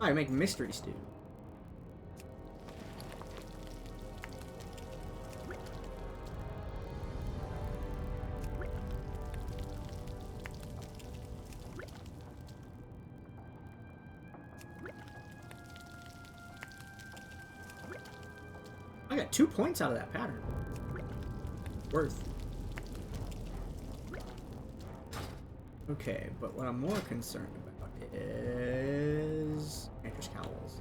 Oh, I make mystery stew. I got 2 points out of that pattern. Worth. Okay, but what I'm more concerned about is Hunter's Cowls.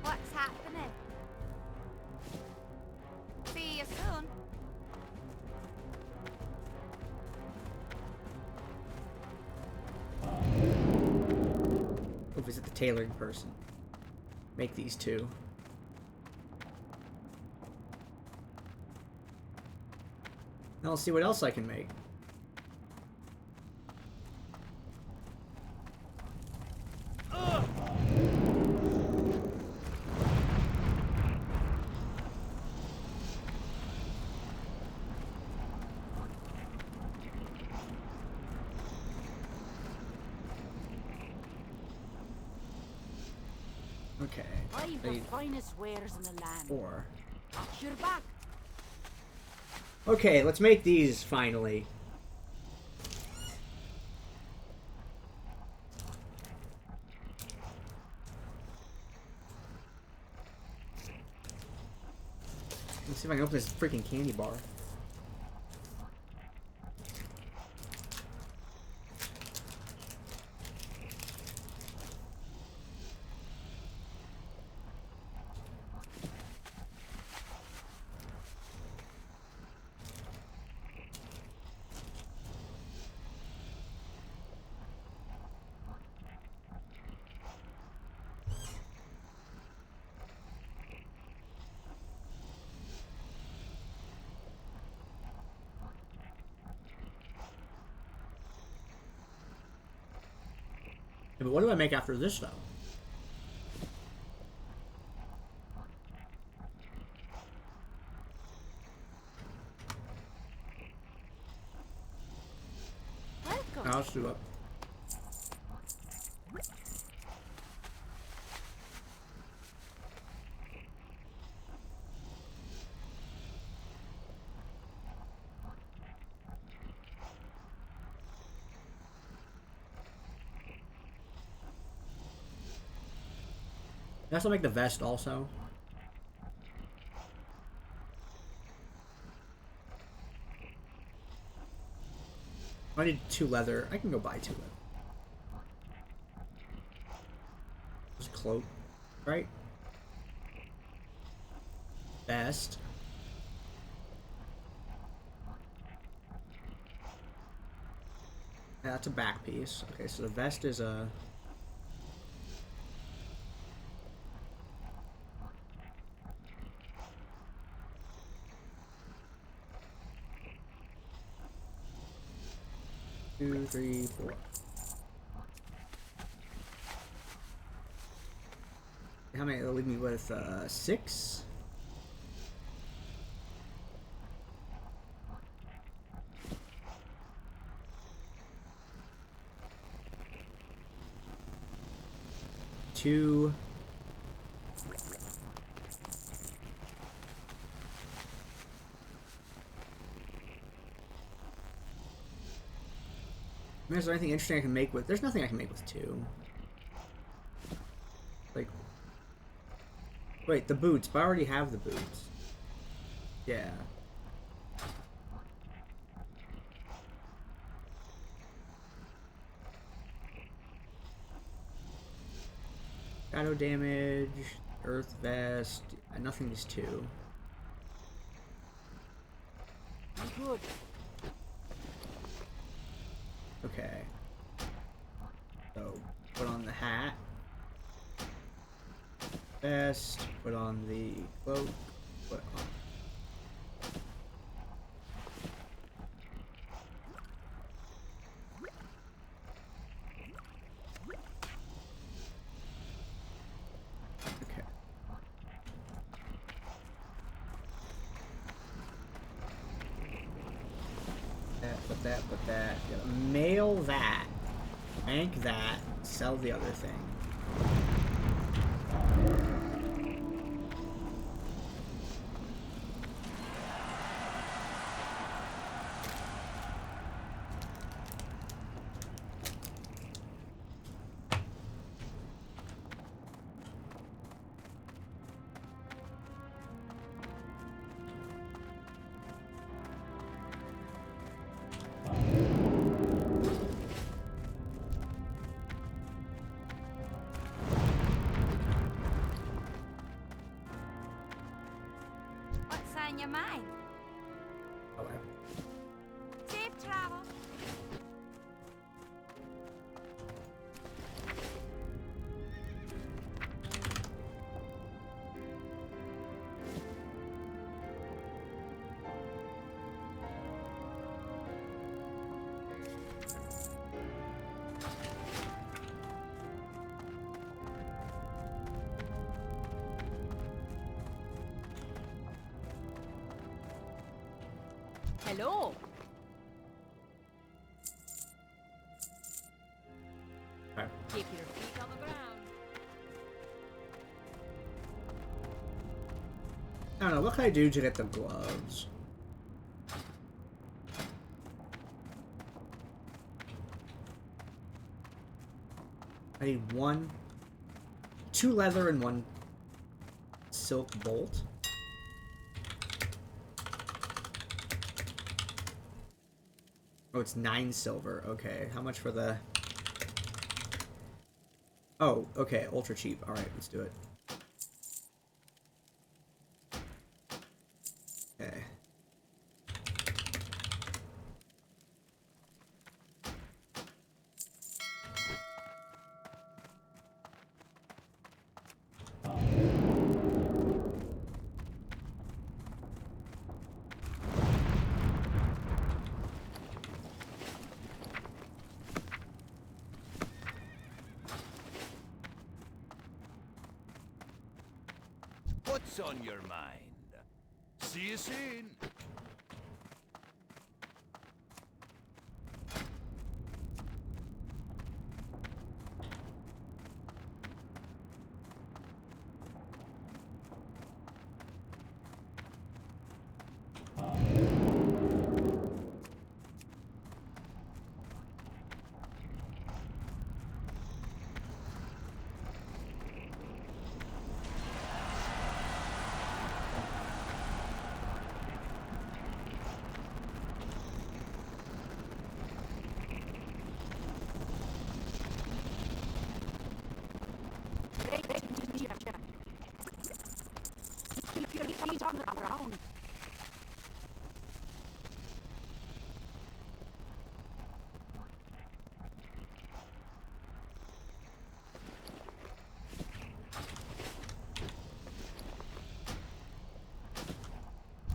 What's happening? See you soon. Go visit the tailoring person. Make these 2. Now I'll see what else I can make. Okay. I've the finest wares in the land. 4. Watch your back. Okay, let's make these finally. Let's see if I can open this freaking candy bar. Yeah, but what do I make after this, though? Welcome. I'll do it. Can I still make the vest also? I need 2 leather. I can go buy 2 leather. Just cloak, right? Vest. Yeah, that's a back piece. Okay, so the vest is a... Two, 3, 4. How many? It'll leave me with 6. Two. I mean, is there anything interesting I can make with? There's nothing I can make with 2. Like, wait, the boots. But I already have the boots. Yeah. Shadow damage, earth vest. Nothing is 2. Good. Okay. So, put on the hat. Vest. Put on the cloak. Put on. put that. Yeah, mail that. Bank that. Sell the other thing. What's on your mind? Okay. Safe travel. Hello. Okay. Keep your feet on the ground. I don't know, what can I do to get the gloves? I need 2 leather and 1 silk bolt. Oh, it's 9 silver. Okay, how much for the... Oh, okay, ultra cheap. Alright, let's do it. Okay. What's on your mind? See you soon. Keep your feet on the ground.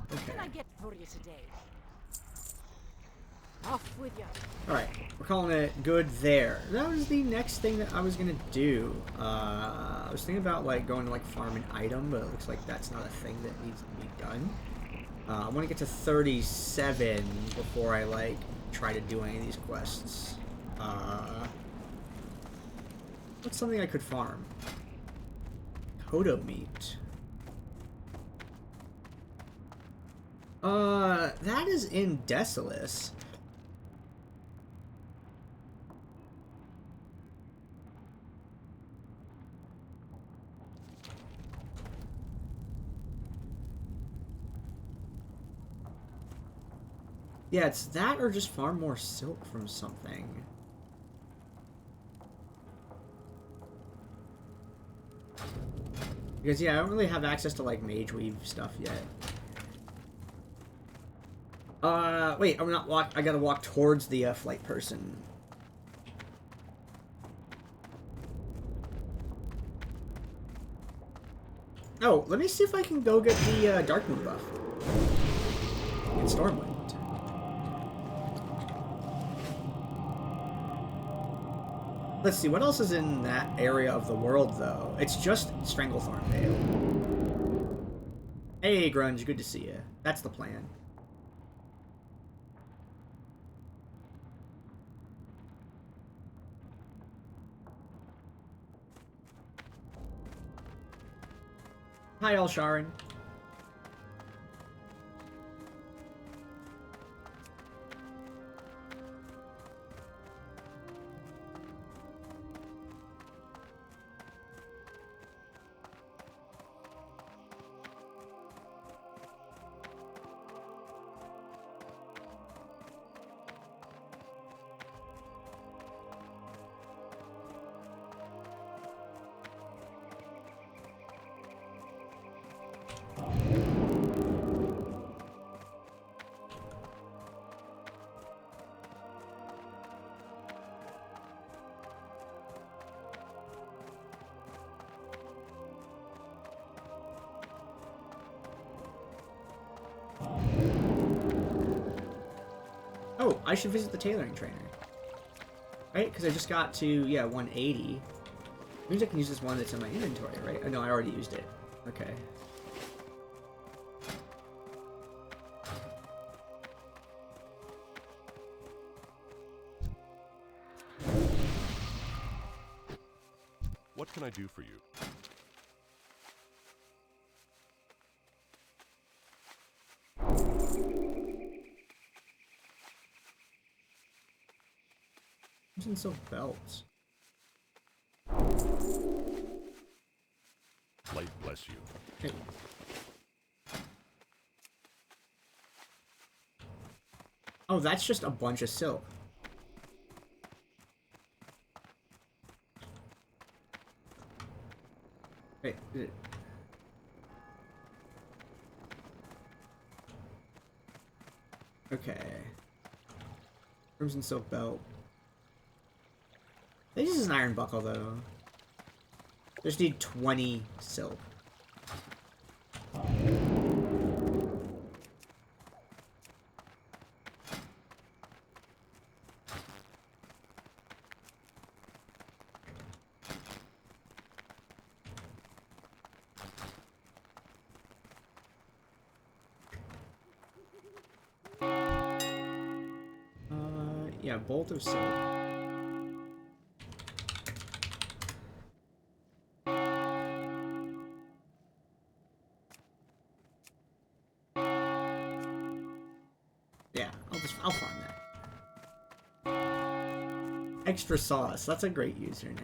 What can I get for you today? Off with you. Alright, we're calling it good there. That was the next thing that I was gonna do. I was thinking about like going to like farm an item, but it looks like that's not a thing that needs to be done. I want to get to 37 before I like try to do any of these quests. What's something I could farm? Kodo meat. That is in Desolus. Yeah, it's that or just farm more silk from something. Because, yeah, I don't really have access to, like, Mage Weave stuff yet. Wait, I'm not walk. I gotta walk towards the, flight person. Oh, let me see if I can go get the, Dark Moon buff. And Stormwind. Let's see, what else is in that area of the world, though? It's just Stranglethorn Vale. Hey, Grunge, good to see you. That's the plan. Hi, El Sharon. Oh, I should visit the tailoring trainer. Right? Because I just got to, yeah, 180. Means I can use this one that's in my inventory, right? Oh, no, I already used it. Okay. What can I do for you? Crimson Silk belts. Light bless you. Hey. Oh, that's just a bunch of silk. Wait. Okay. Crimson Silk belt. This is an iron buckle, though. Just need 20 silk. Yeah, bolt of silk. Yeah, I'll farm that. Extra sauce. That's a great username.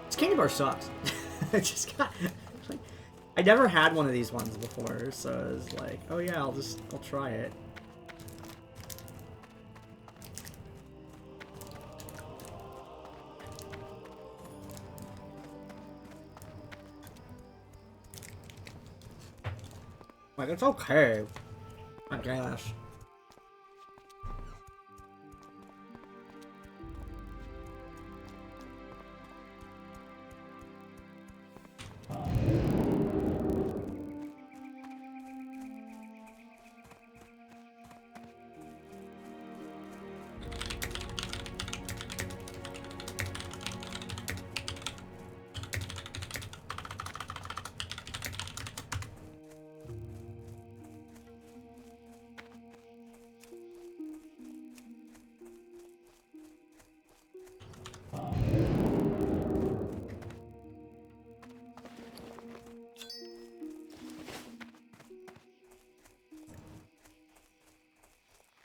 This candy bar sucks. I just got... Like, I never had one of these ones before, so it's like, oh yeah, I'll try it. Like, it's okay, I guess.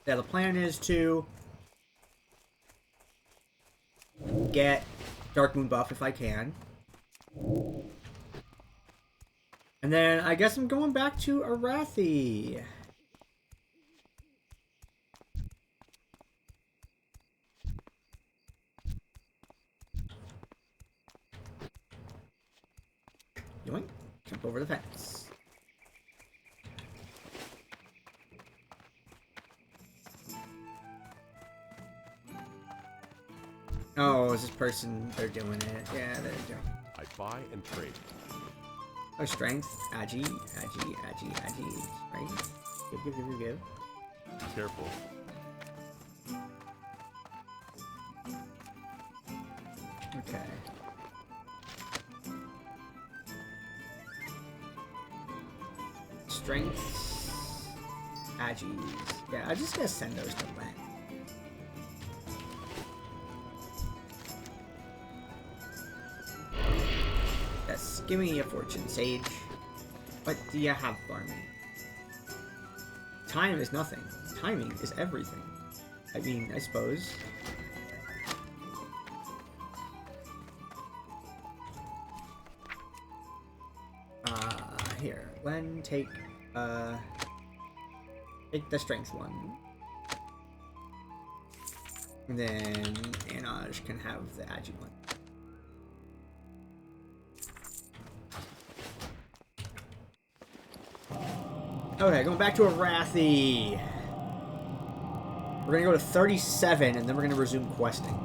Yeah, the plan is to get Dark Moon buff if I can. And then I guess I'm going back to Arathi. Yoink. Jump over the fence. Oh, is this person, they're doing it. Yeah, they're doing it. I buy and trade. Oh, strength. Agi. Strength. Give. Careful. Okay. Strength. Agis. Yeah, I'm just gonna send those to Len. Yes, give me a fortune, Sage. What do you have for me? Time is nothing. Timing is everything. I mean, I suppose. Here. Len, take the strength one. And then Anaj can have the agi one. Okay, going back to Arathi. We're gonna go to 37, and then we're gonna resume questing.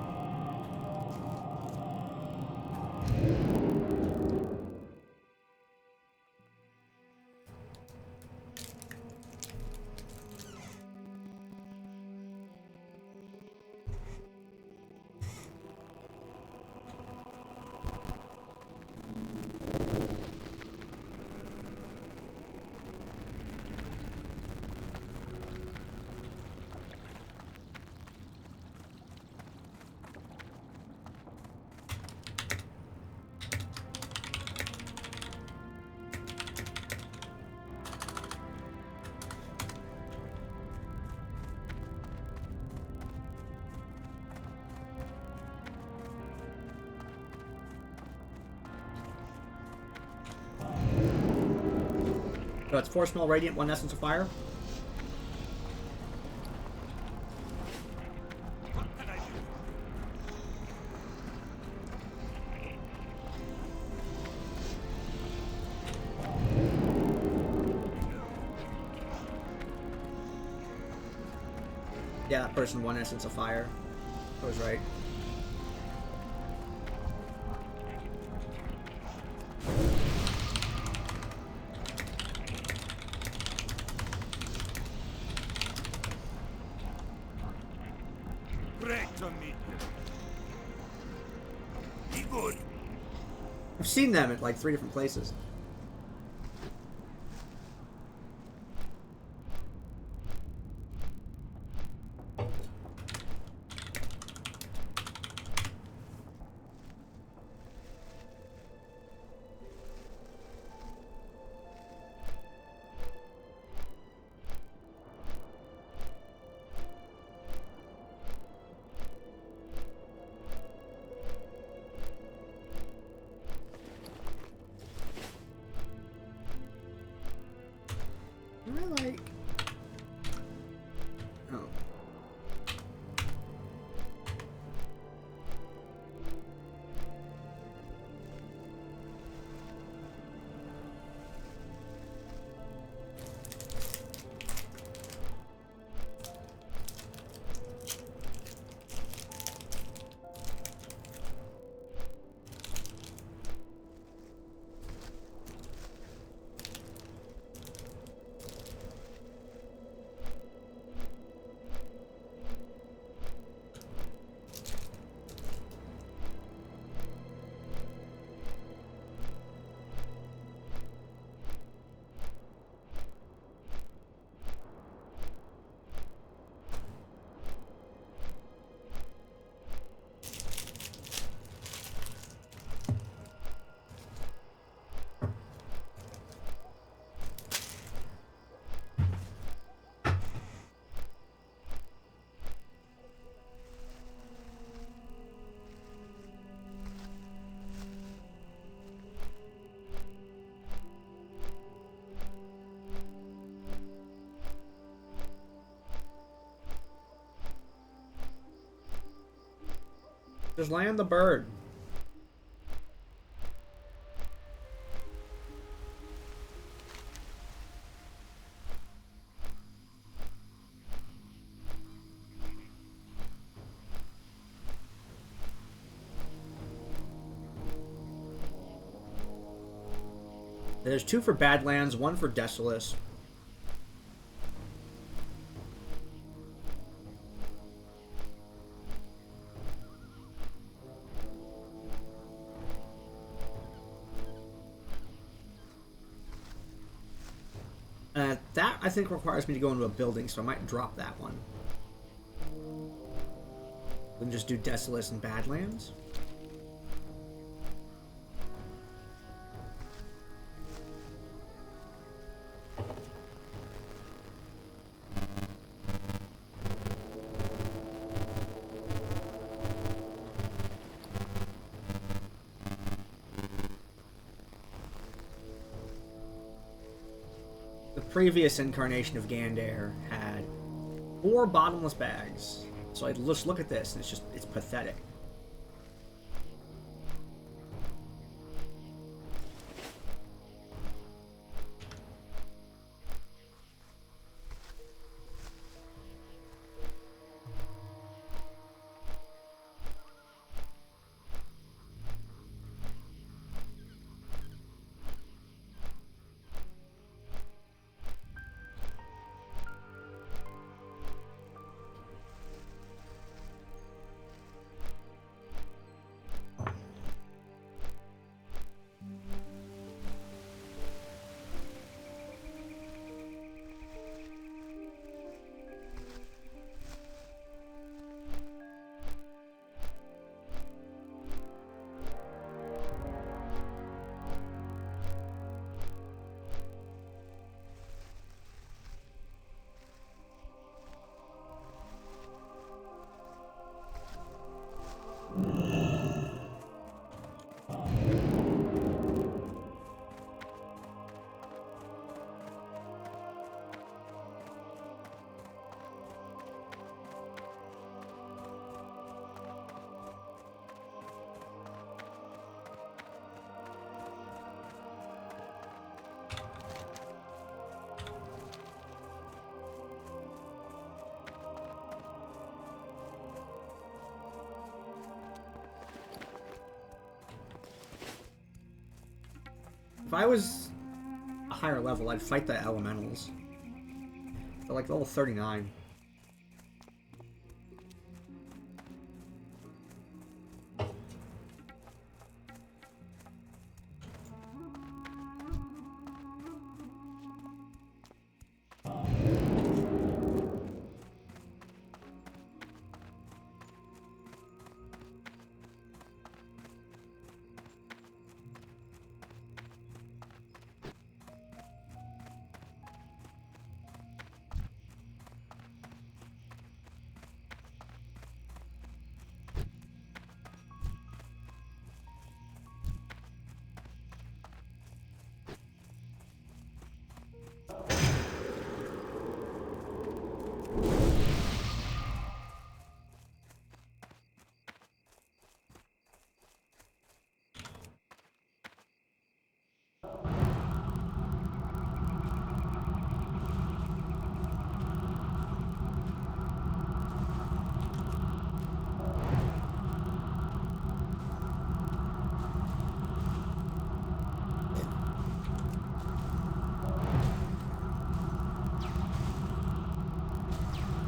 So it's 4 small radiant, 1 essence of fire. What can I do? Yeah, that person 1 essence of fire. I was right. Great to meet you. Be good. I've seen them at like 3 different places. I like... Oh. Just land the bird. There's 2 for Badlands, 1 for Desolate. That, I think, requires me to go into a building, so I might drop that one. Then just do Desolate and Badlands. Previous incarnation of Gandair had 4 bottomless bags. So I just look at this and it's pathetic. If I was a higher level, I'd fight the elementals. They're like level 39.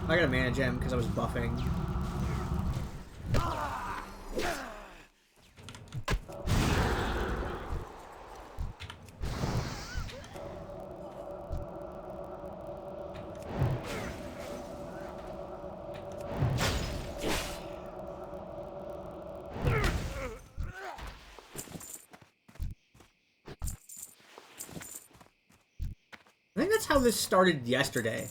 I got a mana gem because I was buffing. I think that's how this started yesterday.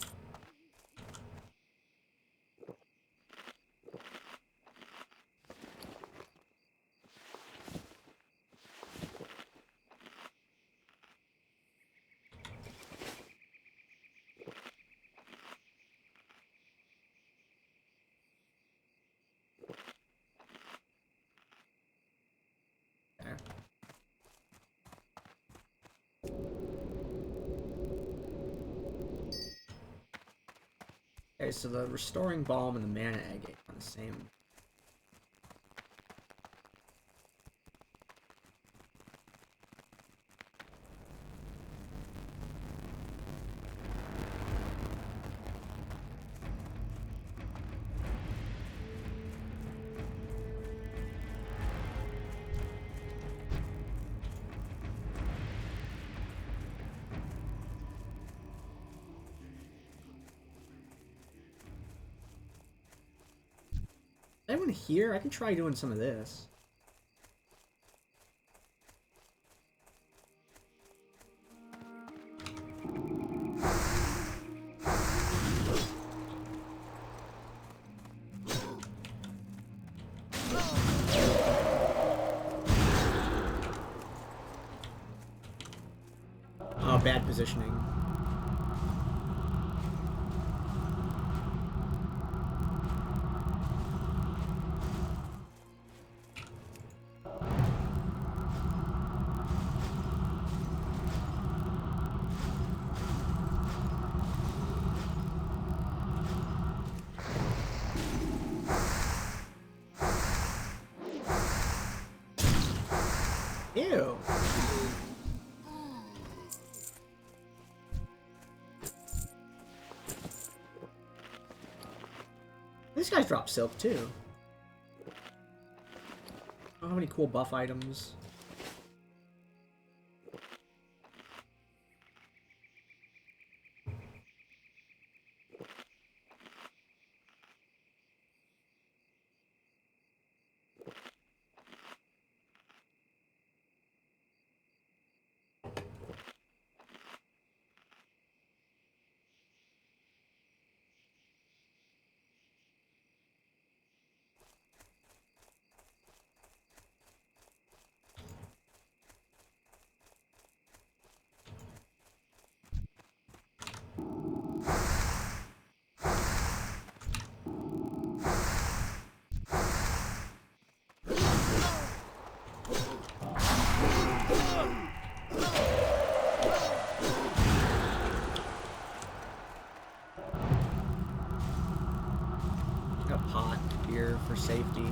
Okay, so the restoring balm and the mana agate are the same. Anyone here? I can try doing some of this. Oh, bad positioning. Ew. These guys drop silk too. Oh, how many cool buff items. A pot here for safety.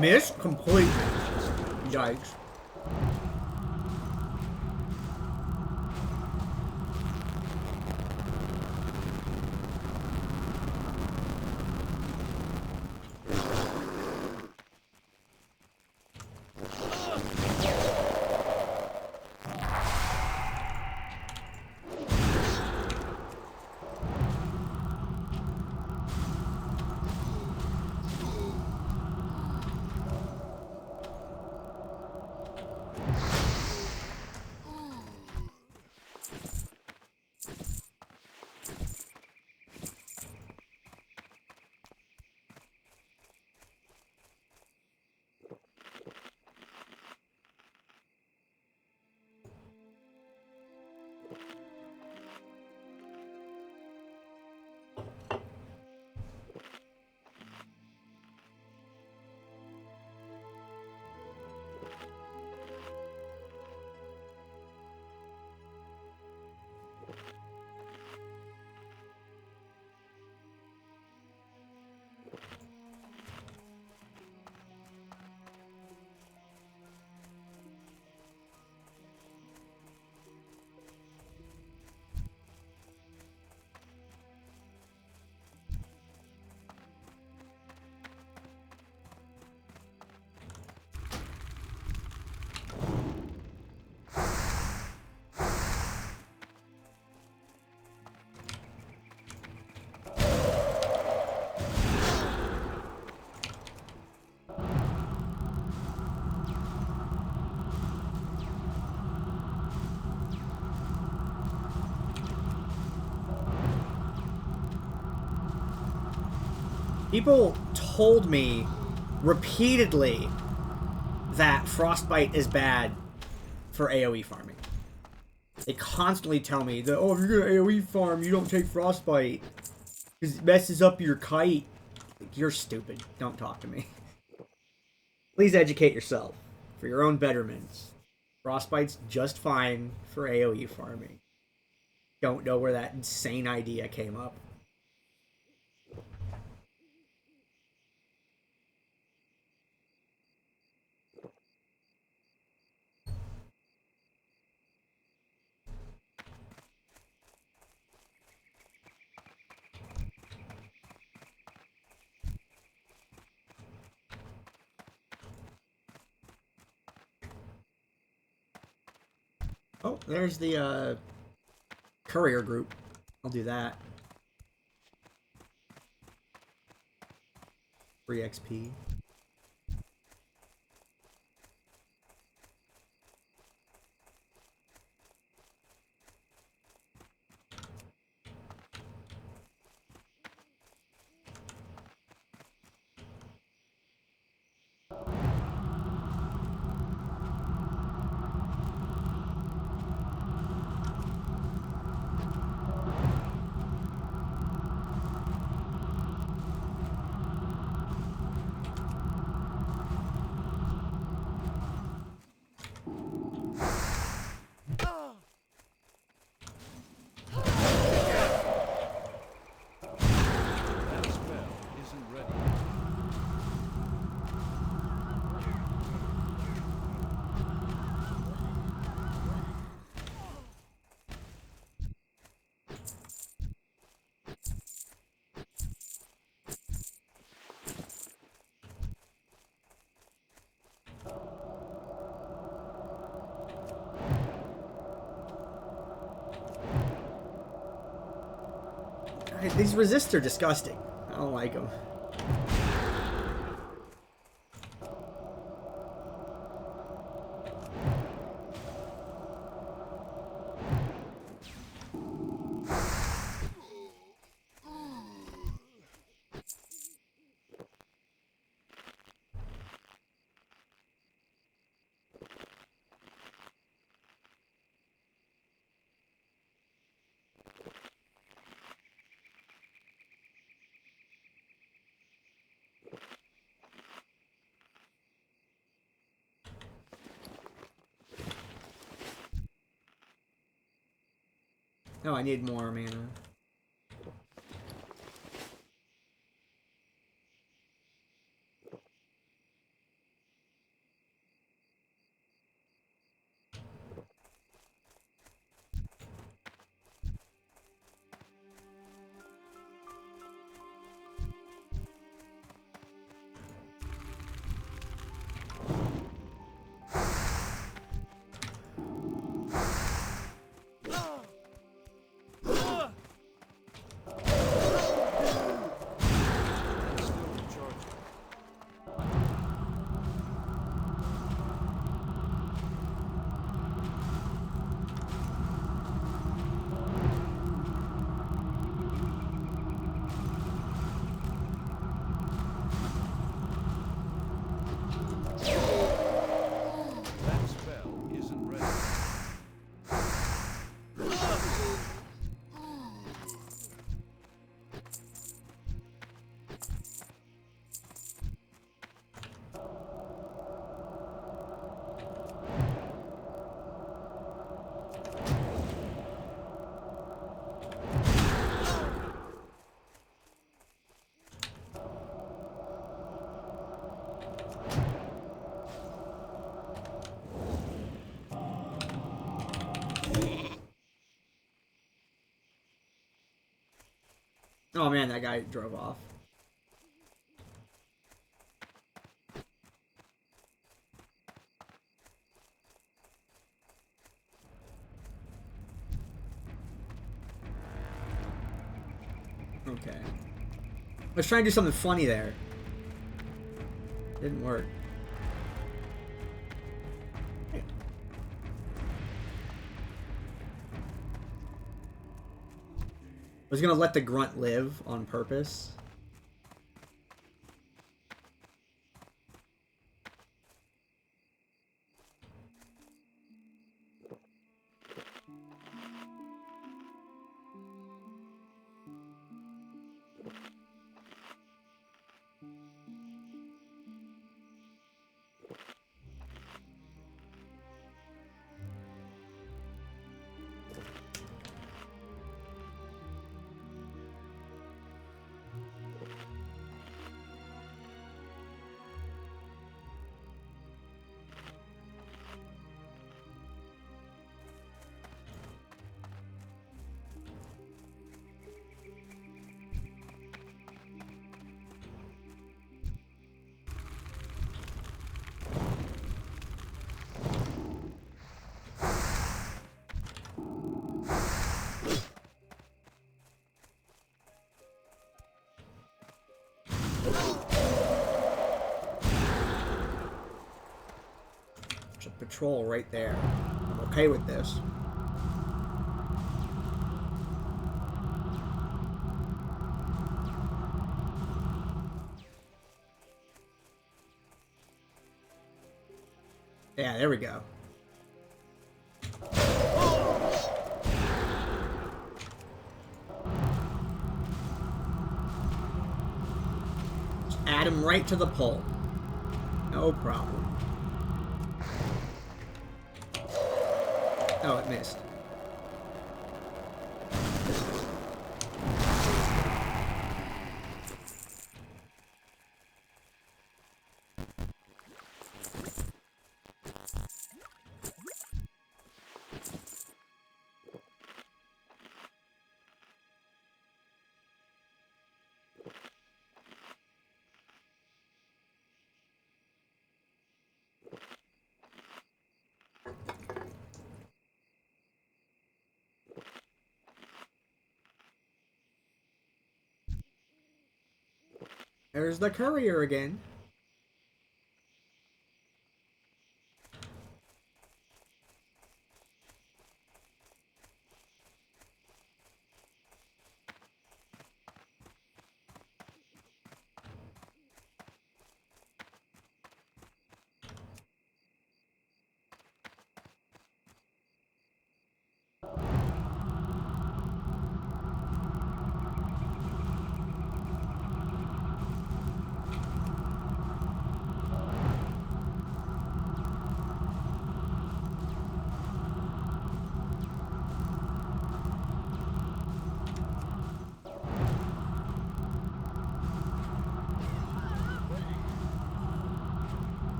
Missed completely. Yikes. People told me repeatedly that Frostbite is bad for AoE farming. They constantly tell me that, oh, if you're gonna AoE farm, you don't take Frostbite. Because it messes up your kite. Like, you're stupid. Don't talk to me. Please educate yourself for your own betterment. Frostbite's just fine for AoE farming. Don't know where that insane idea came up. Oh, there's the courier group. I'll do that. Free XP. That spell isn't ready. These resists are disgusting. I don't like them. No, I need more mana. Still recharging. That spell isn't ready. Oh man, that guy drove off. Okay. I was trying to do something funny there. Didn't work. I was gonna let the grunt live on purpose. patrol right there. I'm okay with this. Yeah, there we go. Just add him right to the pole. No problem. Oh, it missed. There's the courier again.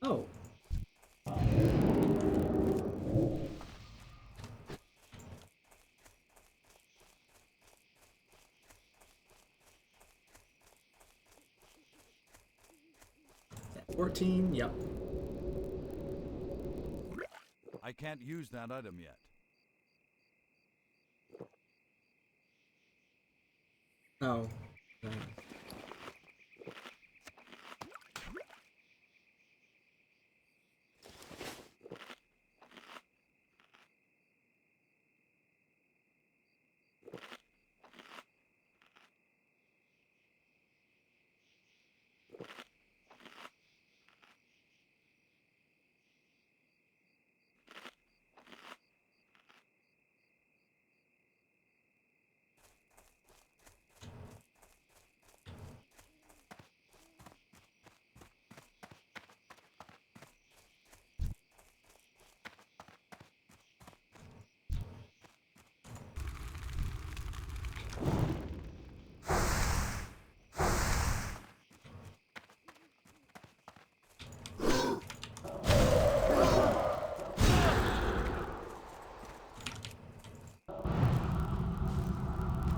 Oh. Is that 14? Yep. I can't use that item yet. Oh.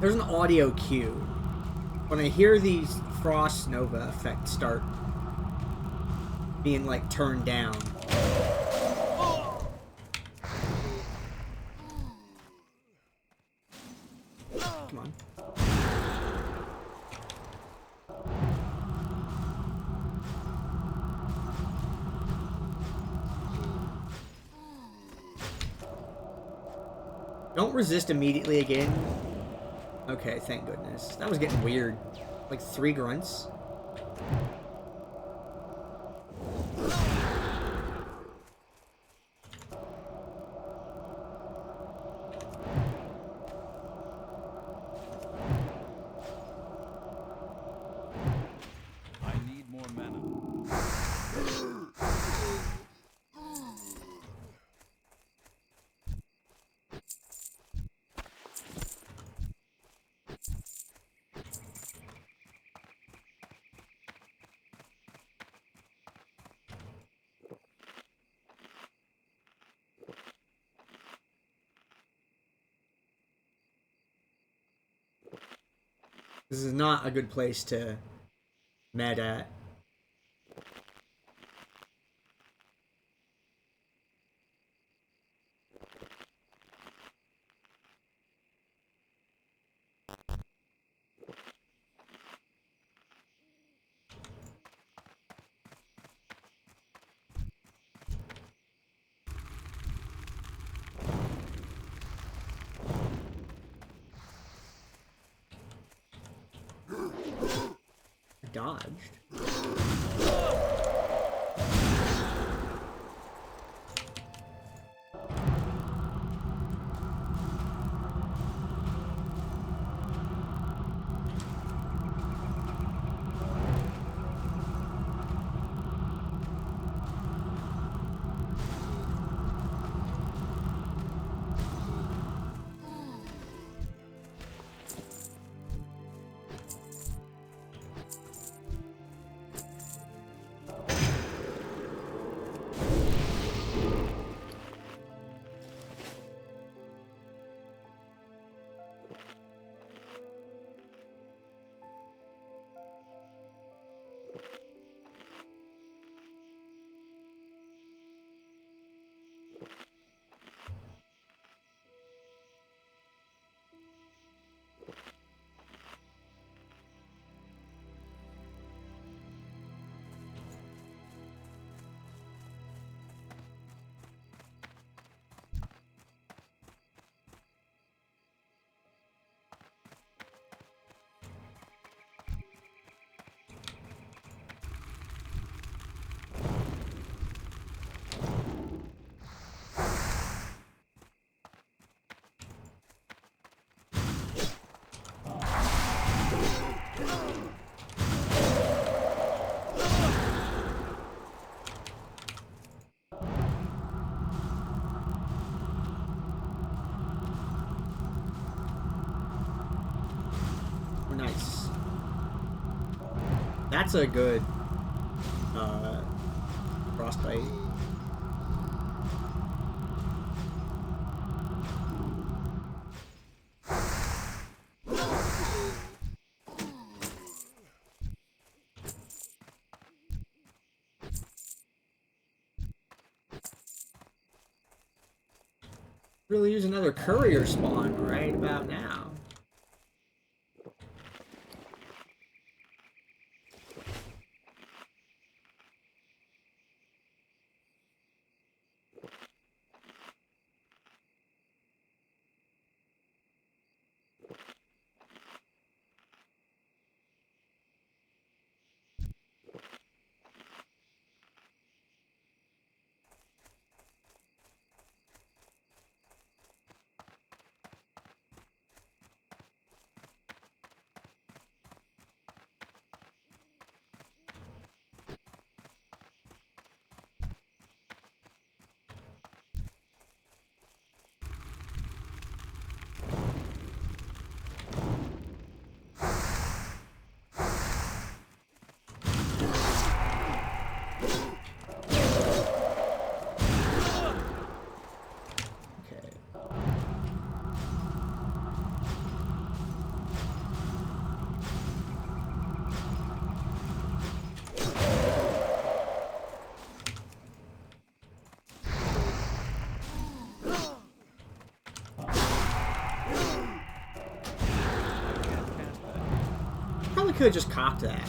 There's an audio cue. When I hear these Frost Nova effects start being like turned down. Come on. Don't resist immediately again. Okay, thank goodness. That was getting weird. Like 3 grunts. I need more mana. This is not a good place to med at. dodged. Nice. That's a good frostbite. Really use another courier spawn right about now. Probably could have just cocked that.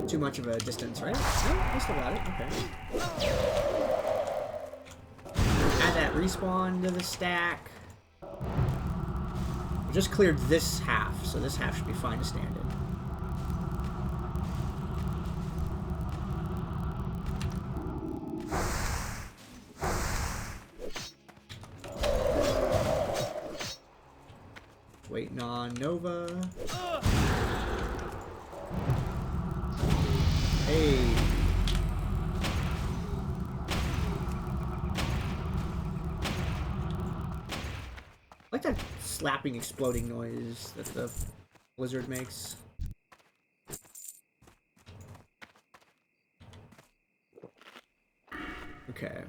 Too much of a distance, right? No, I still got it. Okay. Add that respawn to the stack. We just cleared this half, so this half should be fine to stand in. waiting on Nova. Hey. I like that slapping, exploding noise that the blizzard makes. Okay.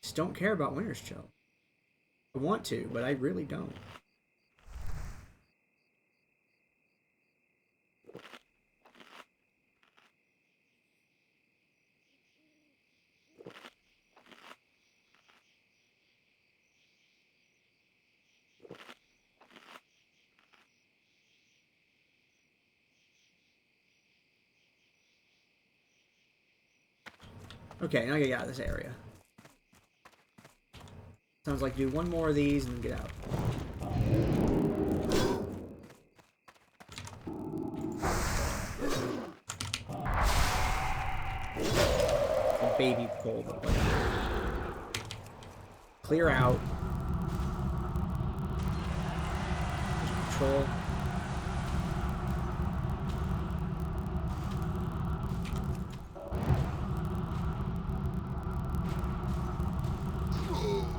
Just don't care about Winter's Chill. I want to, but I really don't. Okay, now I gotta get out of this area. Sounds like do one more of these and then get out. A baby pull, but whatever. Clear out. Control.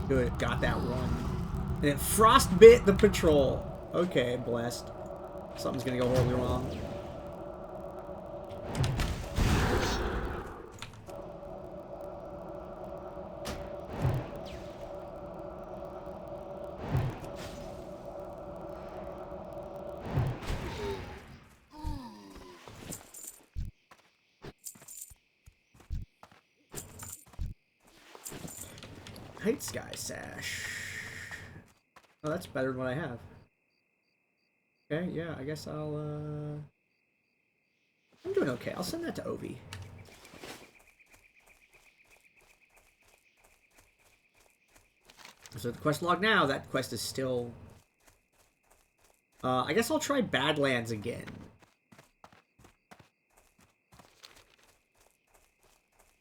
Good, got that one. And it frostbit the patrol. Okay, blessed. Something's gonna go horribly wrong. Height Sky Sash. Oh, that's better than what I have. Okay, yeah, I guess I'll, I'm doing okay. I'll send that to Ovi. So the quest log now, that quest is still... I guess I'll try Badlands again.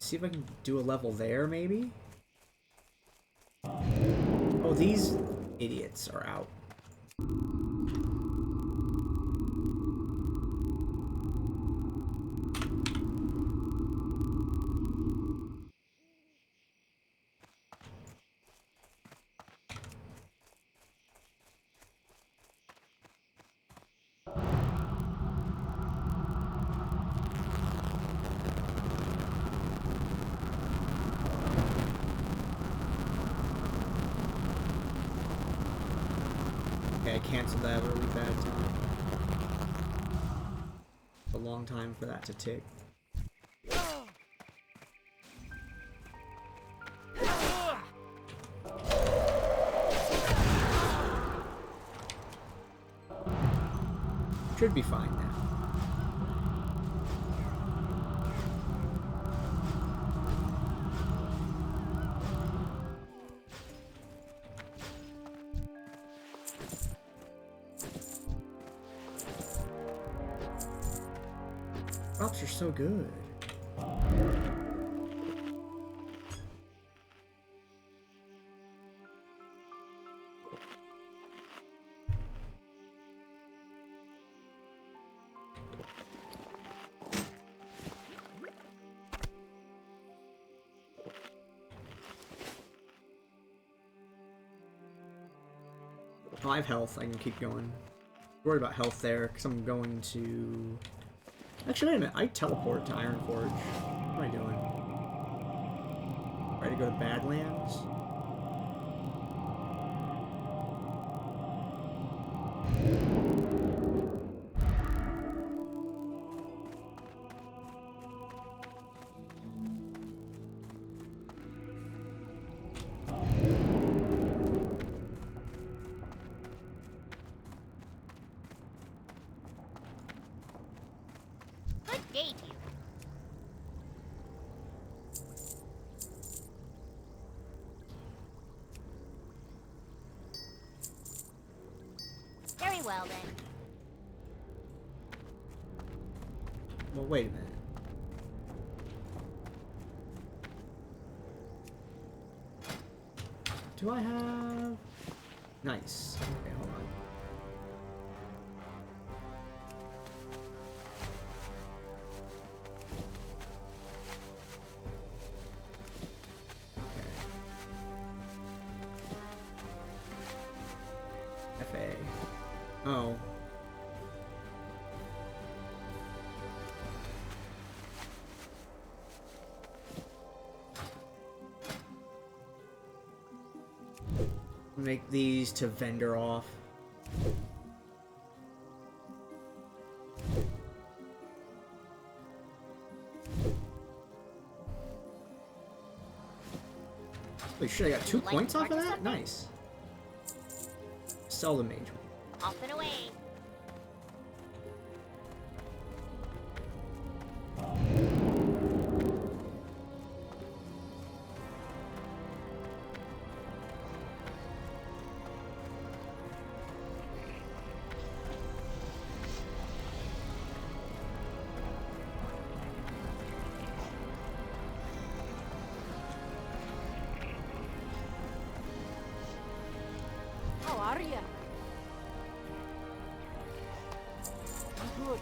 See if I can do a level there, maybe? Oh, these idiots are out. Okay, I canceled that at a really bad time. A long time for that to tick. Should be fine now. Props are so good. Oh, I have health. I can keep going. Worried about health there, because I'm going to... Actually, wait a minute. I teleport to Iron Forge. What am I doing? Ready to go to Badlands? Good day to you. Very well, then. Well, wait a minute. Do I have... Nice. Okay, hold on. Okay. FA. Oh. Make these to vendor off. Holy shit, I got 2 points off of that? Nice. Sell the mage. Off and away. How are ya? I'm good.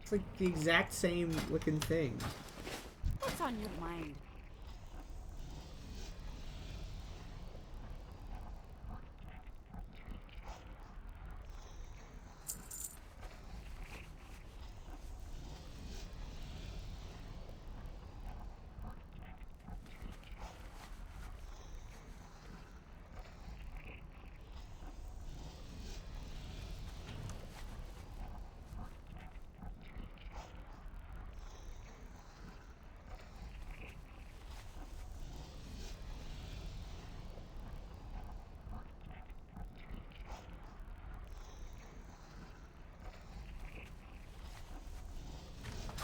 It's like the exact same looking thing. What's on your mind?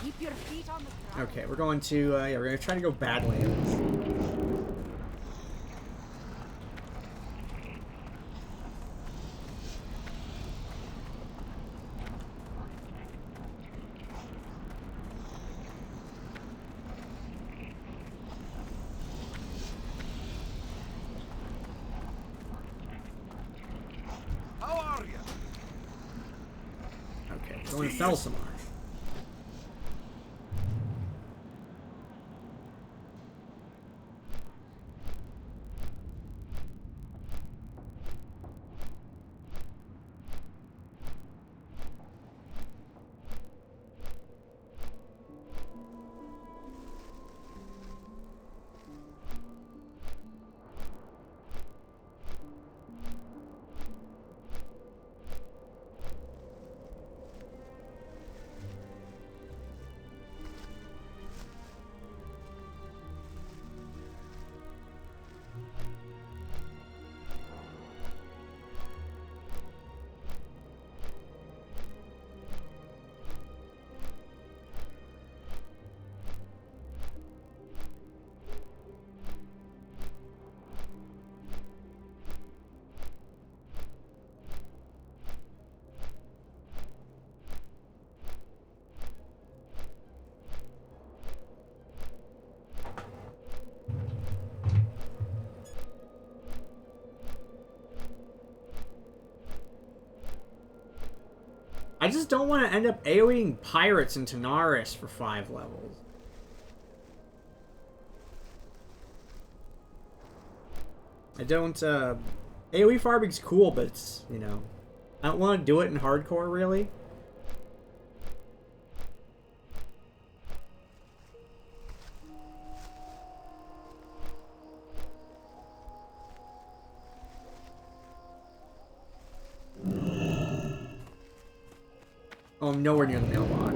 Keep your feet on the ground. Okay, we're going to, yeah, we're gonna try to go Badlands. How are you? Okay, going to Felsamar. I just don't want to end up AoEing pirates in Tanaris for 5 levels. I don't, AoE farming's cool, but it's, you know, I don't want to do it in hardcore, really. Oh, I'm nowhere near the mailbox.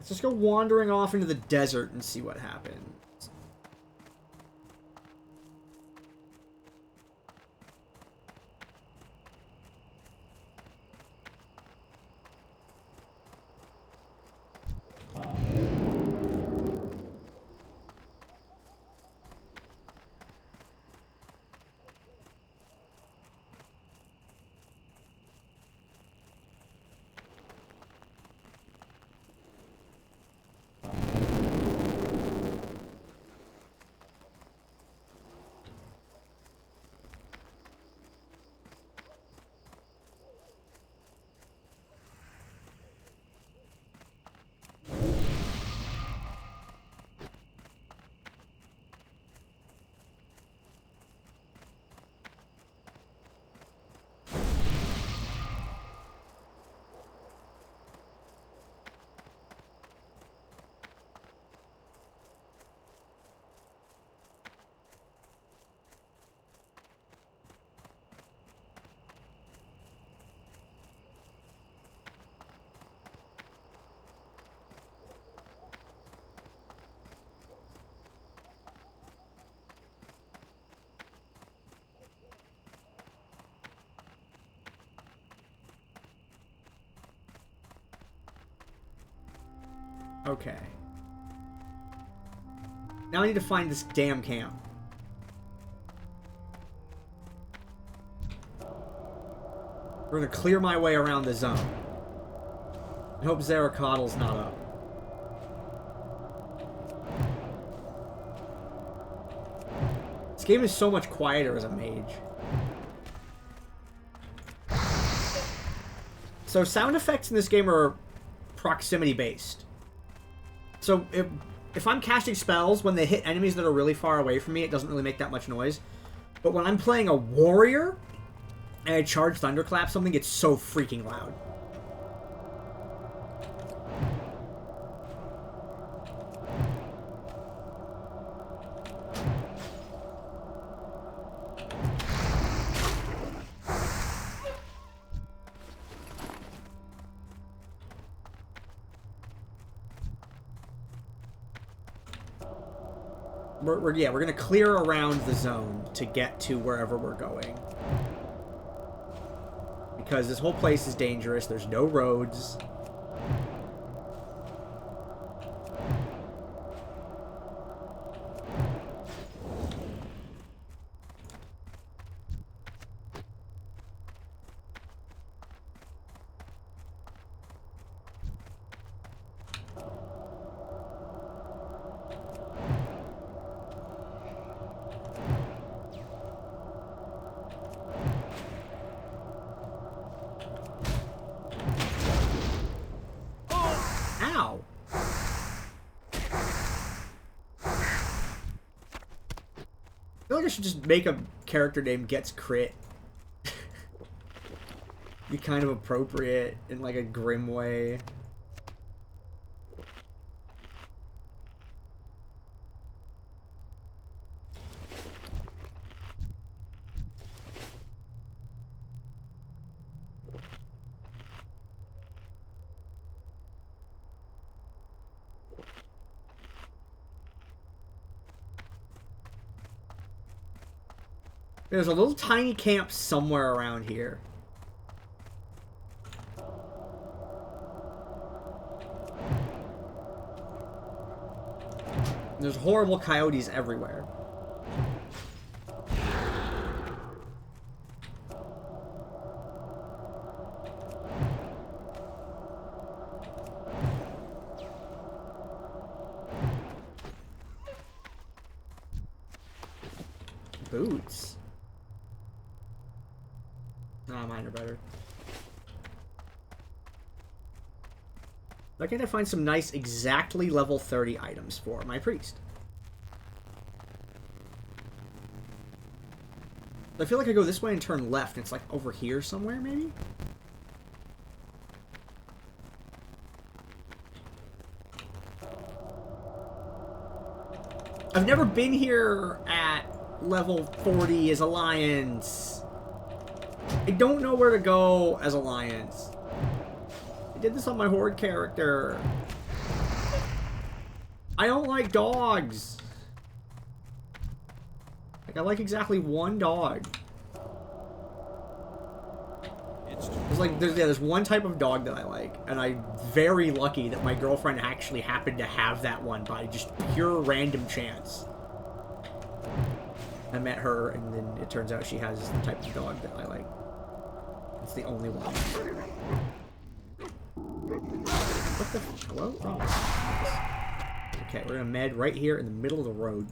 Let's just go wandering off into the desert and see what happens. Okay. Now I need to find this damn camp. We're gonna clear my way around the zone. I hope Zaracoddle's not up. This game is so much quieter as a mage. So sound effects in this game are proximity based. So if I'm casting spells, when they hit enemies that are really far away from me, it doesn't really make that much noise. But when I'm playing a warrior and I charge Thunderclap, something gets so freaking loud. We're gonna clear around the zone to get to wherever we're going. Because this whole place is dangerous. There's no roads. I feel like I should just make a character name Gets Crit. Be kind of appropriate in like a grim way. There's a little tiny camp somewhere around here. There's horrible coyotes everywhere. Boots. Nah, mine are better. Why can't I find some nice, exactly level 30 items for my priest? I feel like I go this way and turn left, and it's like over here somewhere, maybe? I've never been here at level 40 as Alliance. I don't know where to go as Alliance. I did this on my Horde character. I don't like dogs. Like, I like exactly one dog. There's one type of dog that I like, and I'm very lucky that my girlfriend actually happened to have that one by just pure random chance. I met her, and then it turns out she has the type of dog that I like. It's the only one. What the? Hello? Oh. Okay, we're gonna med right here in the middle of the road.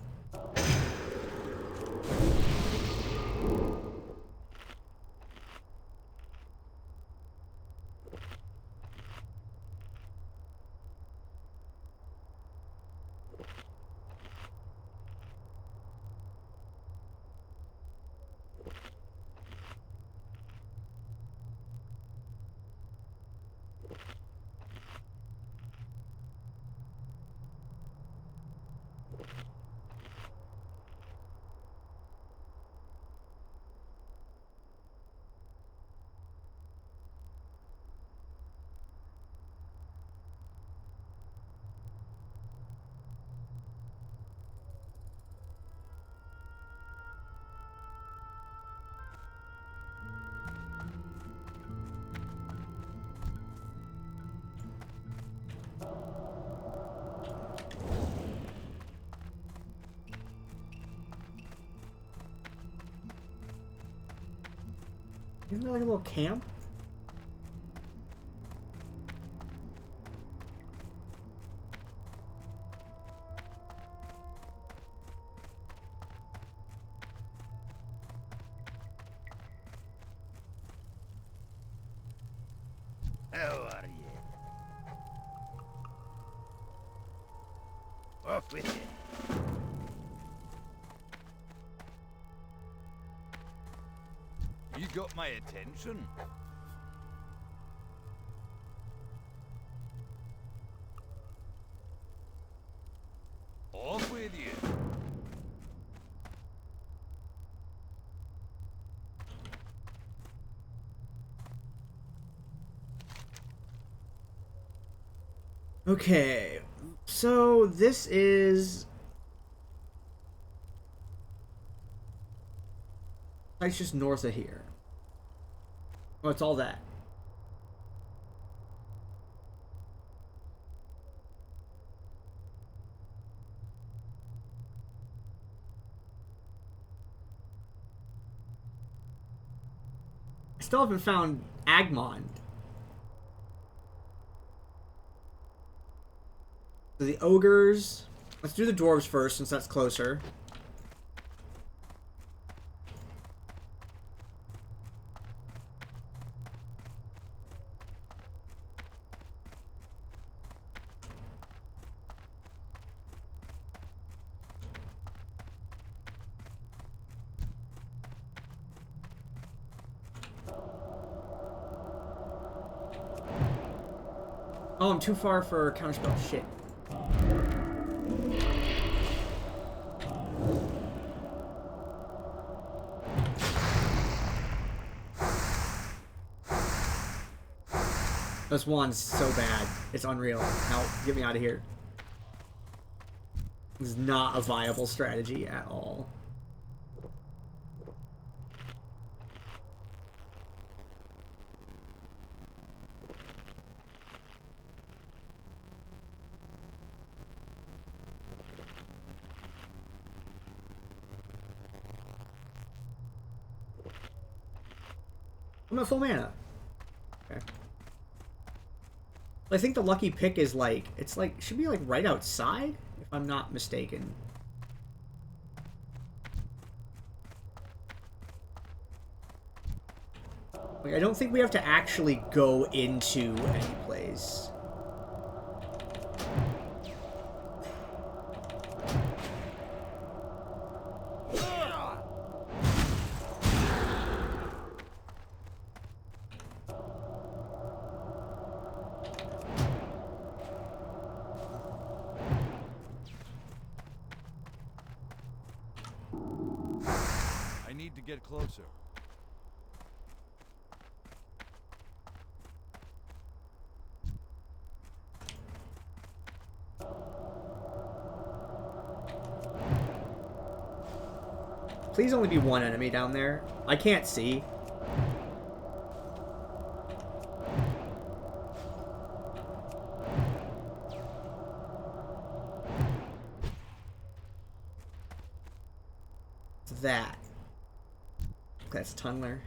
Isn't there like a little camp? How are you? Off with it. You got my attention. Off with you. Okay, so this is... It's just north of here. Oh, it's all that. I still haven't found Agmon. So the ogres. Let's do the dwarves first, since that's closer. Oh, I'm too far for counterspell. Shit. This wand's so bad. It's unreal. Help. Get me out of here. This is not a viable strategy at all. I'm at full mana. Okay. I think the lucky pick is like, it's like, should be like right outside, if I'm not mistaken. Like, I don't think we have to actually go into any place. I need to get closer. Please only be one enemy down there. I can't see. It's that. That's Tunneler.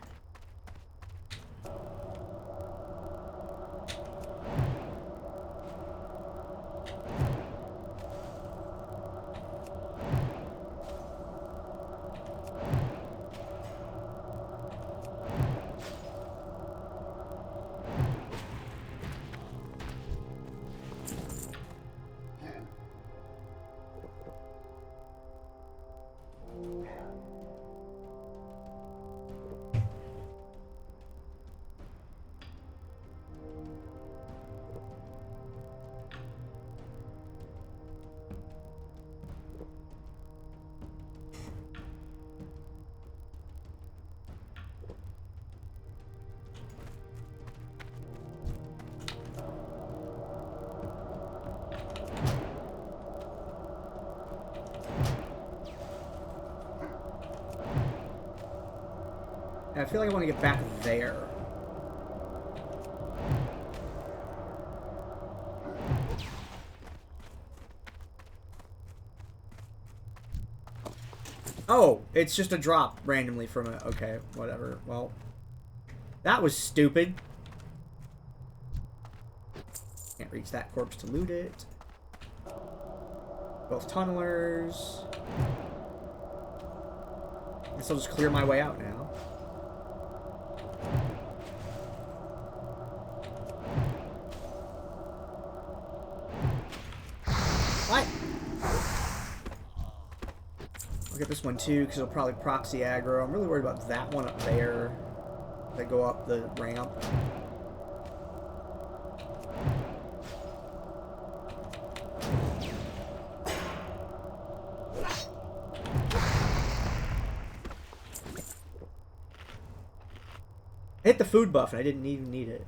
I feel like I want to get back there. Oh, it's just a drop randomly from a... Okay, whatever. Well, that was stupid. Can't reach that corpse to loot it. Both tunnelers. Guess I'll just clear my way out now. What? I'll get this one too, because it'll probably proxy aggro. I'm really worried about that one up there. They go up the ramp. I hit the food buff and I didn't even need it.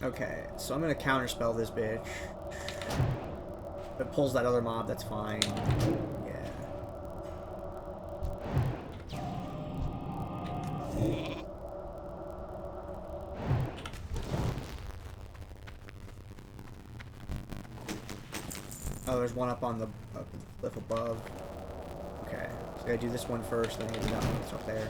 Okay, so I'm gonna counterspell this bitch. If it pulls that other mob, that's fine. Yeah. Oh, there's one up on the cliff above. Okay, so I gotta do this one first, then I gotta do that one that's up there.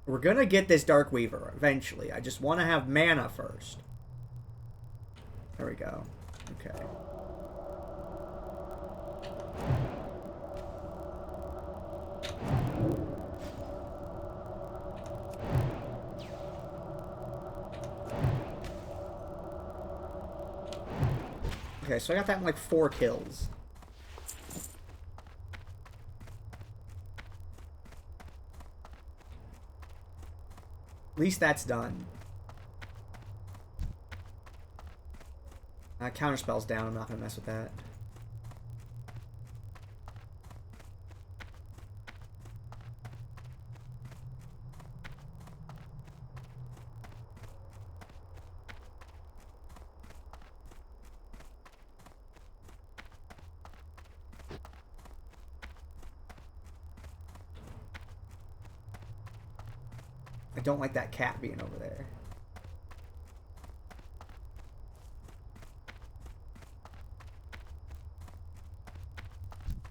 We're gonna get this Dark Weaver eventually. I just want to have mana first. There we go. Okay. Okay, so I got that in like 4 kills. At least that's done. Counterspell's down. I'm not gonna mess with that. I don't like that cat being over there.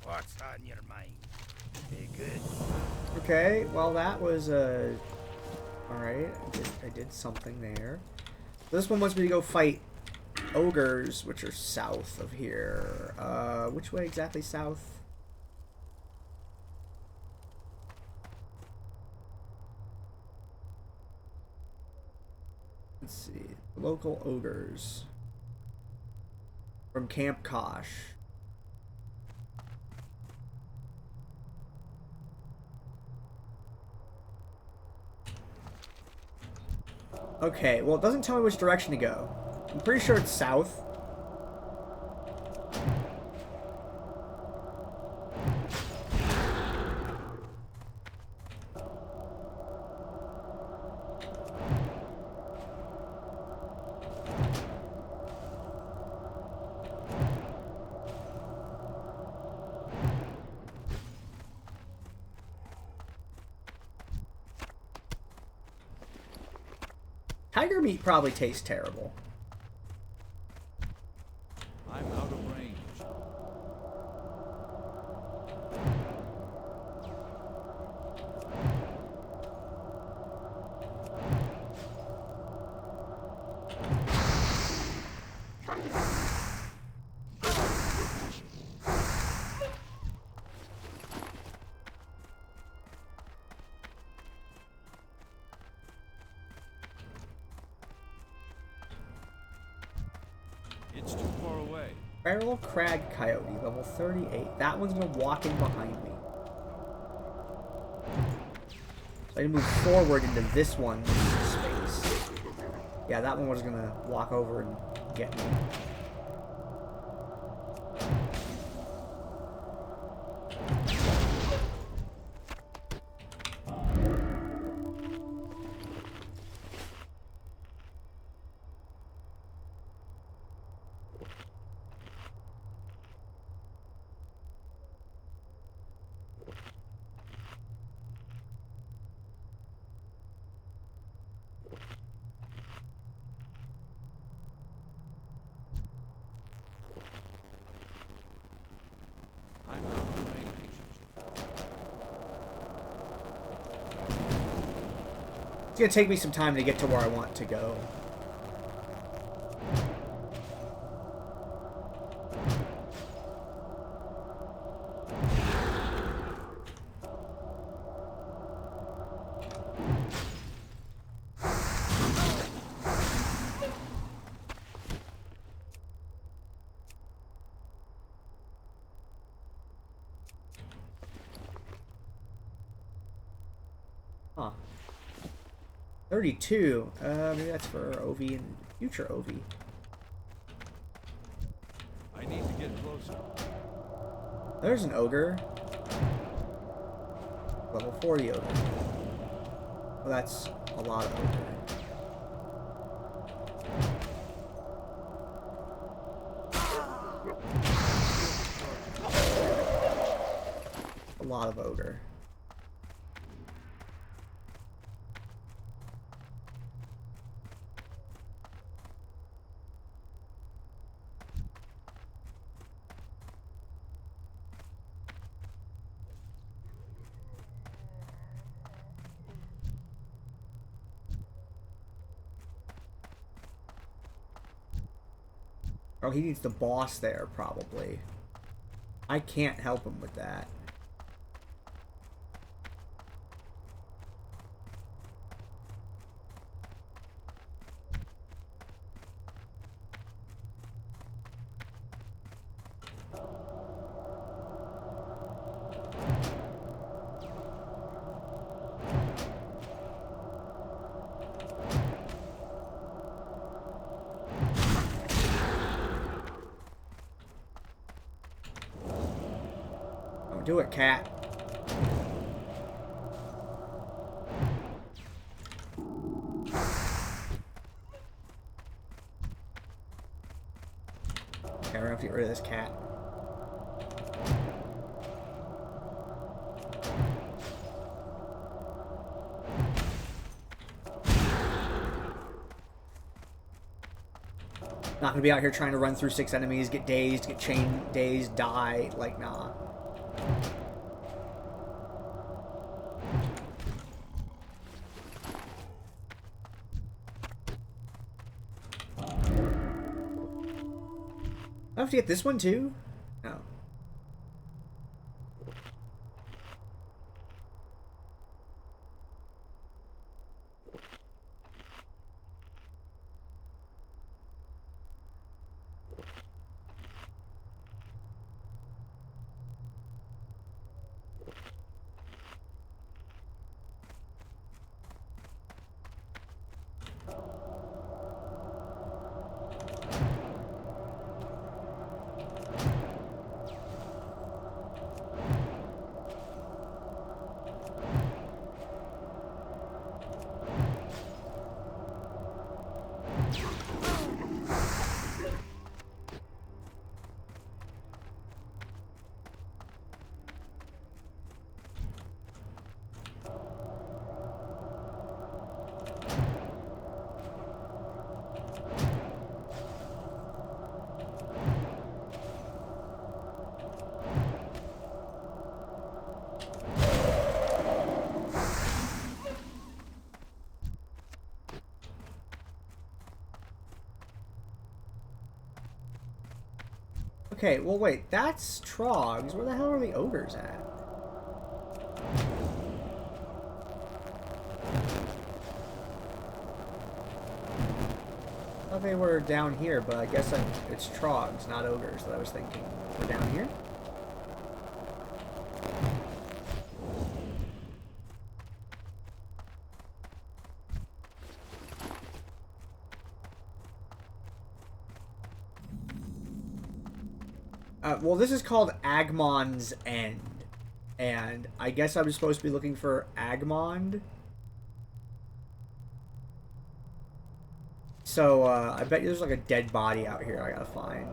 What's on your mind? Hey, good. Okay, well that was alright, I did something there. This one wants me to go fight ogres, which are south of here. Which way exactly south? Let's see. Local ogres. From Camp Kosh. Okay, well it doesn't tell me which direction to go. I'm pretty sure it's south. Tiger meat probably tastes terrible. I'm out of range. It's too far away. Feral Crag Coyote, level 38. That one's gonna walk in behind me. So I can move forward into this one's space. Yeah, that one was gonna walk over and get me. I'm out of range. It's gonna take me some time to get to where I want to go. Huh. 32. Maybe that's for OV and future OV. I need to get closer. There's an ogre. Level 40 ogre. Well, that's a lot of ogre. A lot of ogre. Oh, he needs the boss there, probably. I can't help him with that. Do it, cat. Okay, we're gonna have to get rid of this cat. Not gonna be out here trying to run through 6 enemies, get dazed, get chain dazed, die. Like, nah. I have to get this one too? No. Okay, well wait, that's Trogs. Where the hell are the ogres at? I thought they were down here, but I guess it's Trogs, not ogres that I was thinking. We're down here? Well, this is called Agmon's End. And I guess I was supposed to be looking for Agmond. So, I bet you there's like a dead body out here I gotta find.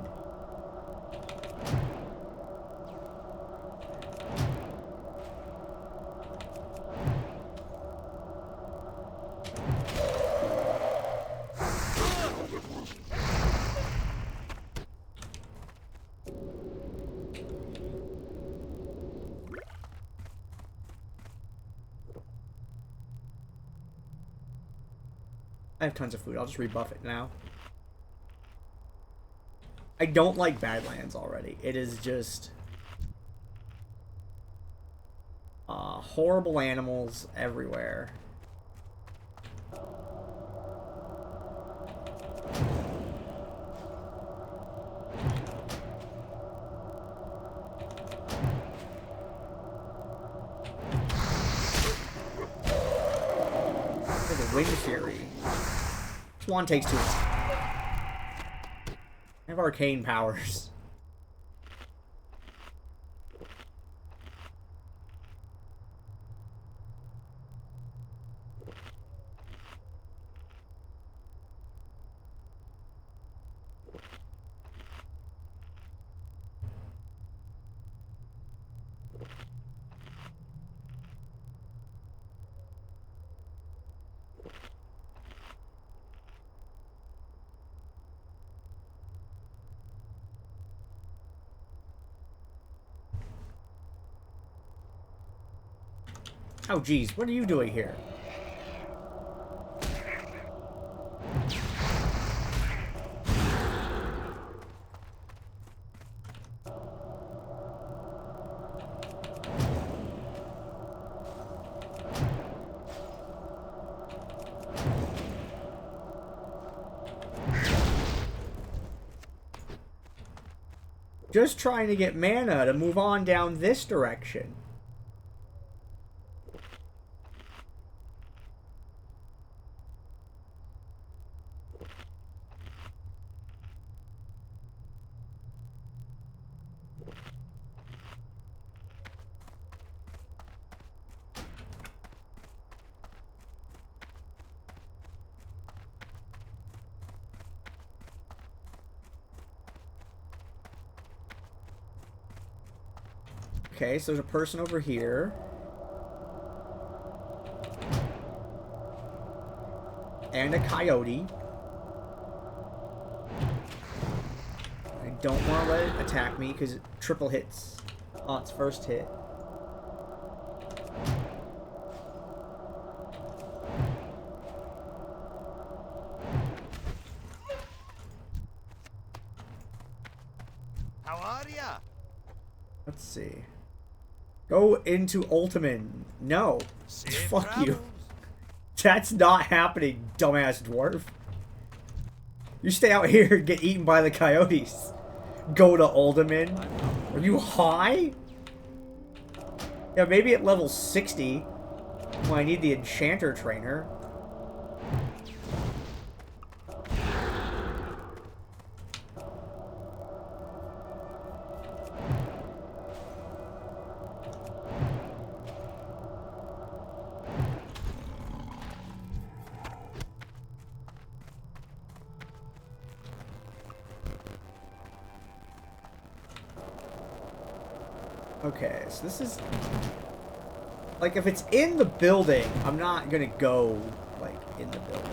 I have tons of food. I'll just rebuff it now. I don't like Badlands already. It is just... horrible animals everywhere. The Wing Fury. Swan takes 2. I have arcane powers. Oh, geez. What are you doing here? Just trying to get mana to move on down this direction. Okay, so there's a person over here. And a coyote. I don't want to let it attack me because it triple hits on its first hit. How are ya? Let's see. Go into Ultiman. No. Safe Fuck you. travels. That's not happening, dumbass dwarf. You stay out here and get eaten by the coyotes. Go to Ultiman. Are you high? Yeah, maybe at level 60. When I need the enchanter trainer. Okay, so this is... Like, if it's in the building, I'm not gonna go, like, in the building.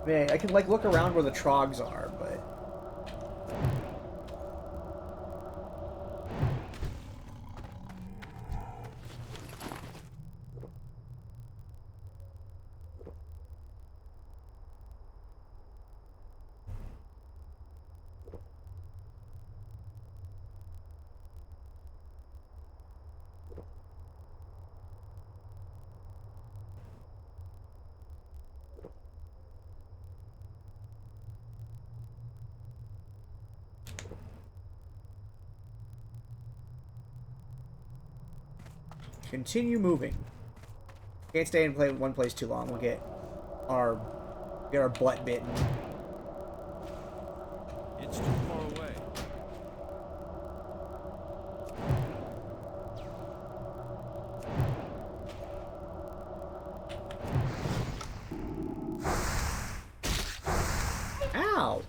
I mean, I can, like, look around where the trogs are, but... Continue moving. Can't stay in one place too long. We'll get our butt bitten. It's too far away. Ow!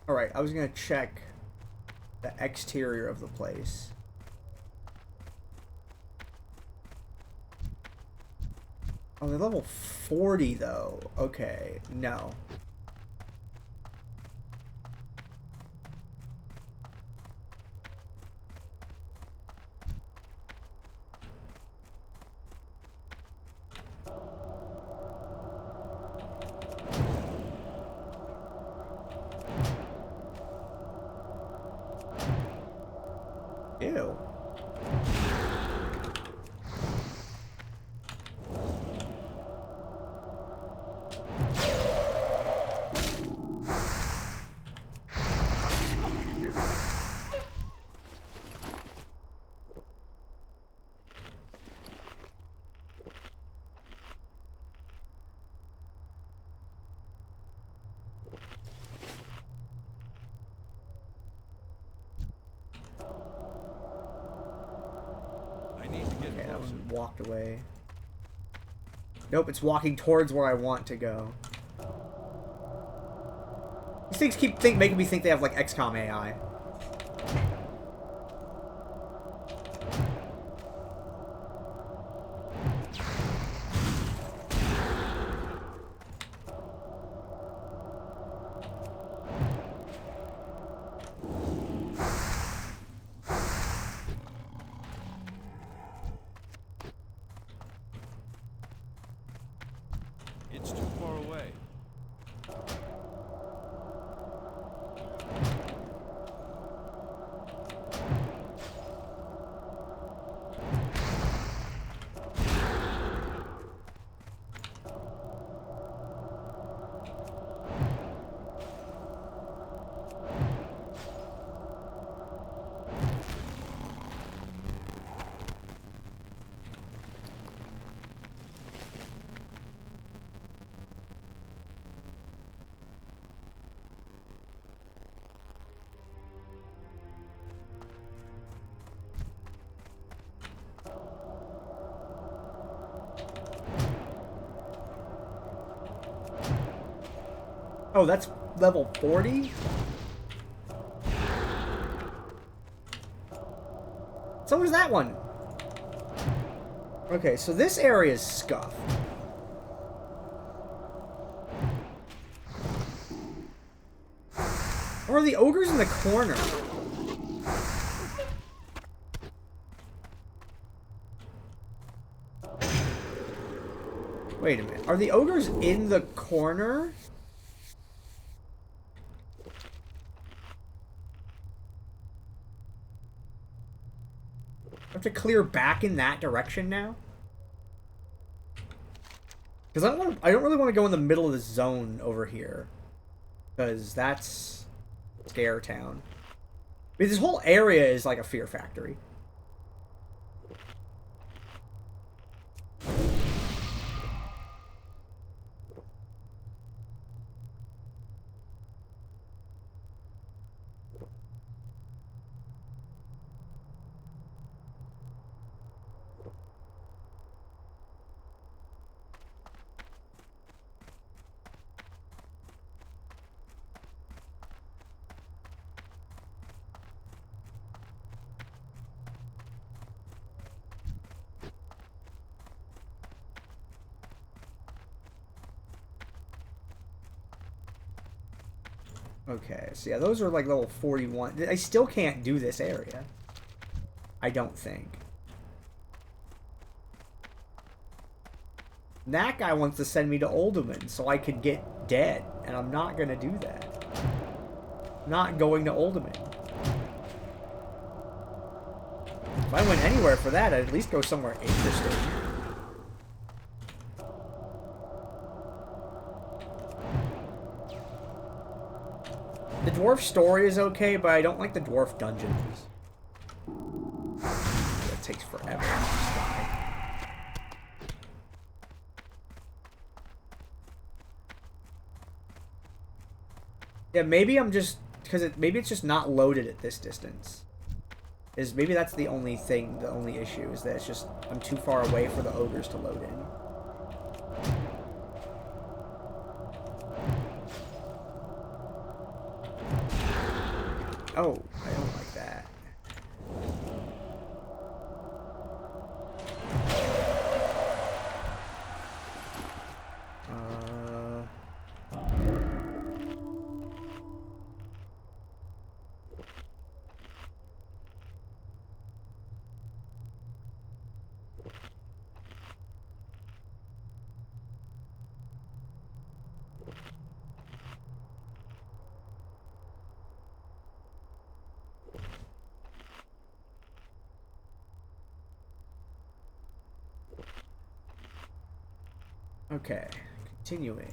Alright, I was gonna check the exterior of the place. Oh, they're level 40 though. Okay, no. Ew. I need to get Okay, that closer. one walked away. Nope, it's walking towards where I want to go. These things keep making me think they have like XCOM AI. It's too far away. Oh, that's level 40? So was that one. Okay, so this area is scuffed. Or are the ogres in the corner? Wait a minute. Are the ogres in the corner? I have to clear back in that direction now? Because I don't really want to go in the middle of the zone over here. Because that's Scare Town. I mean, this whole area is like a fear factory. Okay, so yeah, those are like level 41. I still can't do this area. I don't think. That guy wants to send me to Oldham so I could get dead, and I'm not going to do that. I'm not going to Oldham. If I went anywhere for that, I'd at least go somewhere interesting. The dwarf story is okay, but I don't like the dwarf dungeons. That takes forever. Yeah, maybe I'm just... Because maybe it's just not loaded at this distance. Maybe that's the only thing, the only issue, is that it's just... I'm too far away for the ogres to load in. Oh, I don't like that. Okay, continuing.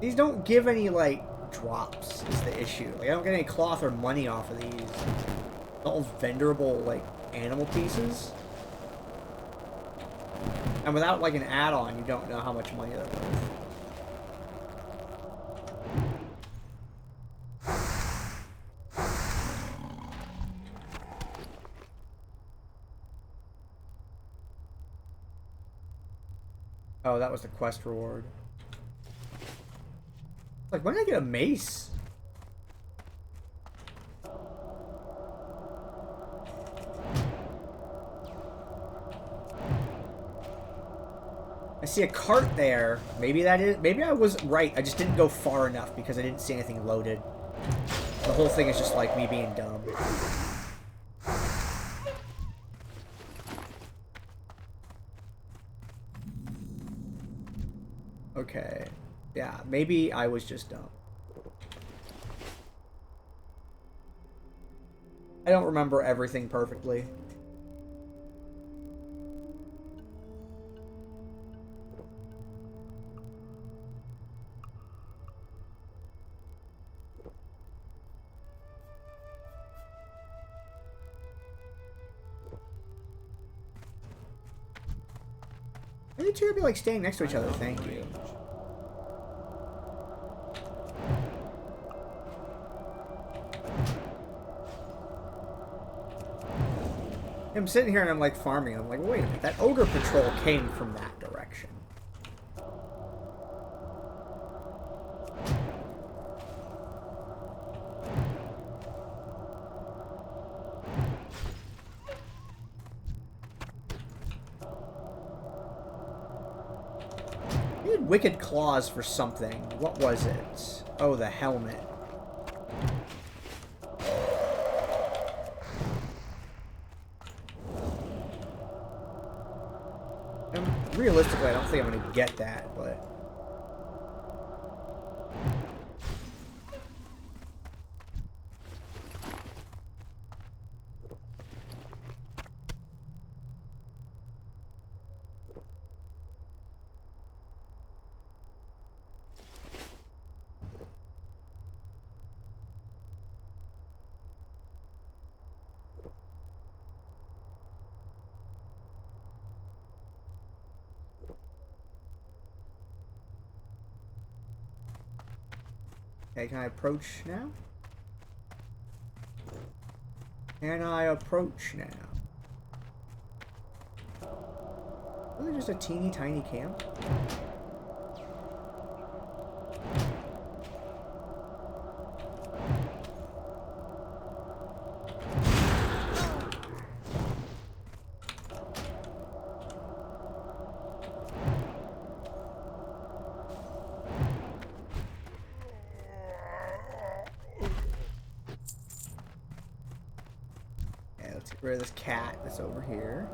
These don't give any, like, drops is the issue. Like, I don't get any cloth or money off of these. All vendorable, like, animal pieces. And without, like, an add-on, you don't know how much money they're worth. Oh, that was the quest reward. Like, when did I get a mace? I see a cart there. Maybe that is... Maybe I was right. I just didn't go far enough because I didn't see anything loaded. The whole thing is just like me being dumb. Okay. Yeah, maybe I was just dumb. I don't remember everything perfectly. Maybe two would be like staying next to each other. Thank you. I'm sitting here and I'm like farming. I'm like, wait a minute, that ogre patrol came from that direction. I needed wicked claws for something. What was it? Oh, the helmet. Realistically, I don't think I'm going to get that, but... Okay, can I approach now? Can I approach now? Really just a teeny tiny camp? Let's get rid of this cat that's over here.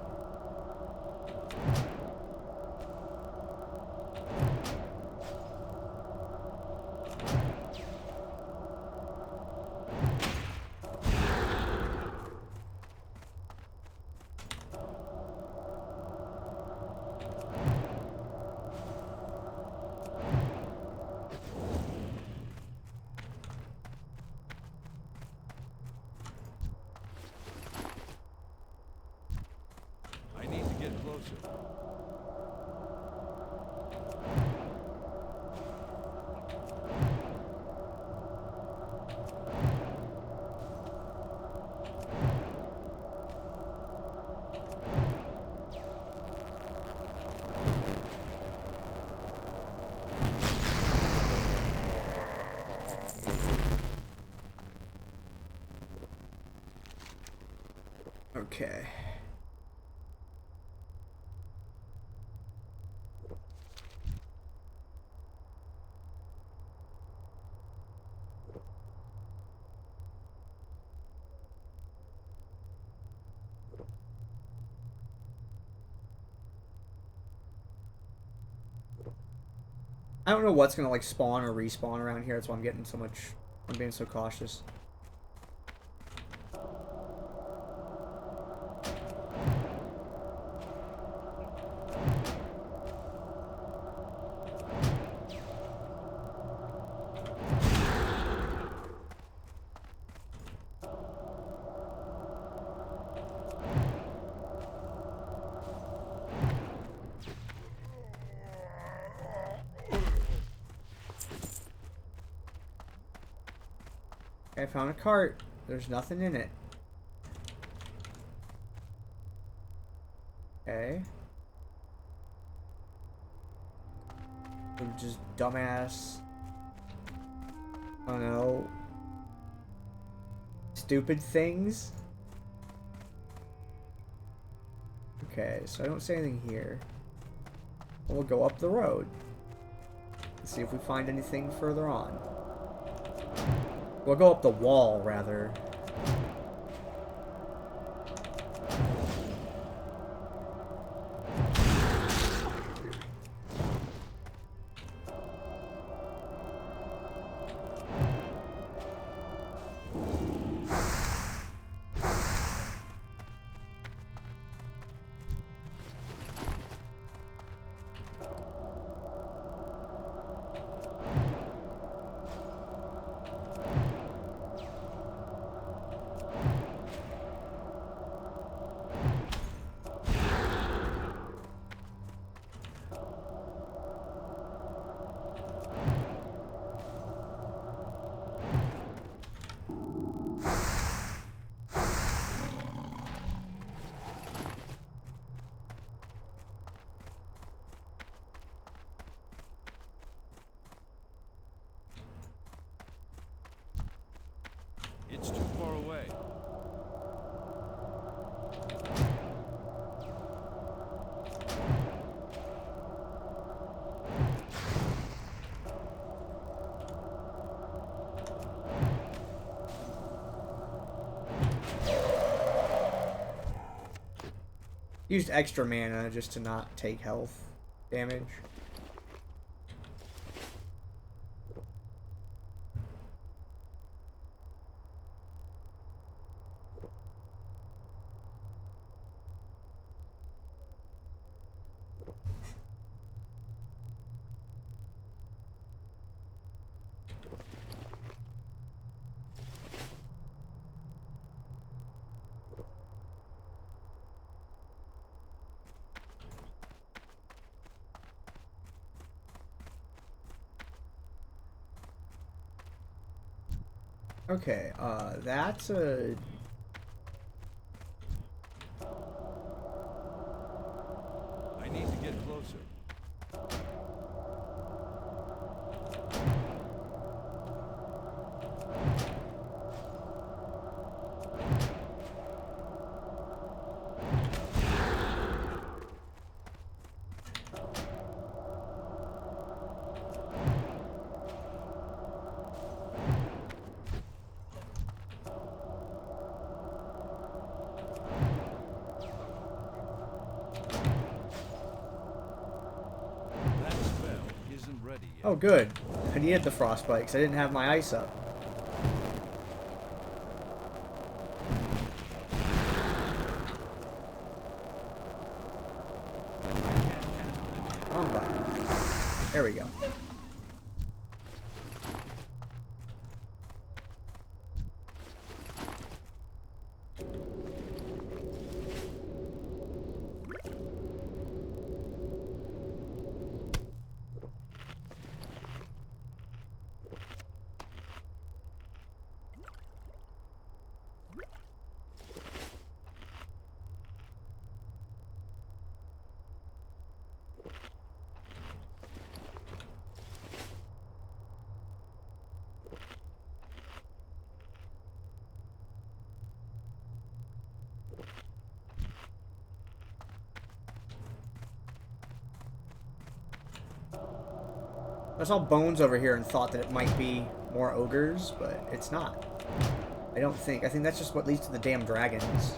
Okay. I don't know what's gonna like spawn or respawn around here. That's why I'm getting so much. I'm being so cautious. I found a cart. There's nothing in it. Okay. Just dumbass. I don't know. Stupid things. Okay, so I don't see anything here. We'll go up the road. Let's see if we find anything further on. We'll go up the wall, rather. Used extra mana just to not take health damage. Okay, that's a... I need to get closer. That spell isn't ready yet. Oh, good. I needed the frostbite because I didn't have my ice up. Wrong button. There we go. I saw bones over here and thought that it might be more ogres, but it's not. I don't think. I think that's just what leads to the damn dragons.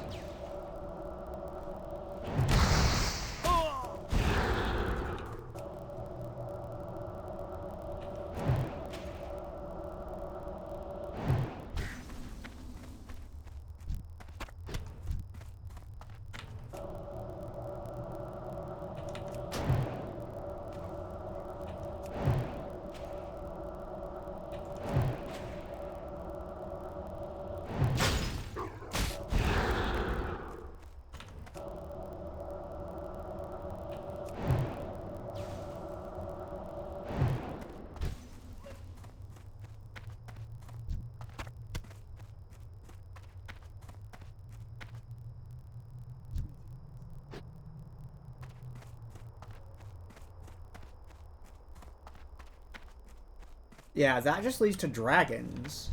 Yeah, that just leads to dragons.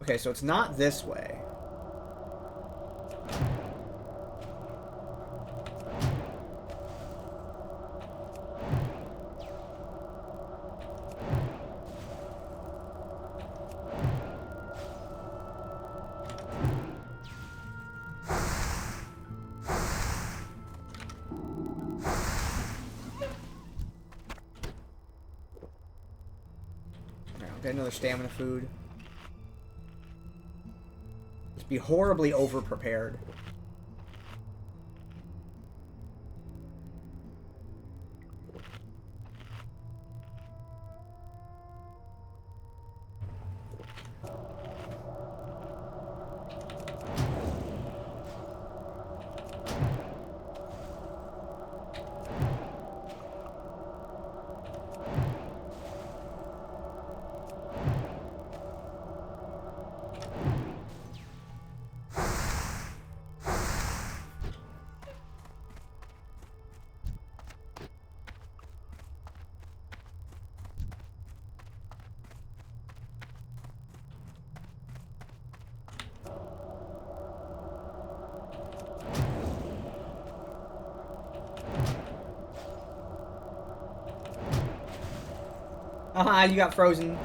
Okay, so it's not this way. Get another stamina food. Just be horribly over-prepared. Haha, you got frozen.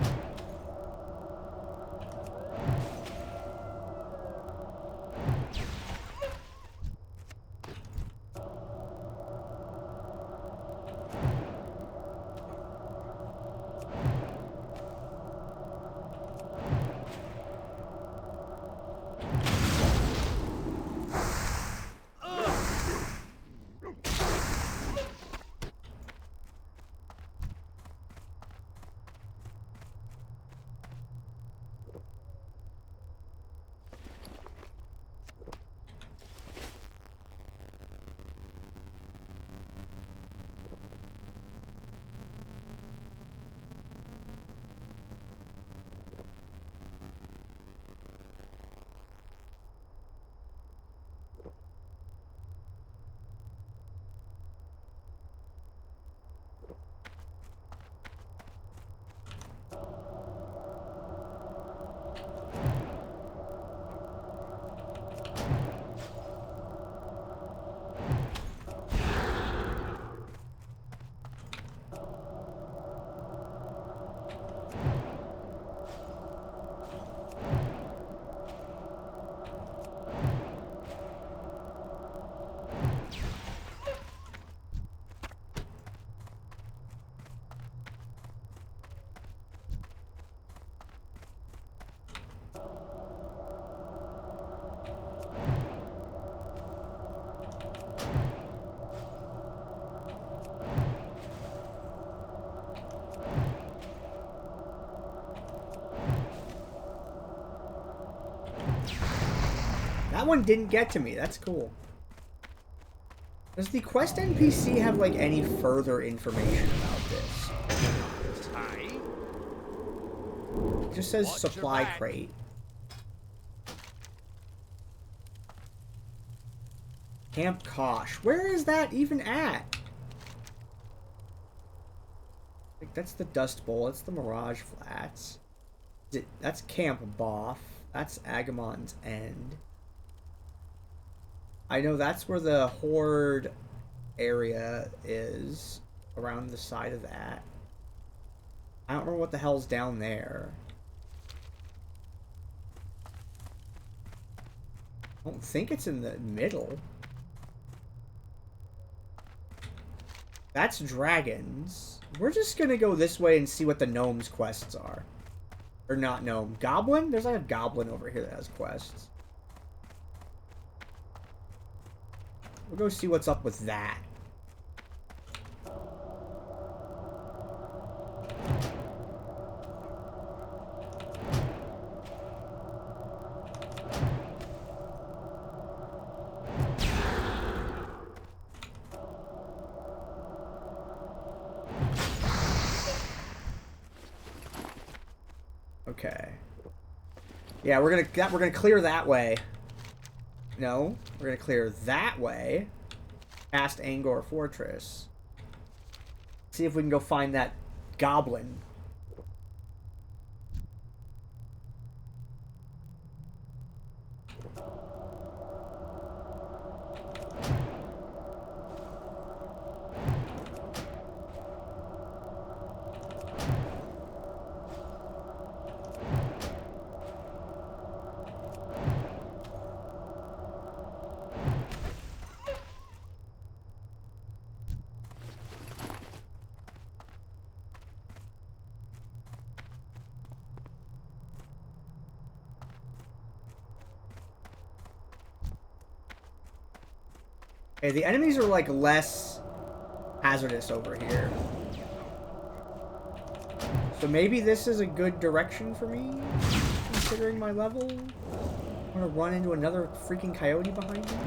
That one didn't get to me. That's cool. Does the quest NPC have, like, any further information about this? Aye. It just says Watch your supply back. crate. Camp Kosh. Where is that even at? Like, that's the Dust Bowl. That's the Mirage Flats. That's Camp Boff. That's Agamon's End. I know that's where the Horde area is. Around the side of that. I don't remember what the hell's down there. I don't think it's in the middle. That's dragons. We're just gonna go this way and see what the gnomes' quests are. Or not gnome. Goblin? There's like a goblin over here that has quests. We'll go see what's up with that. Okay. Yeah, we're gonna clear that way. No, we're gonna clear that way. Past Angor Fortress. See if we can go find that goblin. Okay, the enemies are like less hazardous over here. So maybe this is a good direction for me, considering my level. I'm gonna run into another freaking coyote behind me.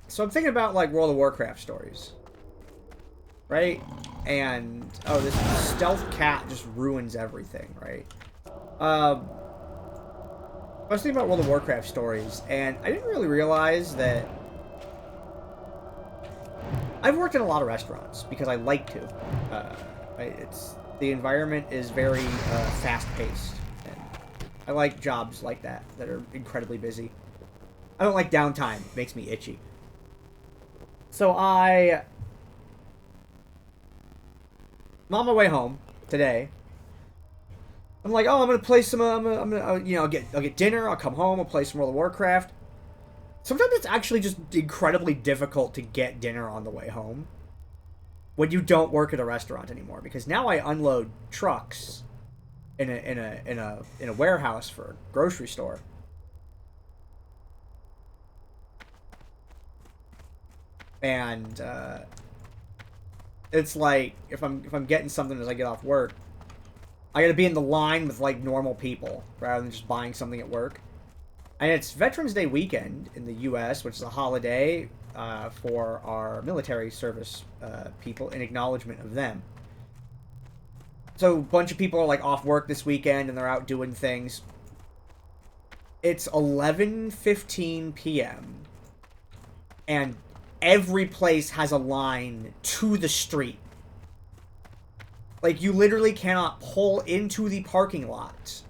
So I'm thinking about like World of Warcraft stories. Right? And, oh, this stealth cat just ruins everything, right? I was thinking about World of Warcraft stories, and I didn't really realize that I've worked in a lot of restaurants because I like to. The environment is very fast-paced, and I like jobs like that are incredibly busy. I don't like downtime. It makes me itchy. So I'm on my way home today. I'm like, oh, I'm gonna play some. I'm gonna you know, I'll get dinner. I'll come home. I'll play some World of Warcraft. Sometimes it's actually just incredibly difficult to get dinner on the way home when you don't work at a restaurant anymore. Because now I unload trucks in a warehouse for a grocery store. And it's like if I'm getting something as I get off work, I gotta be in the line with like normal people rather than just buying something at work. And it's Veterans Day weekend in the U.S., which is a holiday for our military service people in acknowledgement of them. So a bunch of people are like off work this weekend and they're out doing things. It's 11:15 p.m. and every place has a line to the street. Like, you literally cannot pull into the parking lot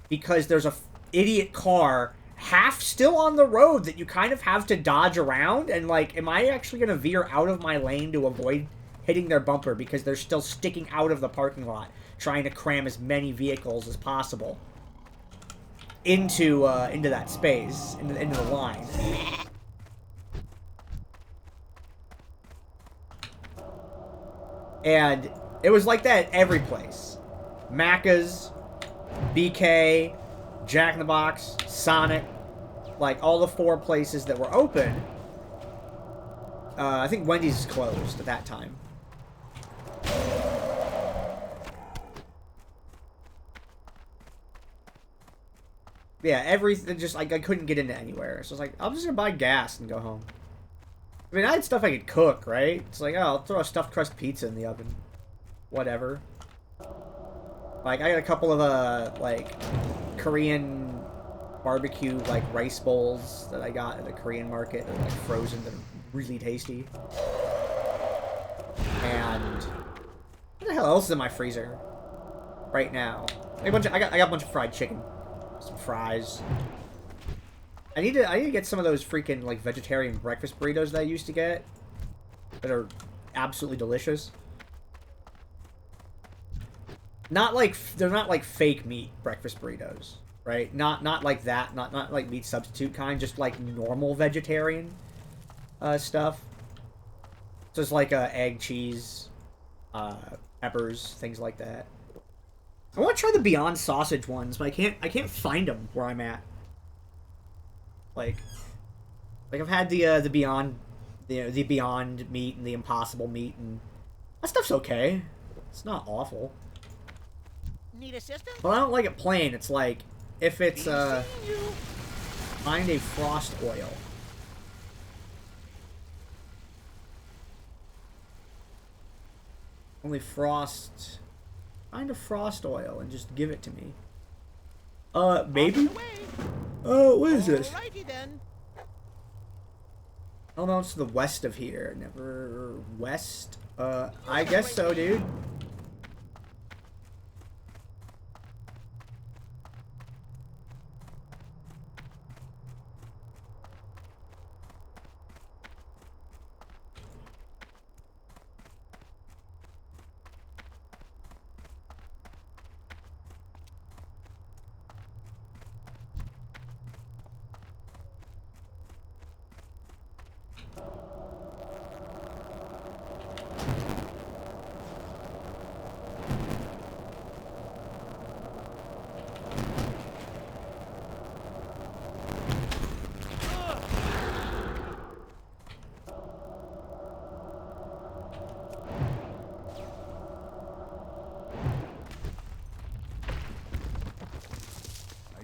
because there's a idiot car half still on the road that you kind of have to dodge around. And, like, am I actually going to veer out of my lane to avoid hitting their bumper because they're still sticking out of the parking lot trying to cram as many vehicles as possible into that space, into the line. And it was like that at every place. Macca's, BK, Jack in the Box, Sonic. Like, all the 4 places that were open. I think Wendy's is closed at that time. Yeah, everything just like I couldn't get into anywhere. So I was like, I'm just gonna buy gas and go home. I mean, I had stuff I could cook, right? It's like, oh, I'll throw a stuffed crust pizza in the oven. Whatever. Like, I got a couple of, like, Korean barbecue, like, rice bowls that I got at the Korean market. They're, like, frozen. They're really tasty. And what the hell else is in my freezer right now? I got a bunch of fried chicken. Some fries. I need to get some of those freaking, like, vegetarian breakfast burritos that I used to get. That are absolutely delicious. Not like, they're not like fake meat breakfast burritos, right? Not like that, not like meat substitute kind, just like normal vegetarian stuff. So it's like egg, cheese, peppers, things like that. I want to try the Beyond Sausage ones, but I can't find them where I'm at. Like I've had the Beyond, the Beyond meat and the Impossible meat, and that stuff's okay. It's not awful. Need assistance? But I don't like it plain. It's like, if it's, find a frost oil. Only frost. Find a frost oil and just give it to me. Maybe? Oh, what is this? Alrighty then. Oh no, it's to the west of here. Never west? I guess so, dude.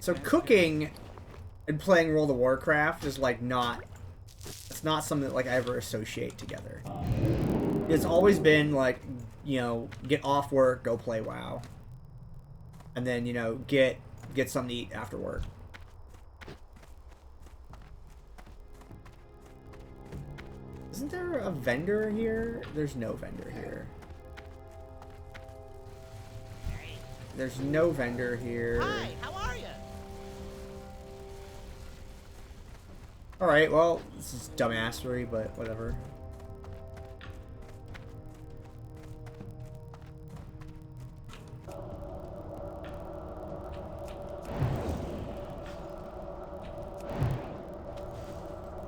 So cooking and playing World of Warcraft is like not, it's not something that like I ever associate together. It's always been like, you know, get off work, go play WoW. And then, you know, get something to eat after work. Isn't there a vendor here? There's no vendor here. There's no vendor here. Hi, how are you? Alright, well, this is dumbassery, but whatever.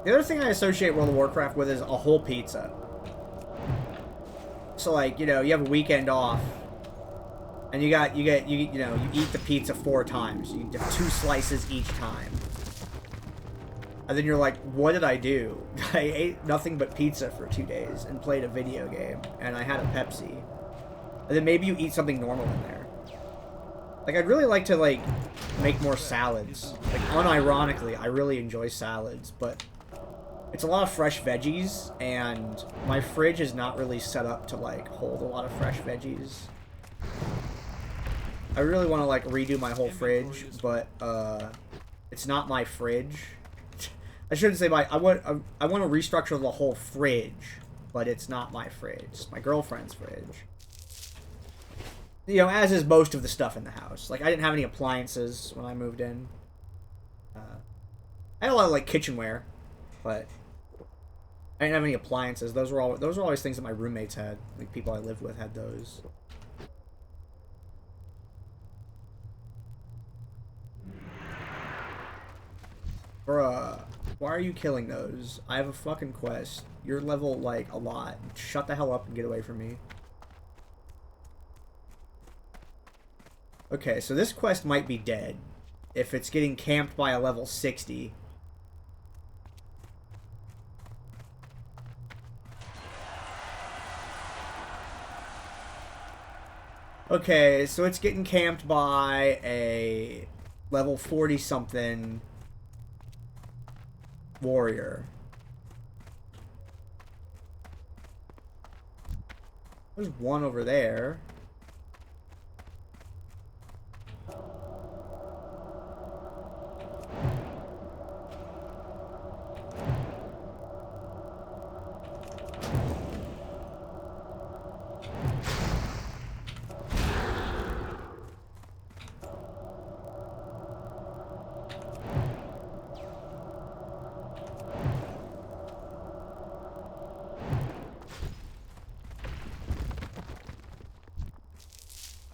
The other thing I associate World of Warcraft with is a whole pizza. So like, you know, you have a weekend off, and you eat the pizza 4 times. You have 2 slices each time. And then you're like, what did I do? I ate nothing but pizza for 2 days and played a video game, and I had a Pepsi. And then maybe you eat something normal in there. Like, I'd really like to, like, make more salads. Like, unironically, I really enjoy salads, but it's a lot of fresh veggies, and my fridge is not really set up to, like, hold a lot of fresh veggies. I really want to, like, redo my whole fridge, but, it's not my fridge. I shouldn't say I want to restructure the whole fridge, but it's not my fridge. It's my girlfriend's fridge. You know, as is most of the stuff in the house. Like, I didn't have any appliances when I moved in. I had a lot of, like, kitchenware, but I didn't have any appliances. Those were always things that my roommates had. Like, people I lived with had those. Bruh, why are you killing those? I have a fucking quest. You're level, like, a lot. Shut the hell up and get away from me. Okay, so this quest might be dead. If it's getting camped by a level 60. Okay, so it's getting camped by a level 40 something warrior. There's one over there.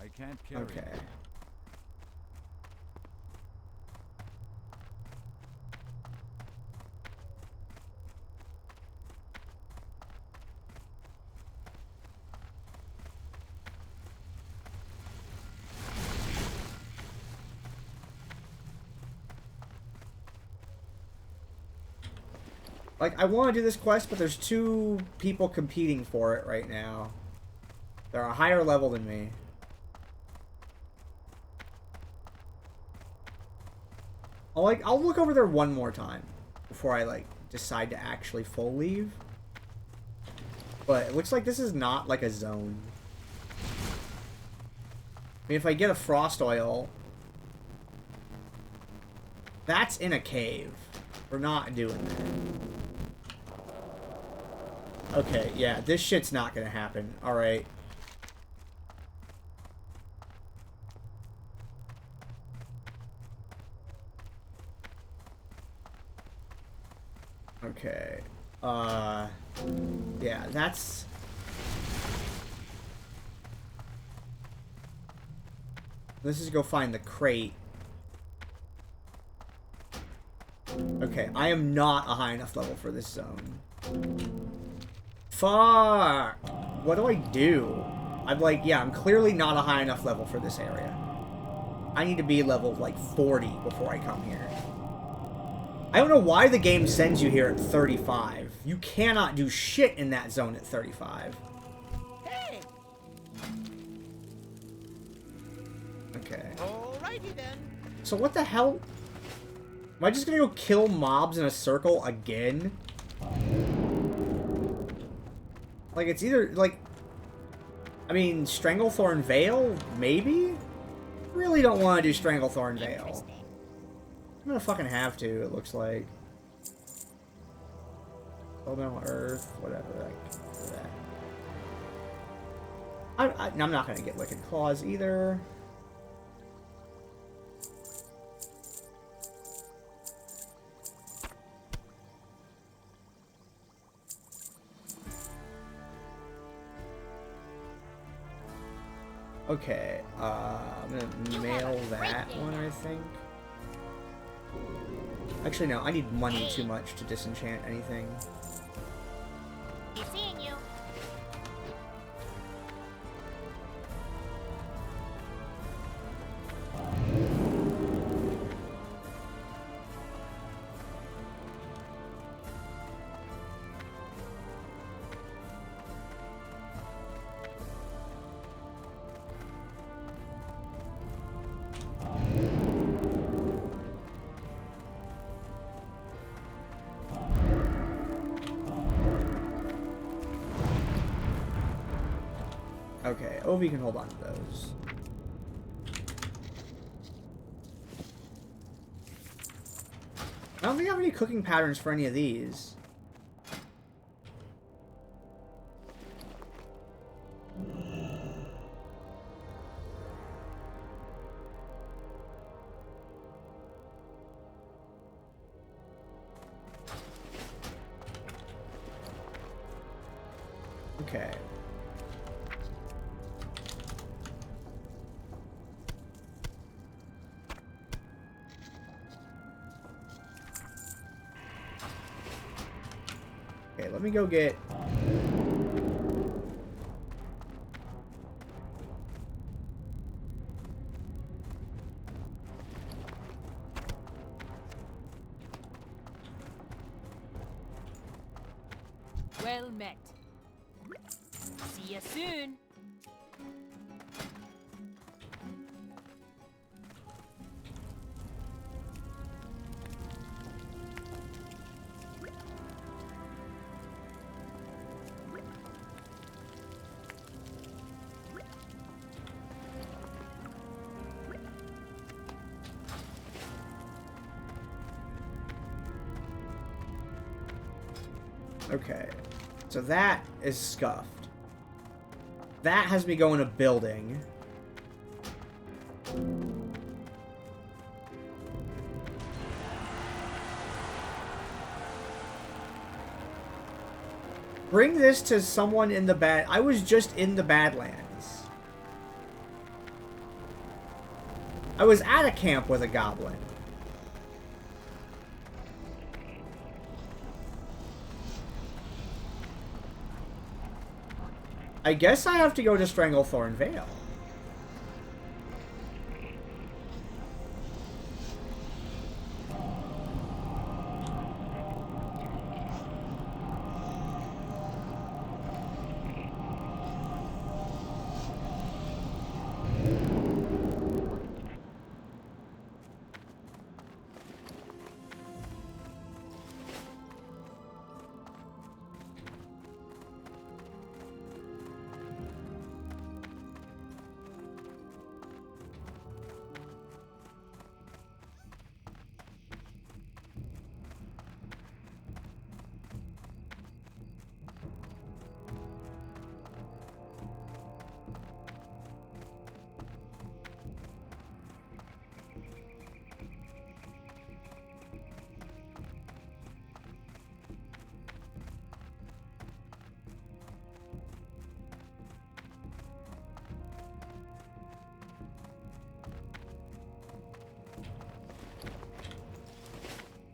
I can't carry. Okay. Like, I want to do this quest, but there's two people competing for it right now. They're a higher level than me. I'll look over there one more time before I, like, decide to actually full leave. But it looks like this is not, like, a zone. I mean, if I get a frost oil... That's in a cave. We're not doing that. Okay, yeah, this shit's not gonna happen. Alright. Okay. Yeah, that's... Let's just go find the crate. Okay, I am not a high enough level for this zone. Fuck! What do I do? I'm like, yeah, I'm clearly not a high enough level for this area. I need to be level, like, 40 before I come here. I don't know why the game sends you here at 35. You cannot do shit in that zone at 35. Hey! Okay. Alrighty then. So what the hell? Am I just gonna go kill mobs in a circle again? Like, it's either, like... I mean, Stranglethorn Vale? Maybe? Really don't want to do Stranglethorn Vale. I'm gonna fucking have to, it looks like. Elemental Earth, whatever. I'm not gonna get Wicked Claws either. Okay, I'm gonna mail that one, I think. Actually, no, I need money too much to disenchant anything. Be seeing you. Okay, Ovi can hold on to those. I don't think I have any cooking patterns for any of these. Okay. Okay, let me go get... Well met. See you soon. Okay. So that is scuffed. That has me going to building. Bring this to someone in the bad... I was just in the Badlands. I was at a camp with a goblin. I guess I have to go to Stranglethorn Vale.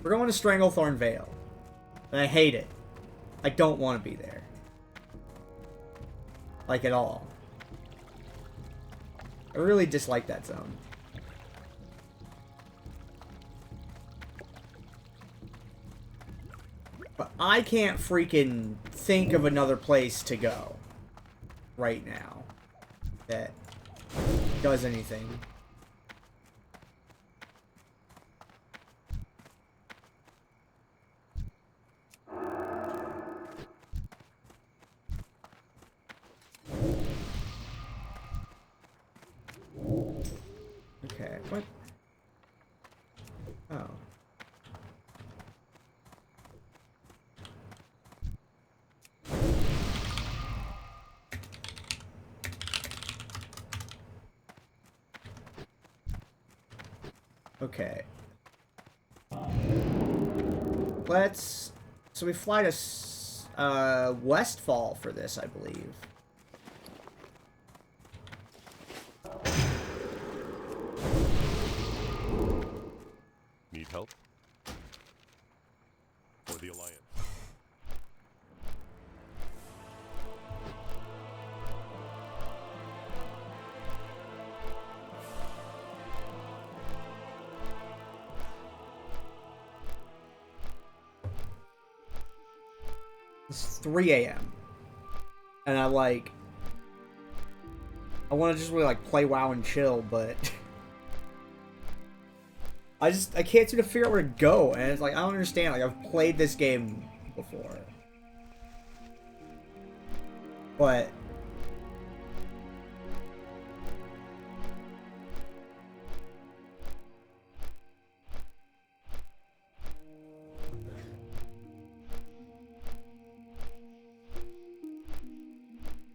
We're going to Stranglethorn Vale. And I hate it. I don't want to be there. Like, at all. I really dislike that zone. But I can't freaking think of another place to go right now that does anything. Okay, what? Oh. Okay. Let's... So we fly to Westfall for this, I believe. Need help? For the Alliance. It's 3 a.m. And I want to just really like play WoW and chill, but I can't seem to figure out where to go, and it's like I don't understand. Like I've played this game before, but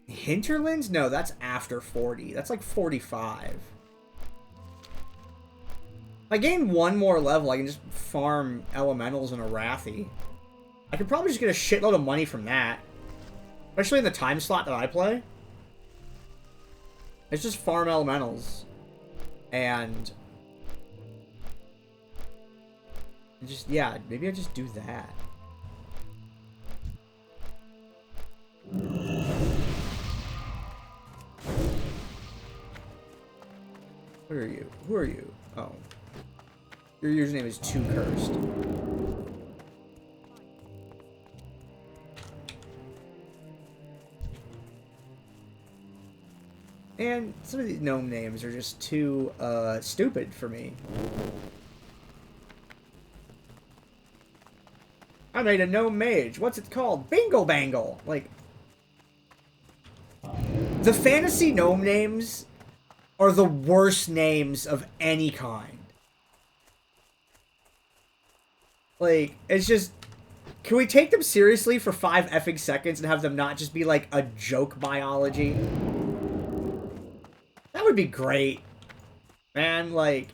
Hinterlands? No, that's after 40. That's like 45. If I gain one more level, I can just farm elementals and a Wrathy. I could probably just get a shitload of money from that. Especially in the time slot that I play. It's just farm elementals. And... just, yeah, maybe I just do that. What are you? Who are you? Oh. Your username is Too Cursed. And some of these gnome names are just too, stupid for me. I made a gnome mage. What's it called? Bingo Bangle! Like... The fantasy gnome names are the worst names of any kind. Like, it's just Can we take them seriously for 5 effing seconds and have them not just be like a joke biology? That would be great. Man, like...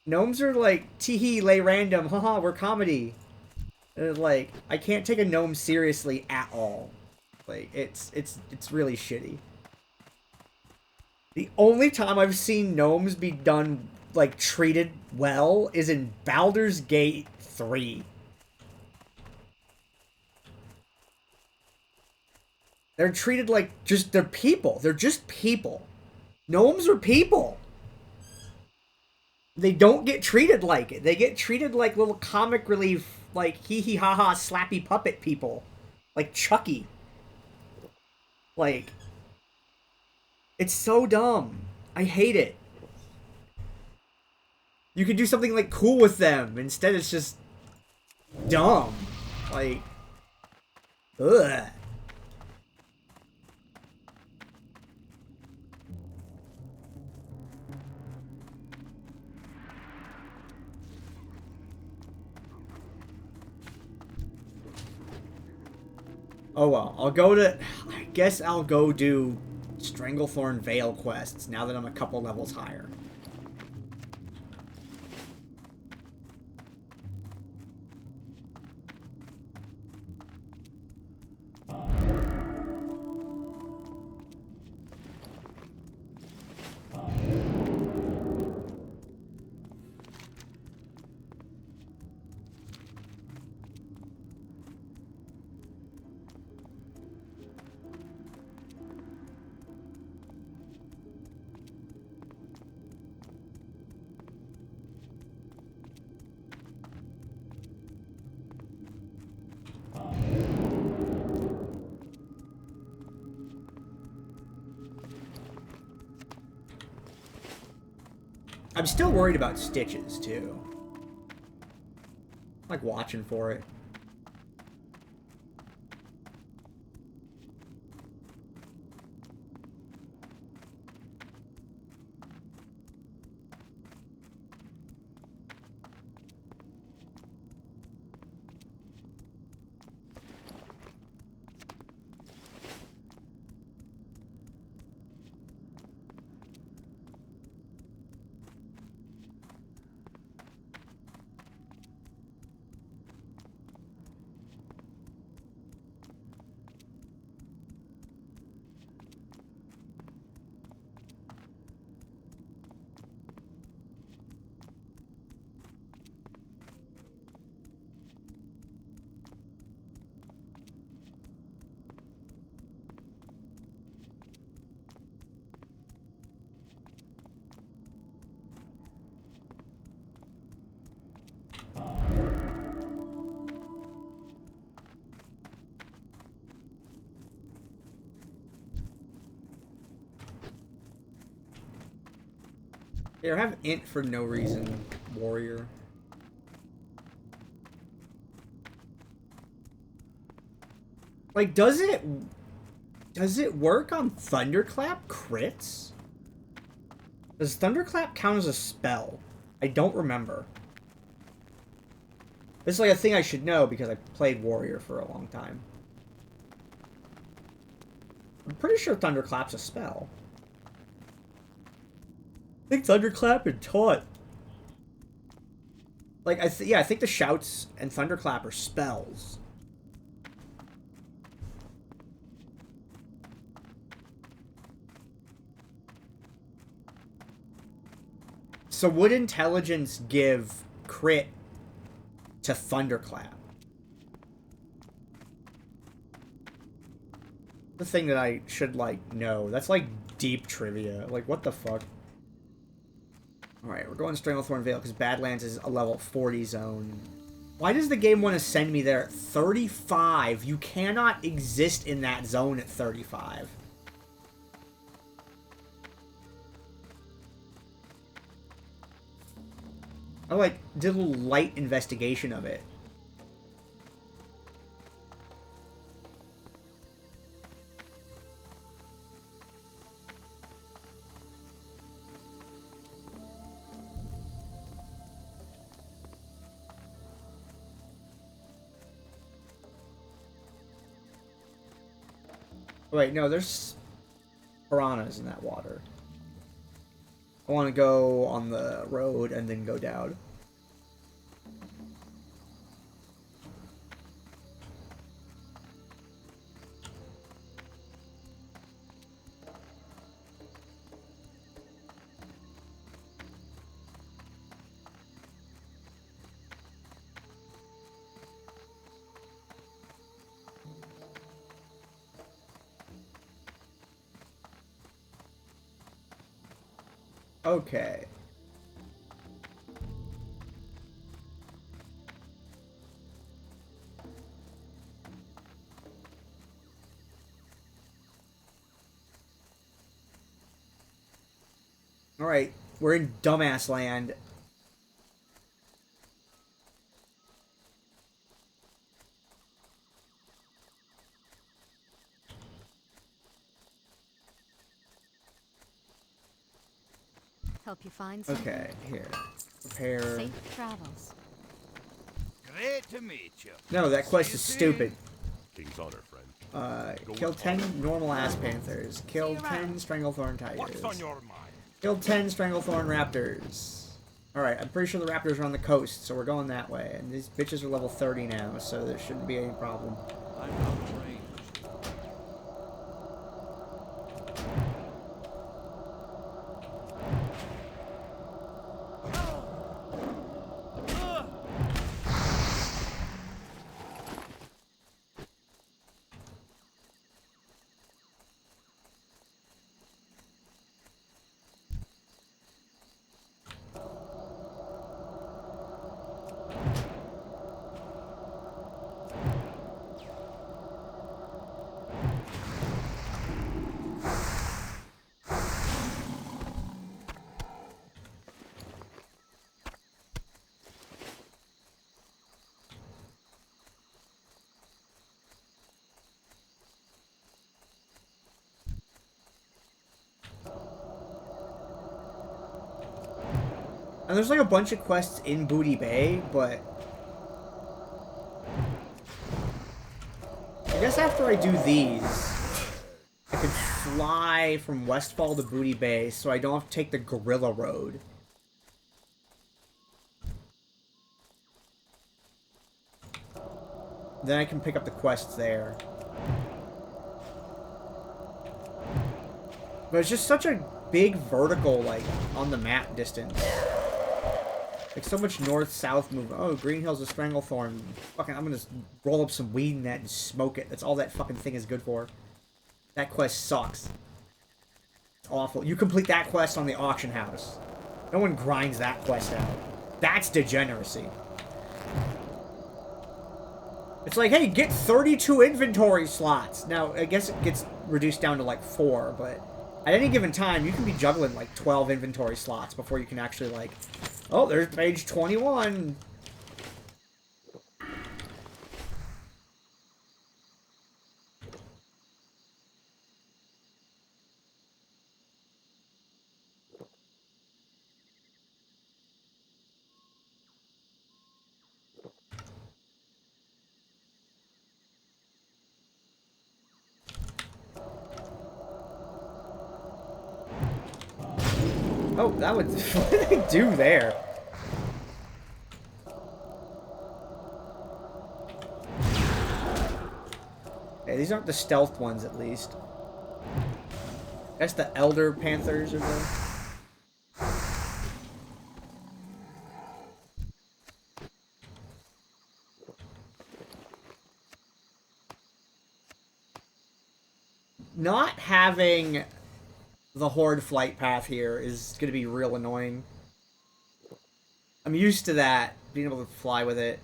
Gnomes are like, teehee, lay random, haha, we're comedy. Like, I can't take a gnome seriously at all. Like, it's really shitty. The only time I've seen gnomes be done, like, treated well is in Baldur's Gate 3. They're treated like they're people. They're just people. Gnomes are people. They don't get treated like it. They get treated like little comic relief, like hee hee ha ha slappy puppet people. Like Chucky. Like, it's so dumb. I hate it. You could do something like cool with them. Instead it's just dumb. Like, ugh. Oh well, I guess I'll go do Stranglethorn Vale quests now that I'm a couple levels higher. I'm still worried about Stitches, too. I'm, like, watching for it. Here, have int for no reason, warrior. Like, does it work on Thunderclap crits? Does Thunderclap count as a spell? I don't remember. This is like a thing I should know because I played warrior for a long time. I'm pretty sure Thunderclap's a spell. I think Thunderclap and Taunt. Like, yeah, I think the Shouts and Thunderclap are spells. So would Intelligence give crit to Thunderclap? The thing that I should, like, know. That's, like, deep trivia. Like, what the fuck? Alright, we're going to Stranglethorn Vale because Badlands is a level 40 zone. Why does the game want to send me there at 35? You cannot exist in that zone at 35. I, like, did a little light investigation of it. Wait, no, there's piranhas in that water. I want to go on the road and then go down. Okay. Alright, we're in dumbass land. Help you find something? Okay, here. Prepare. Safe travels. Great to meet you. No, that quest is stupid. King's honor, friend. Kill 10 normal ass panthers. Kill 10 stranglethorn tigers. What's on your mind? Kill 10 stranglethorn raptors. Alright, I'm pretty sure the raptors are on the coast, so we're going that way. And these bitches are level 30 now, so there shouldn't be any problem. I'm out of range. And there's like a bunch of quests in Booty Bay, but I guess after I do these, I can fly from Westfall to Booty Bay so I don't have to take the Gorilla Road. Then I can pick up the quests there. But it's just such a big vertical, like, on the map distance. Like, so much north-south movement. Oh, Green Hills of Stranglethorn. Fucking, I'm gonna just roll up some weed in that and smoke it. That's all that fucking thing is good for. That quest sucks. It's awful. You complete that quest on the auction house. No one grinds that quest out. That's degeneracy. It's like, hey, get 32 inventory slots. Now, I guess it gets reduced down to like 4, but at any given time, you can be juggling like 12 inventory slots before you can actually like, oh, there's page 21. Oh, that would... what did they do there? Okay, these aren't the stealth ones, at least. I guess the Elder Panthers are the... Not having the Horde flight path here is going to be real annoying. I'm used to that, being able to fly with it.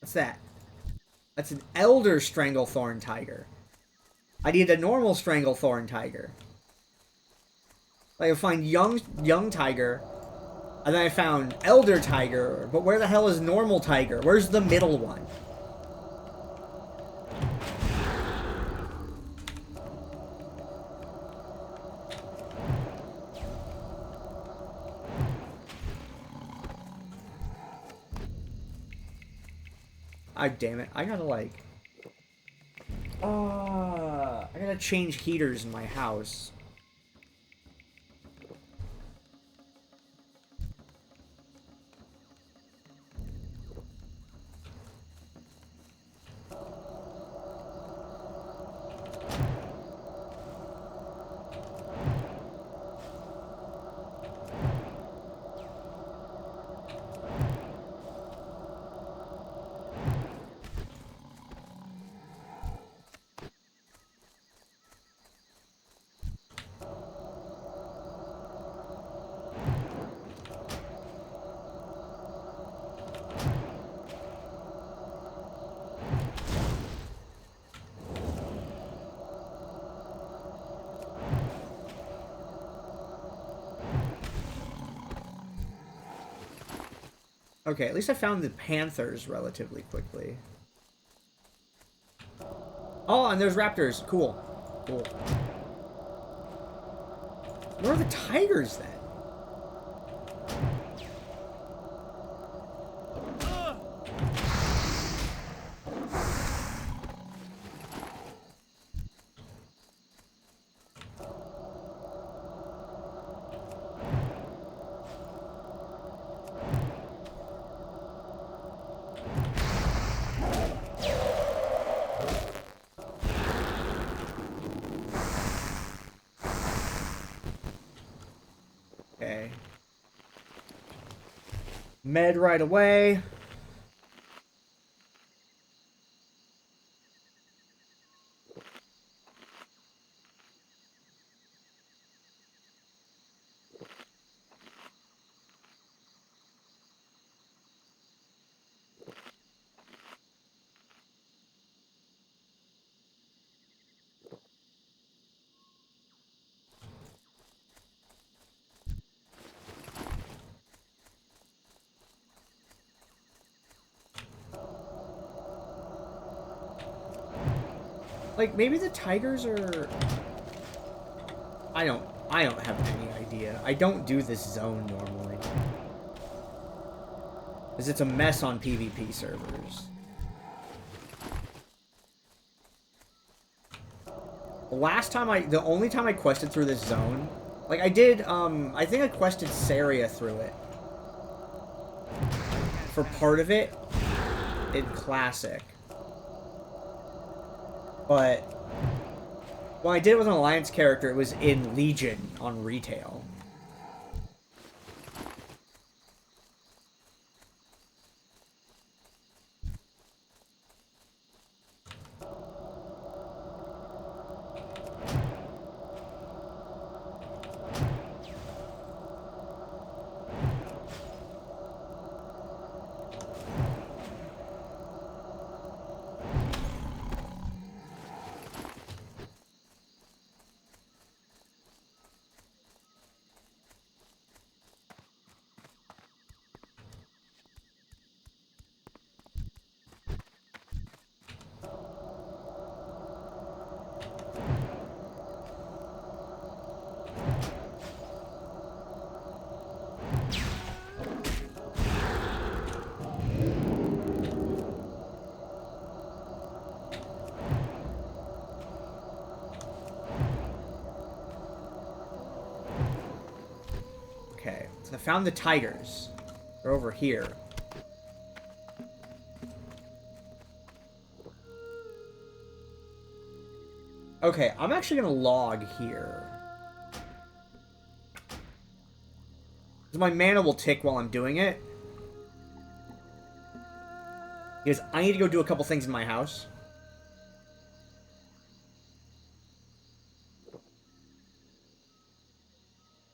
What's that? That's an elder Stranglethorn tiger. I need a normal Stranglethorn tiger. Like I find young tiger, and then I found elder tiger, but where the hell is normal tiger? Where's the middle one? Ah, damn it. I gotta, like... I gotta change heaters in my house. Okay, at least I found the panthers relatively quickly. Oh, and there's raptors. Cool. Cool. Where are the tigers, then? Okay. Med right away. Like, maybe the tigers are... I don't have any idea. I don't do this zone normally. Because it's a mess on PvP servers. The only time I quested through this zone... Like, I did, I think I quested Saria through it. For part of it, in Classic. But when I did it with an Alliance character, it was in Legion on retail. Okay, so I found the tigers. They're over here. Okay, I'm actually gonna log here. Because my mana will tick while I'm doing it. Because I need to go do a couple things in my house.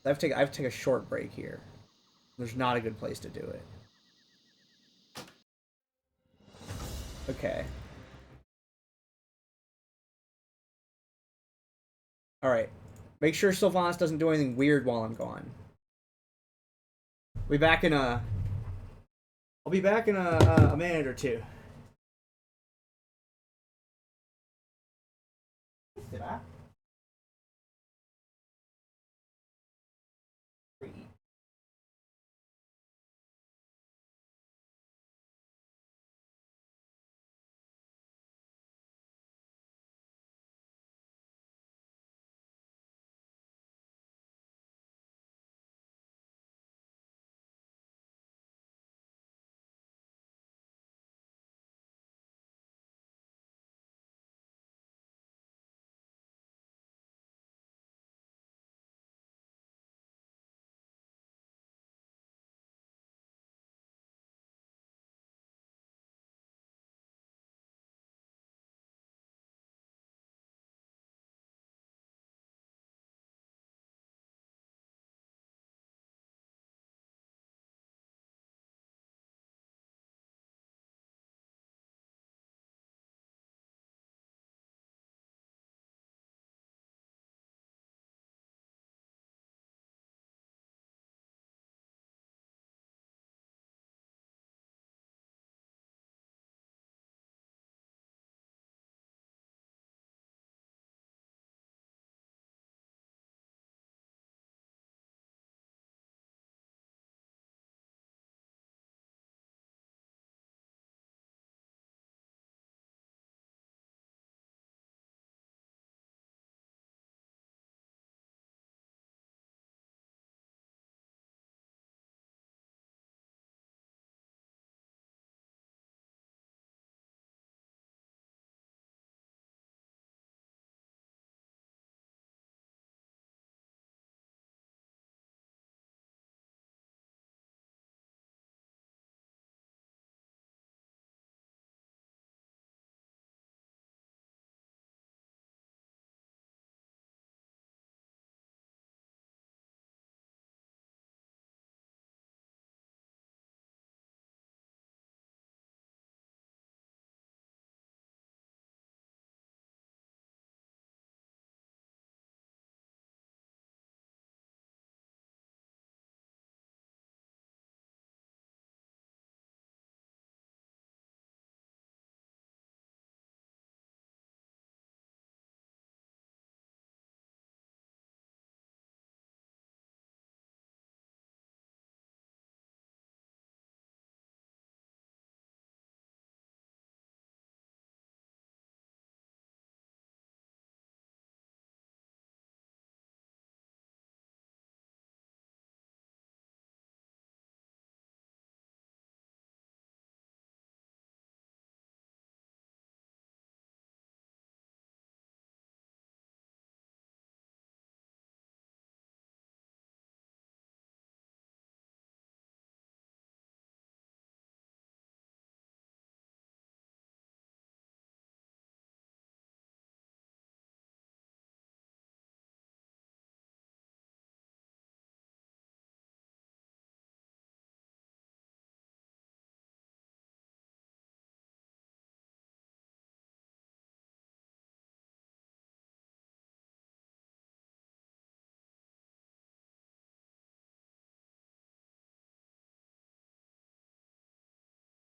I have to take a short break here. There's not a good place to do it. Okay. Alright. Make sure Sylvanas doesn't do anything weird while I'm gone. I'll be back in a minute or two. Did I?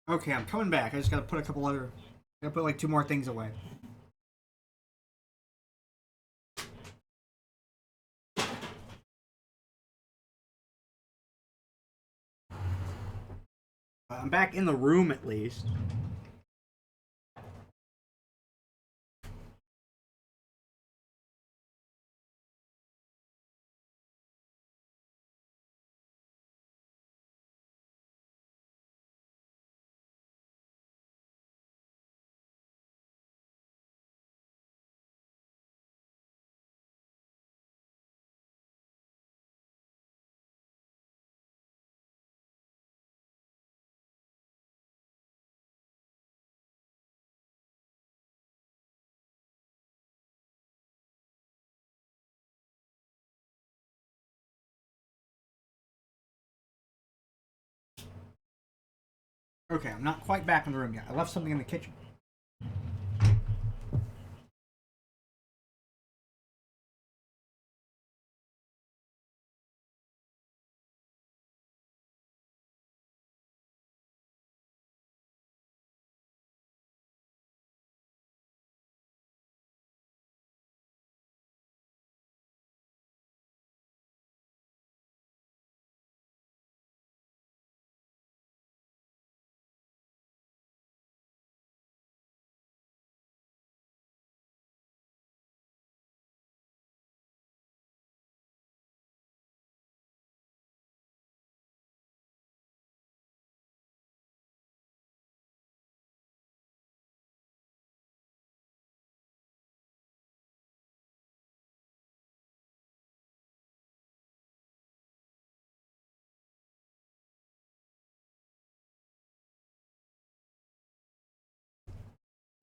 Okay, I'm coming back. I just gotta put a couple other. I gotta put like 2 more things away. I'm back in the room at least. Okay, I'm not quite back in the room yet. I left something in the kitchen.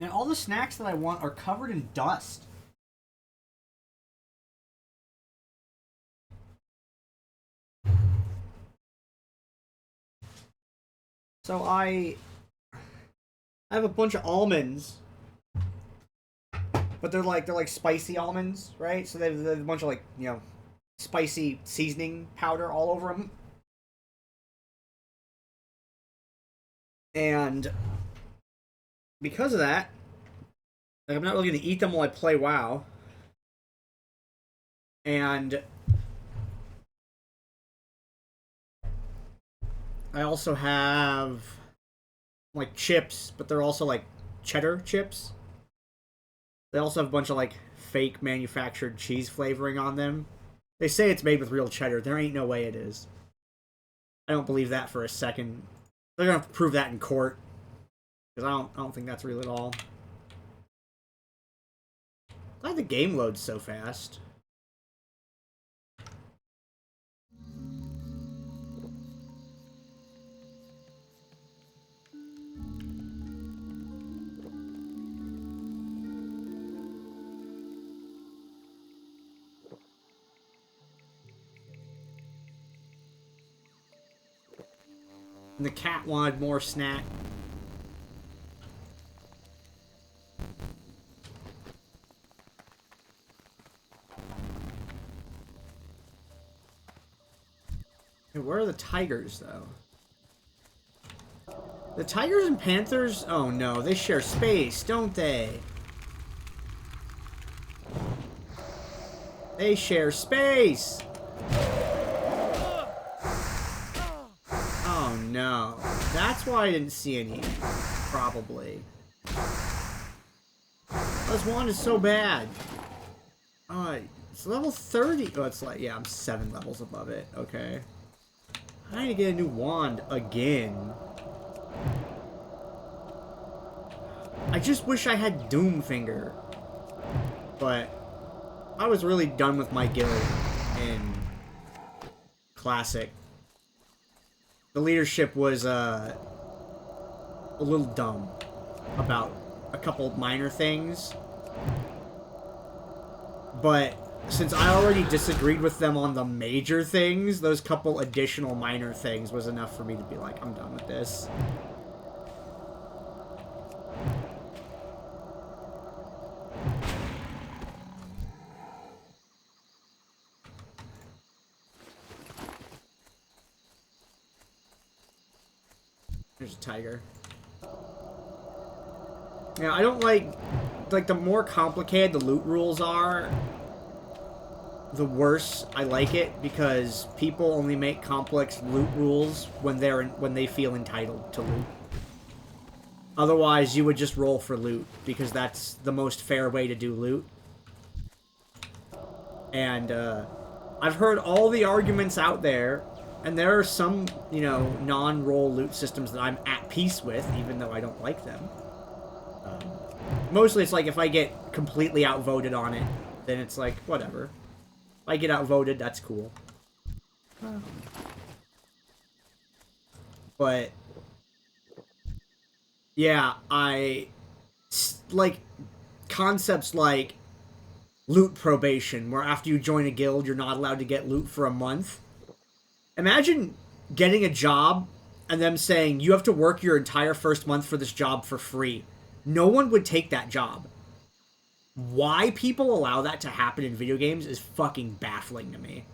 And all the snacks that I want are covered in dust. So I have a bunch of almonds, but they're like spicy almonds, right? So they have a bunch of, like, you know, spicy seasoning powder all over them. And because of that, like, I'm not really going to eat them while I play WoW. And I also have, like, chips, but they're also, like, cheddar chips. They also have a bunch of, like, fake manufactured cheese flavoring on them. They say it's made with real cheddar. There ain't no way it is. I don't believe that for a second. They're gonna have to prove that in court, because I don't think that's real at all. Glad the game loads so fast. And the cat wanted more snack. Hey, where are the tigers, though? The tigers and panthers? Oh no, they share space, don't they? They share space! Oh no. That's why I didn't see any. Probably. This wand is so bad. It's level 30. Oh, it's like, yeah, I'm 7 levels above it. Okay. I need to get a new wand again. I just wish I had Doomfinger. But I was really done with my guild in Classic. The leadership was a little dumb about a couple minor things. But since I already disagreed with them on the major things, those couple additional minor things was enough for me to be like, I'm done with this. There's a tiger. Yeah, I don't like the more complicated the loot rules are, the worse I like it, because people only make complex loot rules when they feel entitled to loot. Otherwise, you would just roll for loot, because that's the most fair way to do loot. And I've heard all the arguments out there, and there are some, you know, non-roll loot systems that I'm at peace with, even though I don't like them. Mostly it's like, if I get completely outvoted on it, then it's like, whatever. If I get outvoted, that's cool. But yeah, I like concepts like loot probation, where after you join a guild, you're not allowed to get loot for a month. Imagine getting a job and them saying, you have to work your entire first month for this job for free. No one would take that job. Why people allow that to happen in video games is fucking baffling to me.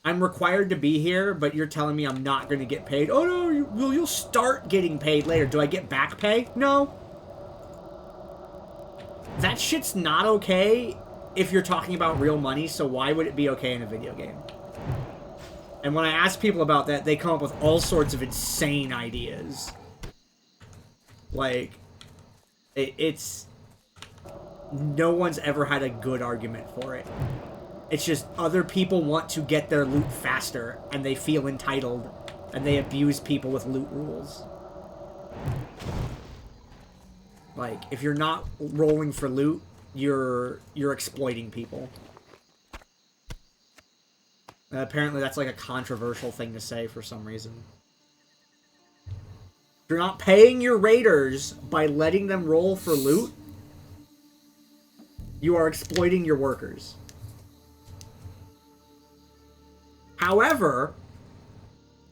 I'm required to be here, but you're telling me I'm not going to get paid. Oh no, you'll start getting paid later. Do I get back pay? No. That shit's not okay if you're talking about real money, so why would it be okay in a video game? And when I ask people about that, they come up with all sorts of insane ideas. Like, it's... No one's ever had a good argument for it. It's just other people want to get their loot faster, and they feel entitled, and they abuse people with loot rules. Like, if you're not rolling for loot, you're exploiting people. Apparently that's like a controversial thing to say for some reason. If you're not paying your raiders by letting them roll for loot, you are exploiting your workers. However,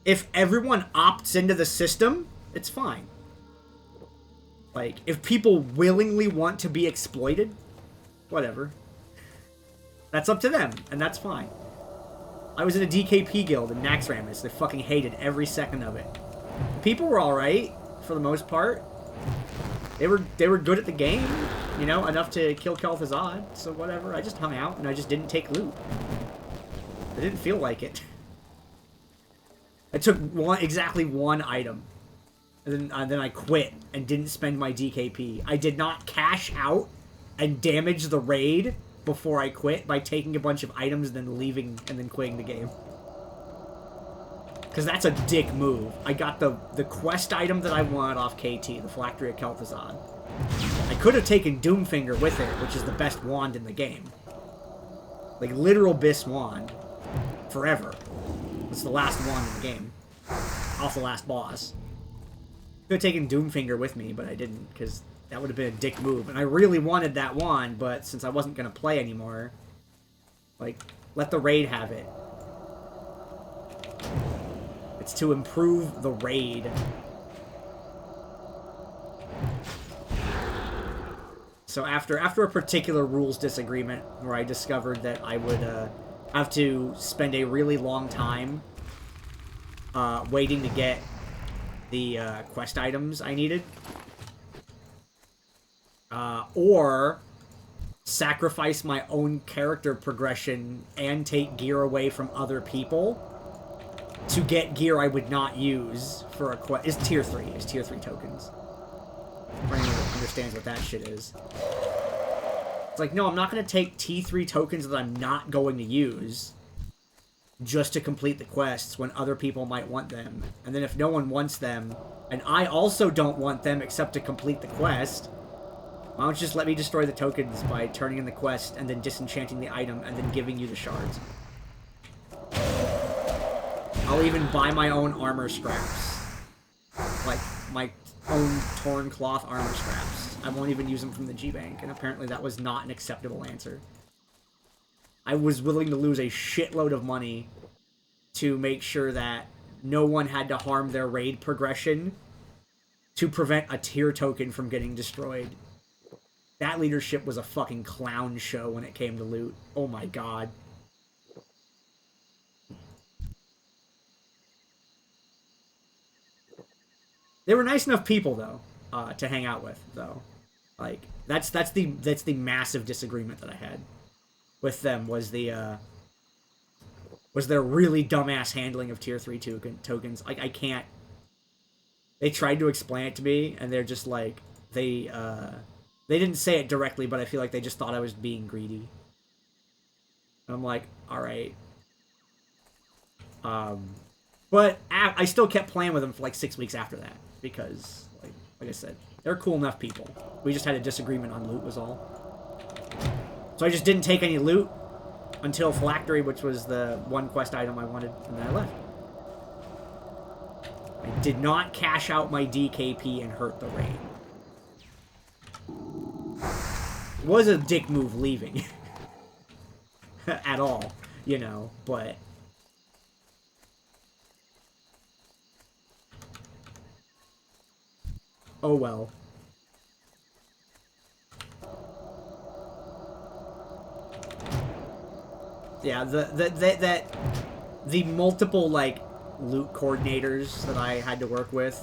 if everyone opts into the system, it's fine. Like, if people willingly want to be exploited, whatever. That's up to them, and that's fine. I was in a DKP guild in Naxxramas. They fucking hated every second of it. People were alright, for the most part. They were good at the game, you know, enough to kill Kel'Thuzad, so whatever. I just hung out, and I just didn't take loot. I didn't feel like it. I took exactly one item. And then I quit and didn't spend my DKP. I did not cash out and damage the raid before I quit by taking a bunch of items and then leaving and then quitting the game. Because that's a dick move. I got the quest item that I wanted off KT, the Phylactery of Kel'Thuzad. I could have taken Doomfinger with it, which is the best wand in the game. Like, literal Bis wand. Forever. It's the last wand in the game. Off the last boss. Could have taken Doomfinger with me, but I didn't, because that would have been a dick move. And I really wanted that wand, but since I wasn't going to play anymore, like, let the raid have it. It's to improve the raid. So after a particular rules disagreement, where I discovered that I would have to spend a really long time waiting to get the quest items I needed, or sacrifice my own character progression and take gear away from other people to get gear I would not use for a quest. It's tier 3. It's tier 3 tokens. For anyone who understands what that shit is. It's like, no, I'm not going to take T3 tokens that I'm not going to use just to complete the quests when other people might want them. And then if no one wants them, and I also don't want them except to complete the quest, why don't you just let me destroy the tokens by turning in the quest and then disenchanting the item and then giving you the shards. I'll even buy my own armor scraps. Like, my own torn cloth armor scraps. I won't even use them from the G-Bank, and apparently that was not an acceptable answer. I was willing to lose a shitload of money to make sure that no one had to harm their raid progression to prevent a tier token from getting destroyed. That leadership was a fucking clown show when it came to loot. Oh my god. They were nice enough people, though, to hang out with, though. Like, that's the massive disagreement that I had with them, was their really dumbass handling of tier 3 tokens. Like, I can't... They tried to explain it to me, and they're just like, they didn't say it directly, but I feel like they just thought I was being greedy. And I'm like, alright. But I still kept playing with them for like 6 weeks after that, because, like I said, they're cool enough people. We just had a disagreement on loot was all. So I just didn't take any loot until Phylactery, which was the one quest item I wanted, and then I left. I did not cash out my DKP and hurt the raid. It was a dick move leaving. At all, you know, but... Oh well. Yeah, the multiple, like, loot coordinators that I had to work with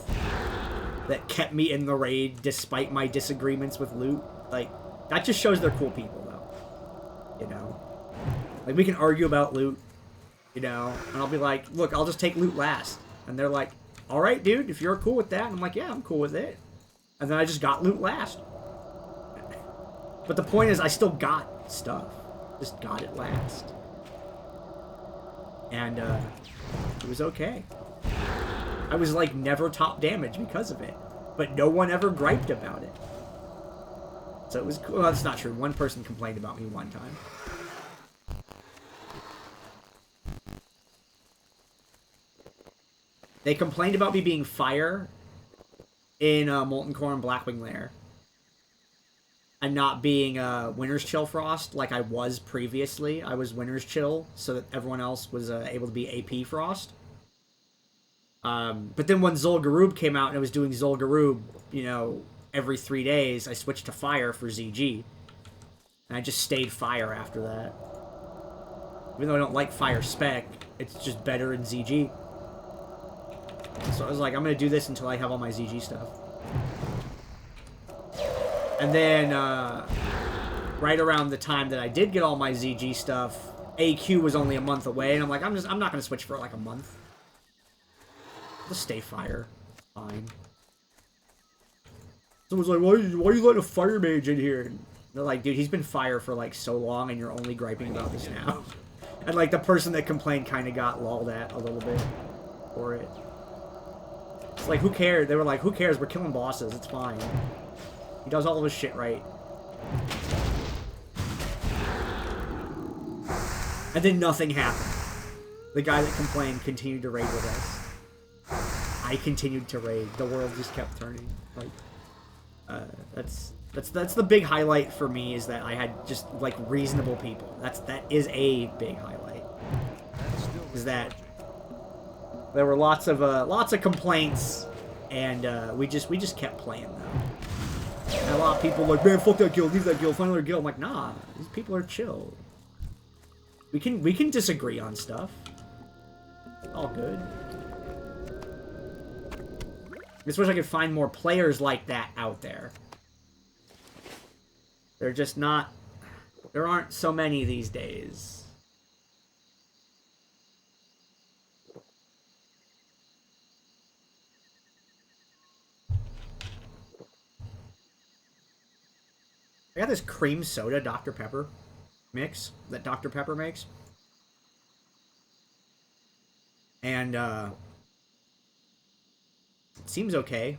that kept me in the raid despite my disagreements with loot, like, that just shows they're cool people, though. You know? Like, we can argue about loot, you know, and I'll be like, look, I'll just take loot last. And they're like, alright, dude, if you're cool with that. And I'm like, yeah, I'm cool with it. And then I just got loot last. But the point is, I still got stuff. Just got it last. And, it was okay. I was, like, never top damage because of it. But no one ever griped about it. So it was cool. Well, that's not true. One person complained about me one time. They complained about me being fire in Molten Core and Blackwing Lair. And not being Winter's Chill Frost like I was previously. I was Winter's Chill, so that everyone else was able to be AP Frost. But then when Zul'Gurub came out and I was doing Zul'Gurub, you know, every 3 days, I switched to Fire for ZG. And I just stayed Fire after that. Even though I don't like Fire Spec, it's just better in ZG. So I was like, I'm going to do this until I have all my ZG stuff. And then, right around the time that I did get all my ZG stuff, AQ was only a month away, and I'm like, I'm not gonna switch for like a month. Just stay Fire. Fine. Someone's like, why are you letting a Fire Mage in here? And they're like, dude, he's been Fire for like so long, and you're only griping about this now. And like the person that complained kind of got lolled at a little bit for it. It's like, who cares? They were like, who cares? We're killing bosses. It's fine. He does all of his shit right. And then nothing happened. The guy that complained continued to raid with us. I continued to raid. The world just kept turning. Like, that's the big highlight for me, is that I had just like reasonable people. That is a big highlight. Is that there were lots of complaints, and we just kept playing them. And a lot of people were like, man, fuck that guild, leave that guild, find another guild. I'm like, nah, these people are chill. We can disagree on stuff. It's all good. I just wish I could find more players like that out there. They're just not... There aren't so many these days. I got this cream soda Dr. Pepper mix that Dr. Pepper makes. And, it seems okay.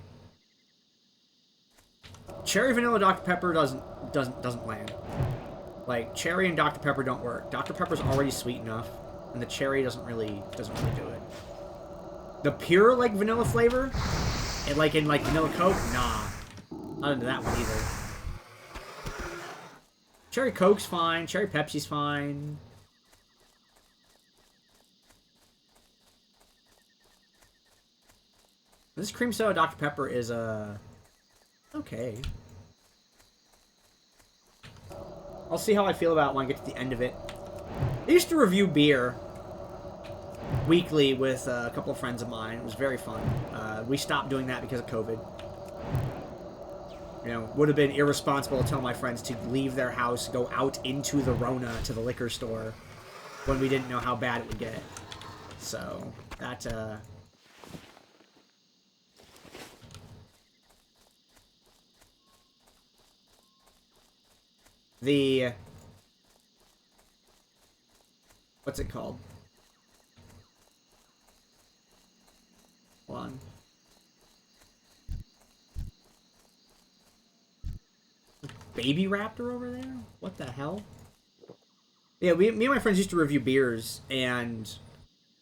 Cherry vanilla Dr. Pepper doesn't land. Like, cherry and Dr. Pepper don't work. Dr. Pepper's already sweet enough, and the cherry doesn't really do it. The pure, like, vanilla flavor, and like in, like, vanilla Coke, nah. Not into that one either. Cherry Coke's fine. Cherry Pepsi's fine. This cream soda Dr. Pepper is, okay. I'll see how I feel about it when I get to the end of it. I used to review beer weekly with a couple of friends of mine. It was very fun. We stopped doing that because of COVID. You know, would have been irresponsible to tell my friends to leave their house, go out into the Rona to the liquor store when we didn't know how bad it would get. So, that, what's it called? Hold on. Baby Raptor over there? What the hell? Yeah, me and my friends used to review beers, and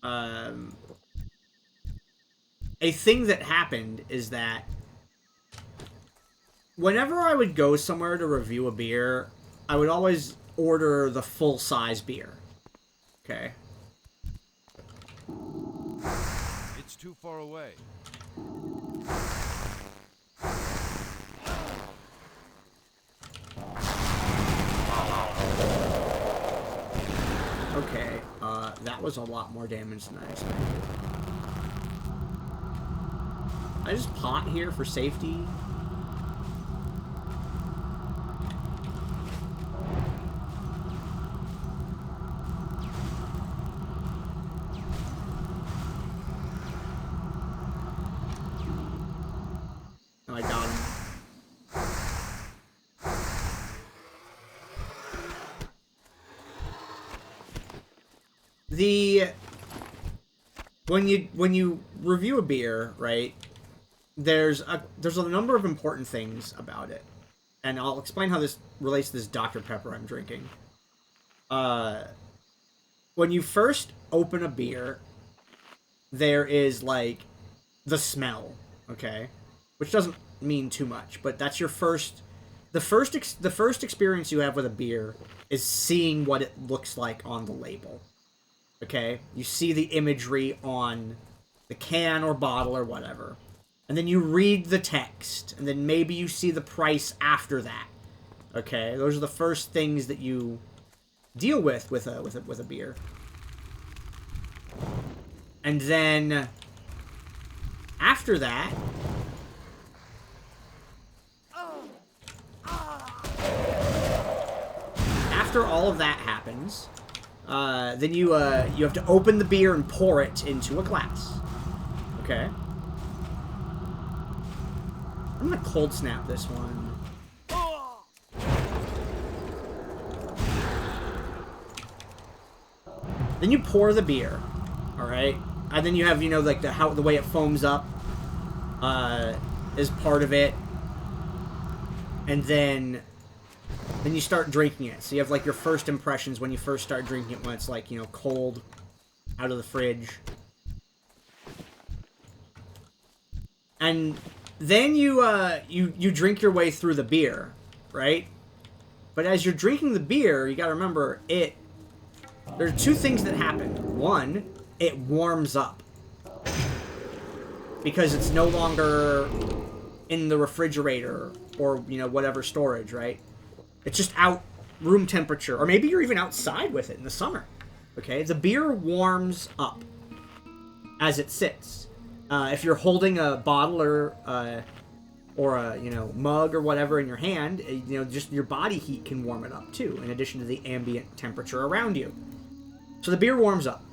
a thing that happened is that whenever I would go somewhere to review a beer, I would always order the full-size beer. Okay. It's too far away. Okay, that was a lot more damage than I expected. I just pot here for safety. Oh, I got him. When you review a beer, right, there's a number of important things about it. And I'll explain how this relates to this Dr. Pepper I'm drinking. When you first open a beer, there is, like, the smell, okay? which doesn't mean too much, but that's your first... The first experience you have with a beer is seeing what it looks like on the label. Okay? You see the imagery on the can or bottle or whatever. And then you read the text, and then maybe you see the price after that. Okay? Those are the first things that you deal with a beer. And then after that, after all of that happens, then you have to open the beer and pour it into a glass. Okay. I'm gonna cold snap this one. Then you pour the beer, all right, and then you have, you know, like the way it foams up is part of it, and then you start drinking it. So you have like your first impressions when you first start drinking it, when it's like, you know, cold out of the fridge, and then you drink your way through the beer, right? But as you're drinking the beer, you gotta remember it. There's two things that happen. One, it warms up because it's no longer in the refrigerator or, you know, whatever storage, right? It's just out room temperature, or maybe you're even outside with it in the summer. Okay, the beer warms up as it sits. If you're holding a bottle or a, you know, mug or whatever in your hand, you know, just your body heat can warm it up too, in addition to the ambient temperature around you. So the beer warms up.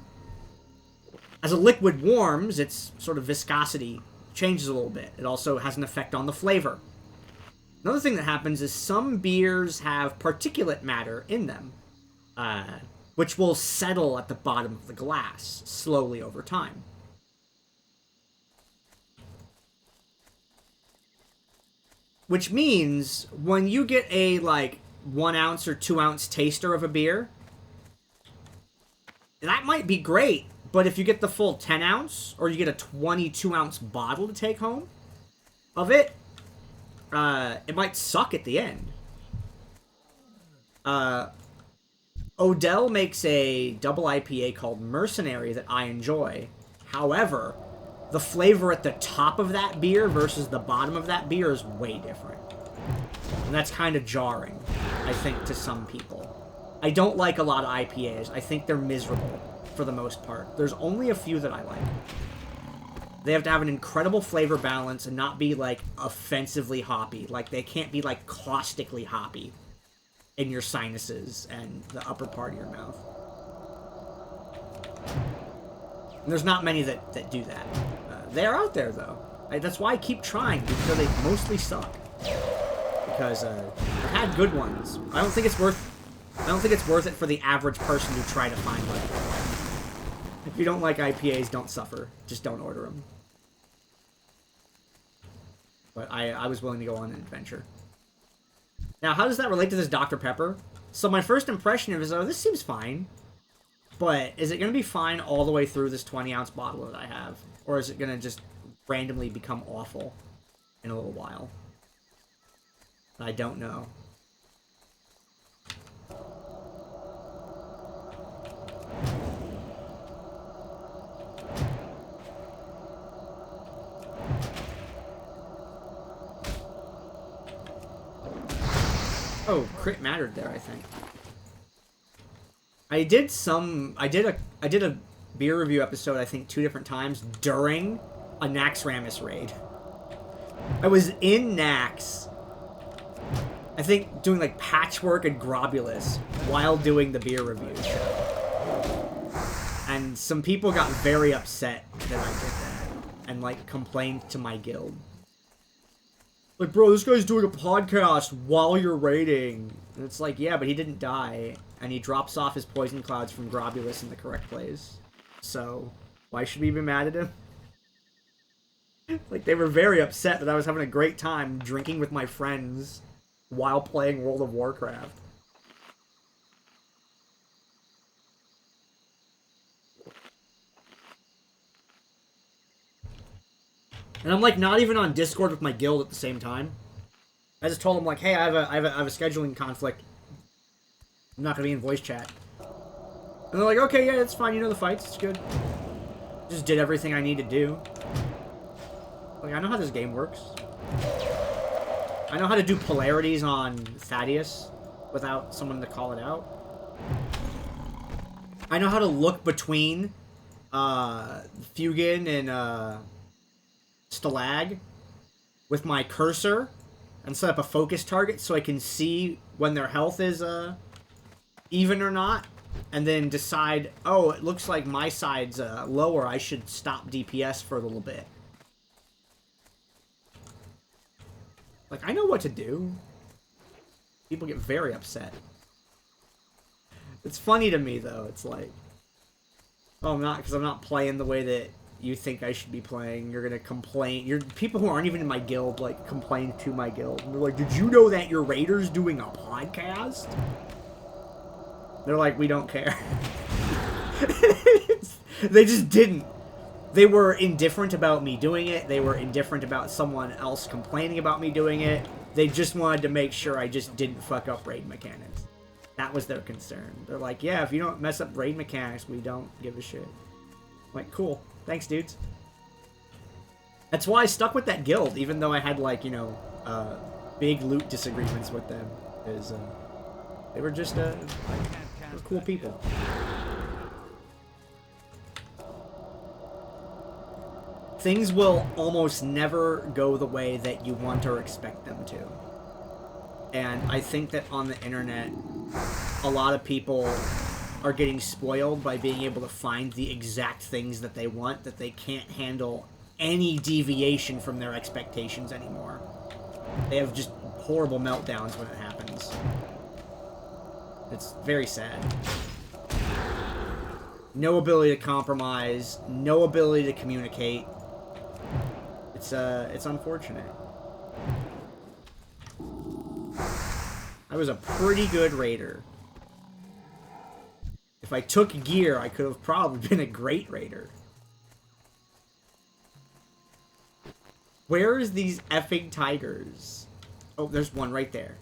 As a liquid warms, its sort of viscosity changes a little bit. It also has an effect on the flavor. Another thing that happens is some beers have particulate matter in them, which will settle at the bottom of the glass slowly over time. Which means when you get a, like, 1 ounce or 2 ounce taster of a beer, that might be great, but if you get the full 10 ounce, or you get a 22 ounce bottle to take home of it, it might suck at the end. Odell makes a double IPA called Mercenary that I enjoy. However, the flavor at the top of that beer versus the bottom of that beer is way different. And that's kind of jarring, I think, to some people. I don't like a lot of IPAs. I think they're miserable for the most part. There's only a few that I like. They have to have an incredible flavor balance and not be, like, offensively hoppy. Like, they can't be, like, caustically hoppy in your sinuses and the upper part of your mouth. And there's not many that do that. They're out there, though. That's why I keep trying, because they mostly suck. Because I've had good ones. I don't think it's worth it for the average person to try to find one. If you don't like IPAs, don't suffer. Just don't order them. But I was willing to go on an adventure. Now, how does that relate to this Dr. Pepper? So my first impression of it is, oh, this seems fine. But is it going to be fine all the way through this 20-ounce bottle that I have? Or is it going to just randomly become awful in a little while? I don't know. Oh, crit mattered there, I think. I did a beer review episode, I think, 2 different times during a Naxxramas raid. I was in Nax, I think, doing like Patchwork and Grobulus while doing the beer review show. And some people got very upset that I did that and like complained to my guild. Like, bro, this guy's doing a podcast while you're raiding. And it's like, yeah, but he didn't die. And he drops off his poison clouds from Grobulus in the correct place. So, why should we be mad at him? Like, they were very upset that I was having a great time drinking with my friends while playing World of Warcraft. And I'm like not even on Discord with my guild at the same time. I just told them like, hey, I have a scheduling conflict. I'm not gonna be in voice chat. And they're like, okay, yeah, it's fine. You know the fights. It's good. Just did everything I need to do. Like, I know how this game works. I know how to do polarities on Thaddeus without someone to call it out. I know how to look between Fugin and Stalag with my cursor and set up a focus target so I can see when their health is even or not, and then decide, oh, it looks like my side's lower, I should stop DPS for a little bit. Like, I know what to do. People get very upset. It's funny to me, though. It's like, oh, because I'm not playing the way that you think I should be playing. You're gonna complain. People who aren't even in my guild, like, complain to my guild. And they're like, did you know that your raider's doing a podcast? They're like, we don't care. They just didn't. They were indifferent about me doing it. They were indifferent about someone else complaining about me doing it. They just wanted to make sure I just didn't fuck up raid mechanics. That was their concern. They're like, yeah, if you don't mess up raid mechanics, we don't give a shit. I'm like, cool. Thanks, dudes. That's why I stuck with that guild, even though I had, like, you know, big loot disagreements with them. Because they were just, they were cool people. Things will almost never go the way that you want or expect them to. And I think that on the internet, a lot of people are getting spoiled by being able to find the exact things that they want, that they can't handle any deviation from their expectations anymore. They have just horrible meltdowns when it happens. It's very sad. No ability to compromise, no ability to communicate. It's unfortunate. I was a pretty good raider. If I took gear, I could have probably been a great raider. Where is these effing tigers? Oh, there's one right there.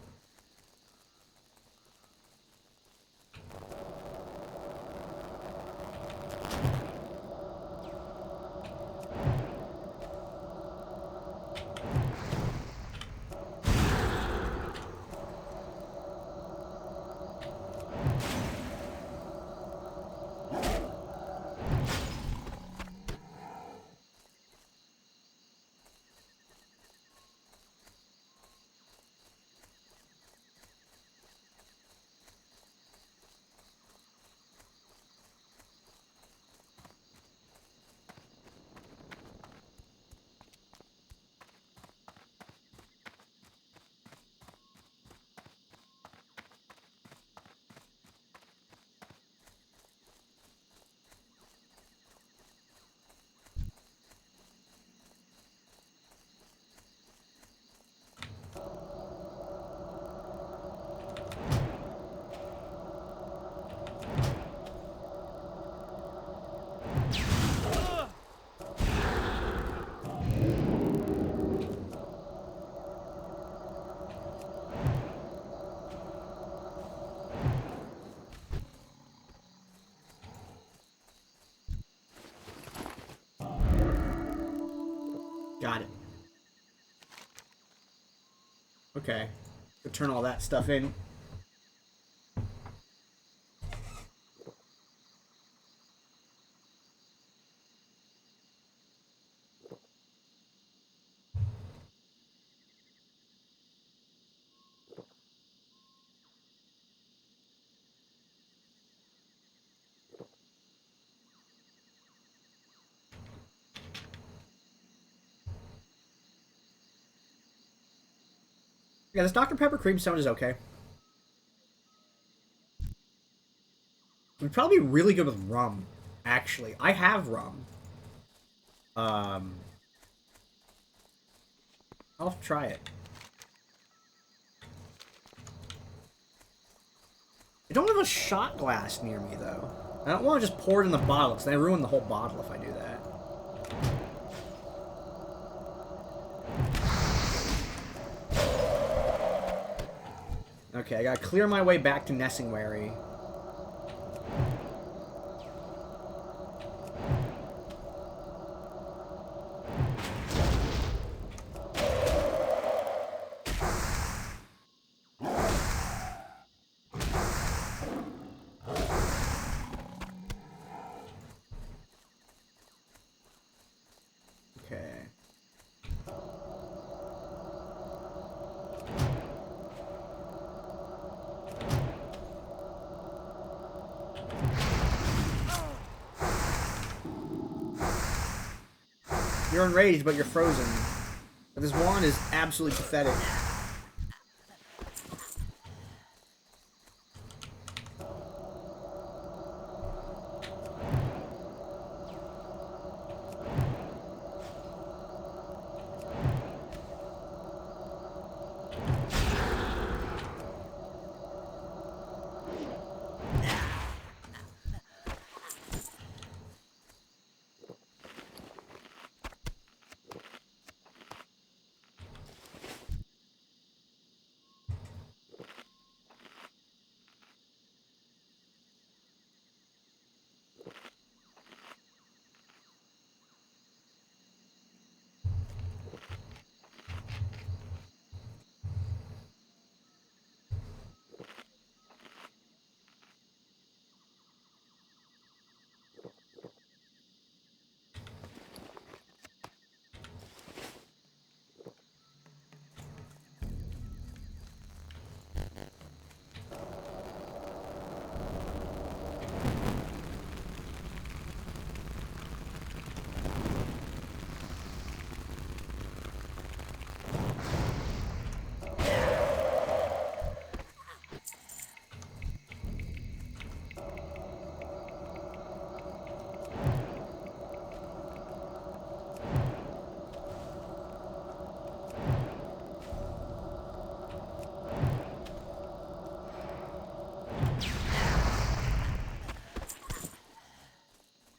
Got it. Okay. So turn all that stuff in. Yeah, this Dr. Pepper cream soda is okay. It'd probably be really good with rum, actually. I have rum. I'll try it. I don't have a shot glass near me, though. I don't want to just pour it in the bottle, because then I ruin the whole bottle if I do that. Okay, I gotta clear my way back to Nessingwary. Okay. You're enraged, but you're frozen. But this wand is absolutely pathetic.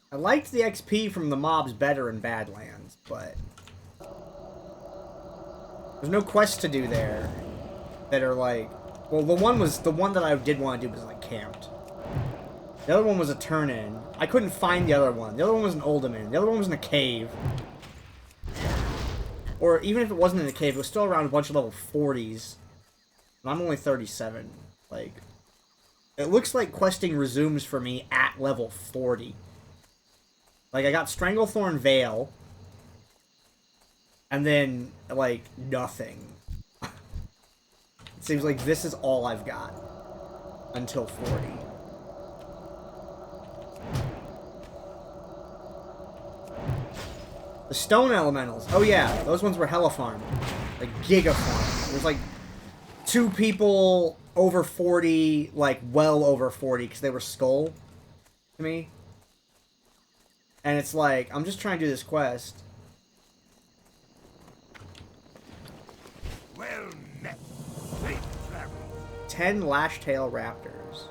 I liked the XP from the mobs better in Badlands, but there's no quests to do there that are like, well, the one that I did want to do was like camped. The other one was a turn-in. I couldn't find the other one. The other one was an Uldaman. The other one was in a cave. Or even if it wasn't in a cave, it was still around a bunch of level 40s. And I'm only 37. Like, it looks like questing resumes for me at level 40. Like, I got Stranglethorn Veil. And then, like, nothing. It seems like this is all I've got. Until 40. The Stone Elementals. Oh yeah, those ones were hella farm. Like, giga farm. There's like 2 people over 40, like, well over 40, because they were skull to me. And it's like, I'm just trying to do this quest. Well met. Safe travel. 10 Lashtail Raptors.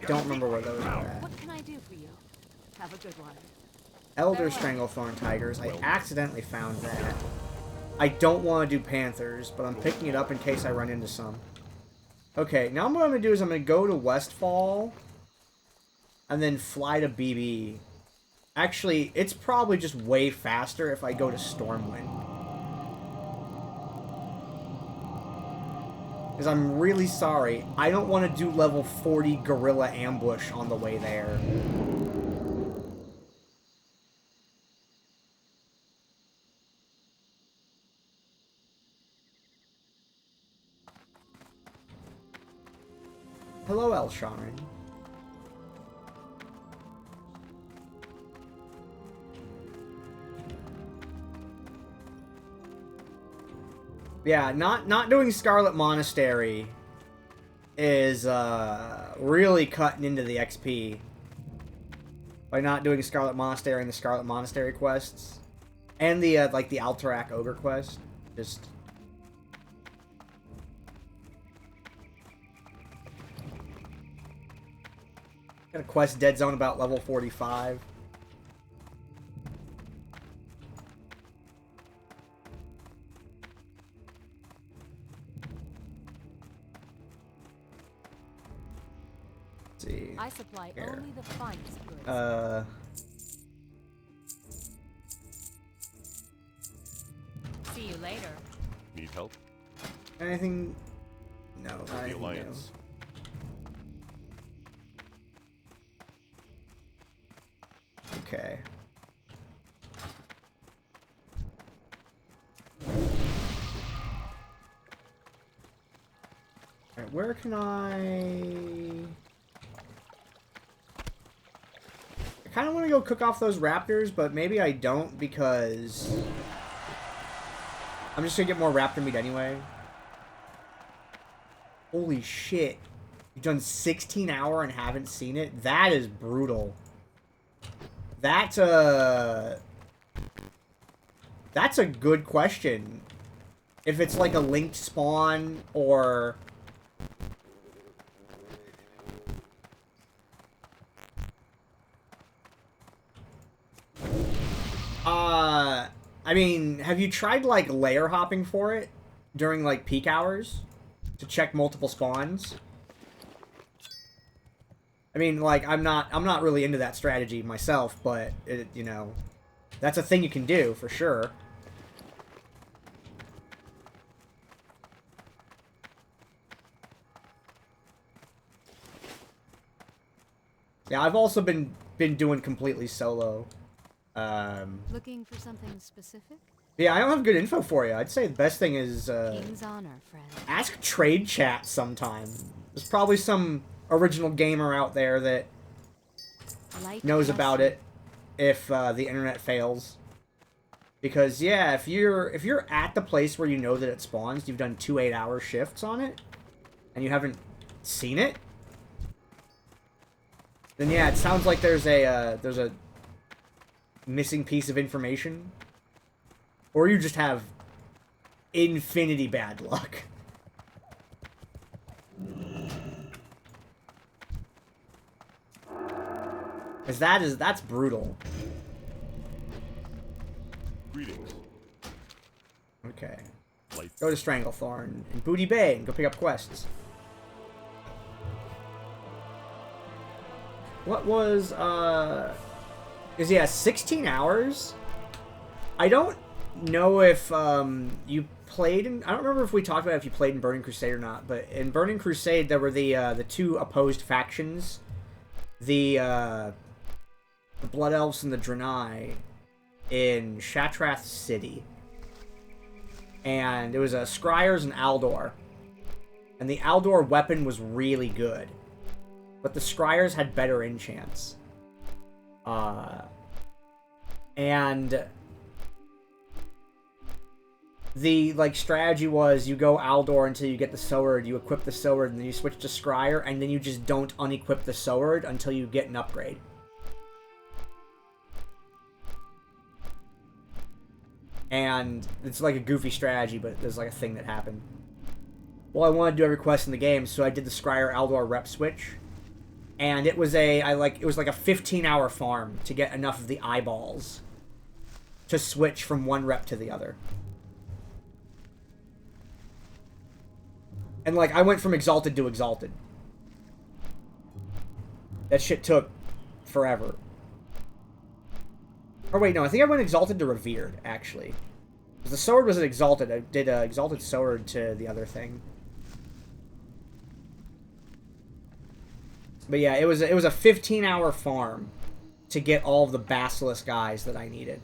Don't remember where those are at. What can I do for you? Have a good one. Elder Stranglethorn Tigers. I accidentally found that. I don't want to do Panthers, but I'm picking it up in case I run into some. Okay, now what I'm going to do is I'm going to go to Westfall and then fly to BB. Actually, it's probably just way faster if I go to Stormwind. Because I'm really sorry, I don't want to do level 40 Gorilla Ambush on the way there. Hello, Elsharan. Yeah, not doing Scarlet Monastery is really cutting into the XP by not doing Scarlet Monastery and the Scarlet Monastery quests and the like the Alterac Ogre quest. Just got a quest dead zone about level 45. Let's see. I supply Here. only the finest goods. See you later. Need help? Anything? No, not The anything new. Alliance. Okay. Alright, where can I kind of want to go cook off those raptors, but maybe I don't because I'm just gonna get more raptor meat anyway. Holy shit. You've done 16-hour and haven't seen it? That is brutal. That's a good question. If it's like a linked spawn or I mean, have you tried like layer hopping for it during like peak hours to check multiple spawns? I mean, like I'm not really into that strategy myself, but it, you know, that's a thing you can do for sure. Yeah, I've also been doing completely solo. Looking for something specific? Yeah, I don't have good info for you. I'd say the best thing is King's honor, friend. ask trade chat sometime. There's probably some original gamer out there that Light knows bless about you. it if the internet fails. Because yeah, if you're at the place where you know that it spawns, you've done 2 8-hour shifts on it, and you haven't seen it, then yeah, it sounds like there's a missing piece of information, or you just have infinity bad luck. Cause that's brutal. Greetings. Okay. Lights. Go to Stranglethorn and Booty Bay and go pick up quests. What was, is yeah, 16 hours? I don't know if, you played in, I don't remember if we talked about if you played in Burning Crusade or not, but in Burning Crusade there were the 2 opposed factions. The Blood Elves and the Draenei in Shatrath City. And it was Scryers and Aldor. And the Aldor weapon was really good. But the Scryers had better enchants. And the like strategy was you go Aldor until you get the sword, you equip the sword, and then you switch to Scryer, and then you just don't unequip the sword until you get an upgrade. And it's like a goofy strategy, but there's like a thing that happened. Well, I wanted to do every quest in the game, so I did the Scryer Aldor rep switch. And it was it was like a 15-hour farm to get enough of the eyeballs to switch from one rep to the other. And like I went from Exalted to Exalted. That shit took forever. Or wait, no, I think I went Exalted to Revered, actually. Because the sword was an Exalted. I did Exalted Sword to the other thing. But yeah, it was a 15-hour farm to get all of the Basilisk guys that I needed.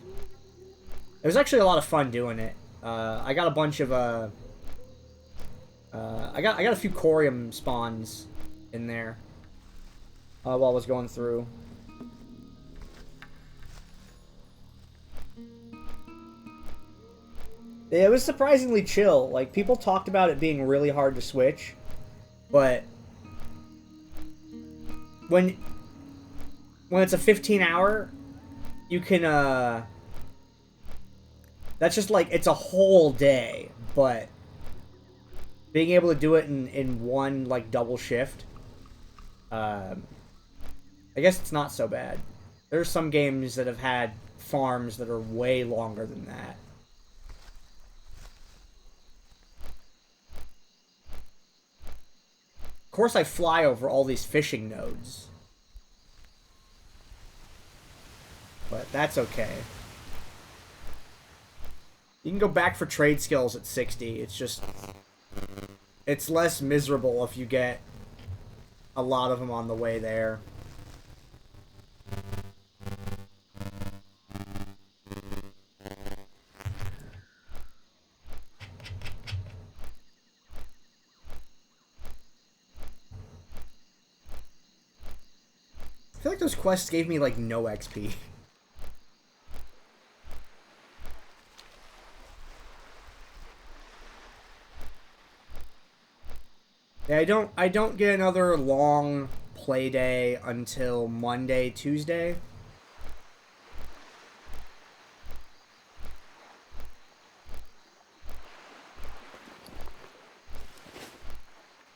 It was actually a lot of fun doing it. I got a bunch of I got a few Corium spawns in there while I was going through. It was surprisingly chill. Like, people talked about it being really hard to switch, but when it's a 15-hour, you can that's just like it's a whole day, but being able to do it in one like double shift, I guess it's not so bad. There's some games that have had farms that are way longer than that. Of course I fly over all these fishing nodes. But that's okay. You can go back for trade skills at 60. It's just... It's less miserable if you get a lot of them on the way there. I feel like those quests gave me, like, no XP. Yeah, I don't get another long play day until Monday, Tuesday.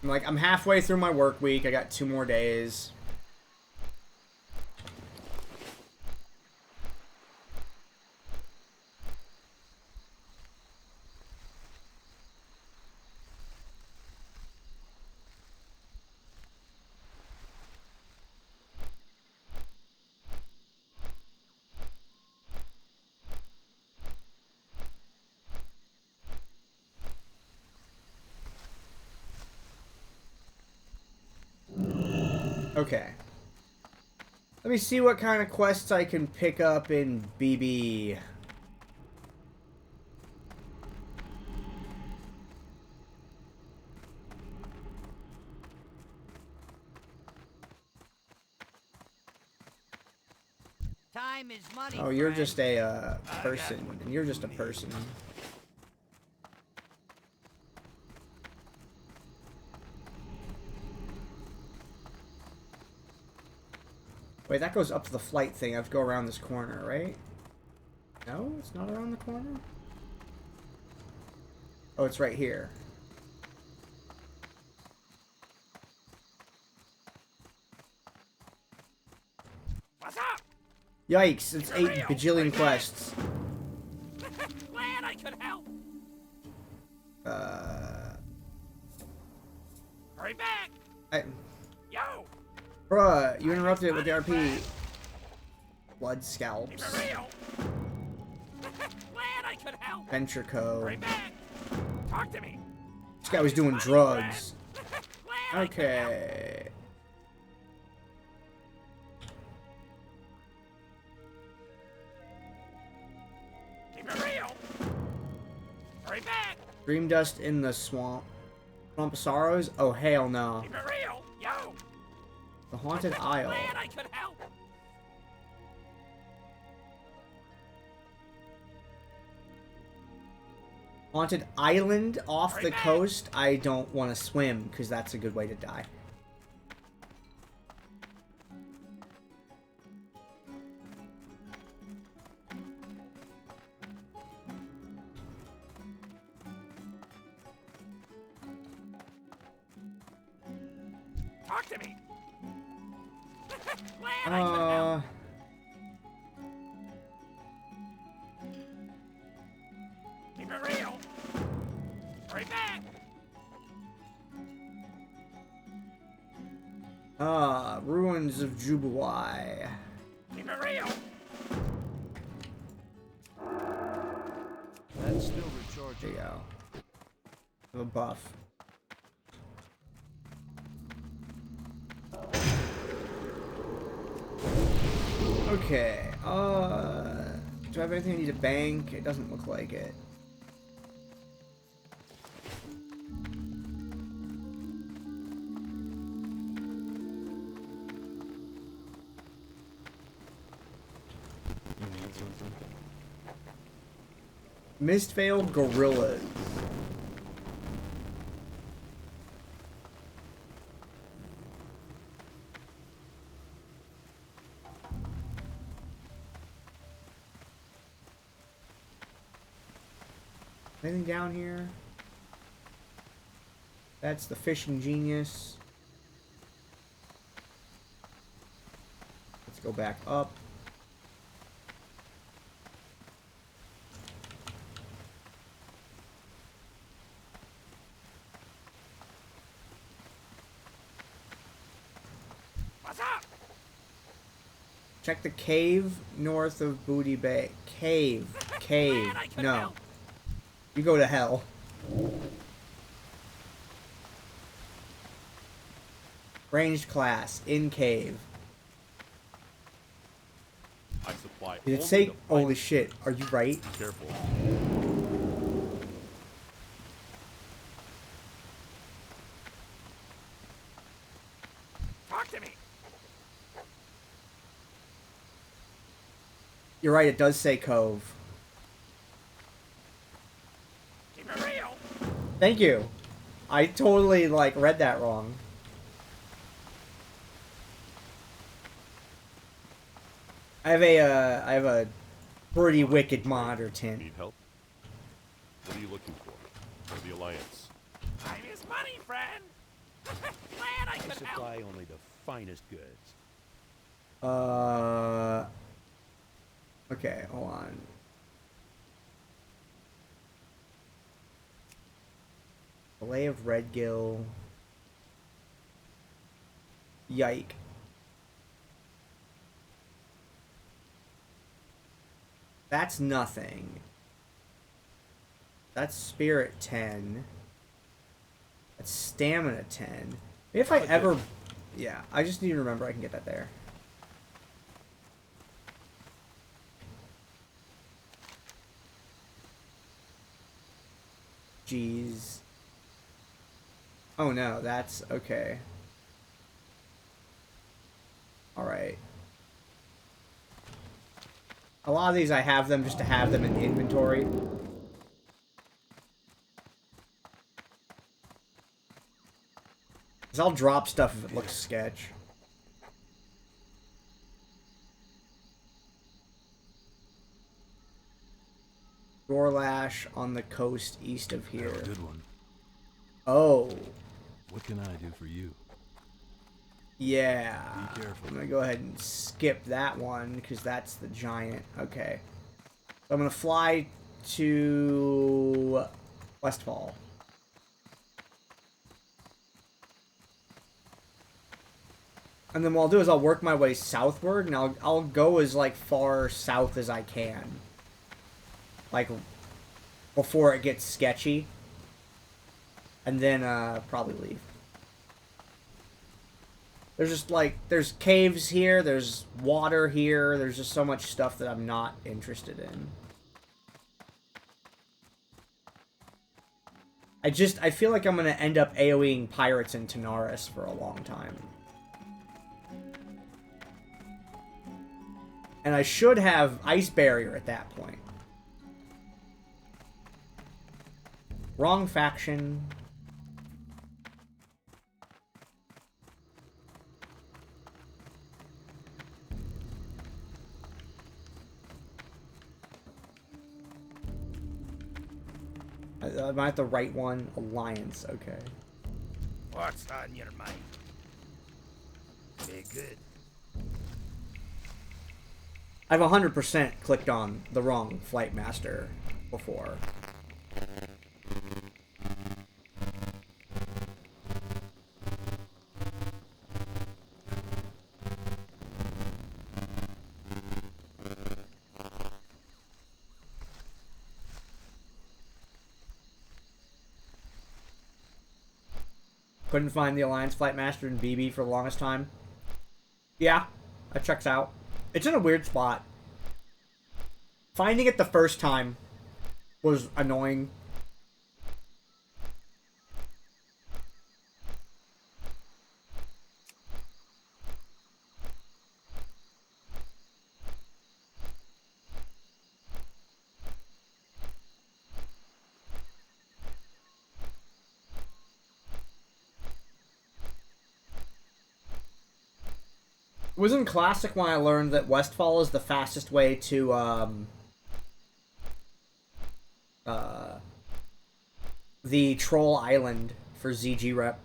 I'm halfway through my work week. I got 2 more days. Okay. Let me see what kind of quests I can pick up in BB. Time is money. Oh, you're friend. just a person, and you're just a person. Wait, that goes up to the flight thing. I have to go around this corner, right? No, it's not around the corner? Oh, it's right here. What's up? Yikes, it's 8 bajillion quests. Glad I could help. Hurry back. Yo. Bruh, you interrupted it with the RP. Blood scalps. Keep it real. Glad I could help. Venture Co. Hurry back. Talk to me. This guy was doing drugs. Glad I could help. Okay. Keep it real. Hurry back. Dream dust in the swamp. Swamp of Sorrows? Oh, hell no. Keep it real. Yo. The Haunted Isle. Glad I could help. Haunted Island off the coast? I don't want to swim, because that's a good way to die. Talk to me. Glad I could help. Keep it real. Hurry back. Ruins of Jubuai. Keep it real. That's still There recharging. you go. Have a buff. Okay, do I have anything I need to bank? It doesn't look like it. Mistveiled Gorillas. Anything down here? That's the fishing genius. Let's go back up. What's up? Check the cave north of Booty Bay. Cave. Cave. Man, I could No. help. You go to hell. Ranged class. In cave. I supply Did it only say, the holy finest shit, are you right? goods. Careful. Talk to me. You're right, it does say cove. Keep it real. Thank you. I totally, like, read that wrong. I have a pretty wicked monitor tint. Need help? What are you looking for? For the Alliance. Time is money, friend. Man, I I could help. supply only the finest goods. Okay, hold on. Fillet of Redgill. Yike. That's nothing. That's Spirit 10. That's Stamina 10. Maybe if I ever... Yeah, I just need to remember I can get that there. Jeez. Oh no, that's... Okay. Alright. A lot of these I have them just to have them in inventory. Because I'll drop stuff if it looks sketch. Gorlash on the coast east of here. Oh, good one. Oh. What can I do for you? Yeah. Be careful. I'm gonna go ahead and skip that one because that's the giant. Okay. So I'm gonna fly to Westfall. And then what I'll do is I'll work my way southward, and I'll go as like far south as I can. Like before it gets sketchy. And then probably leave. There's just like, there's caves here, there's water here, there's just so much stuff that I'm not interested in. I feel like I'm gonna end up AoEing pirates in Tanaris for a long time. And I should have Ice Barrier at that point. Wrong faction. Am I at the right one? Alliance, okay. What's on your mind? Be good. I've 100% clicked on the wrong Flight Master before. Couldn't find the Alliance Flight Master in BB for the longest time. Yeah, that checks out. It's in a weird spot. Finding it the first time was annoying. It was in Classic when I learned that Westfall is the fastest way to, the Troll Island for ZG Rep.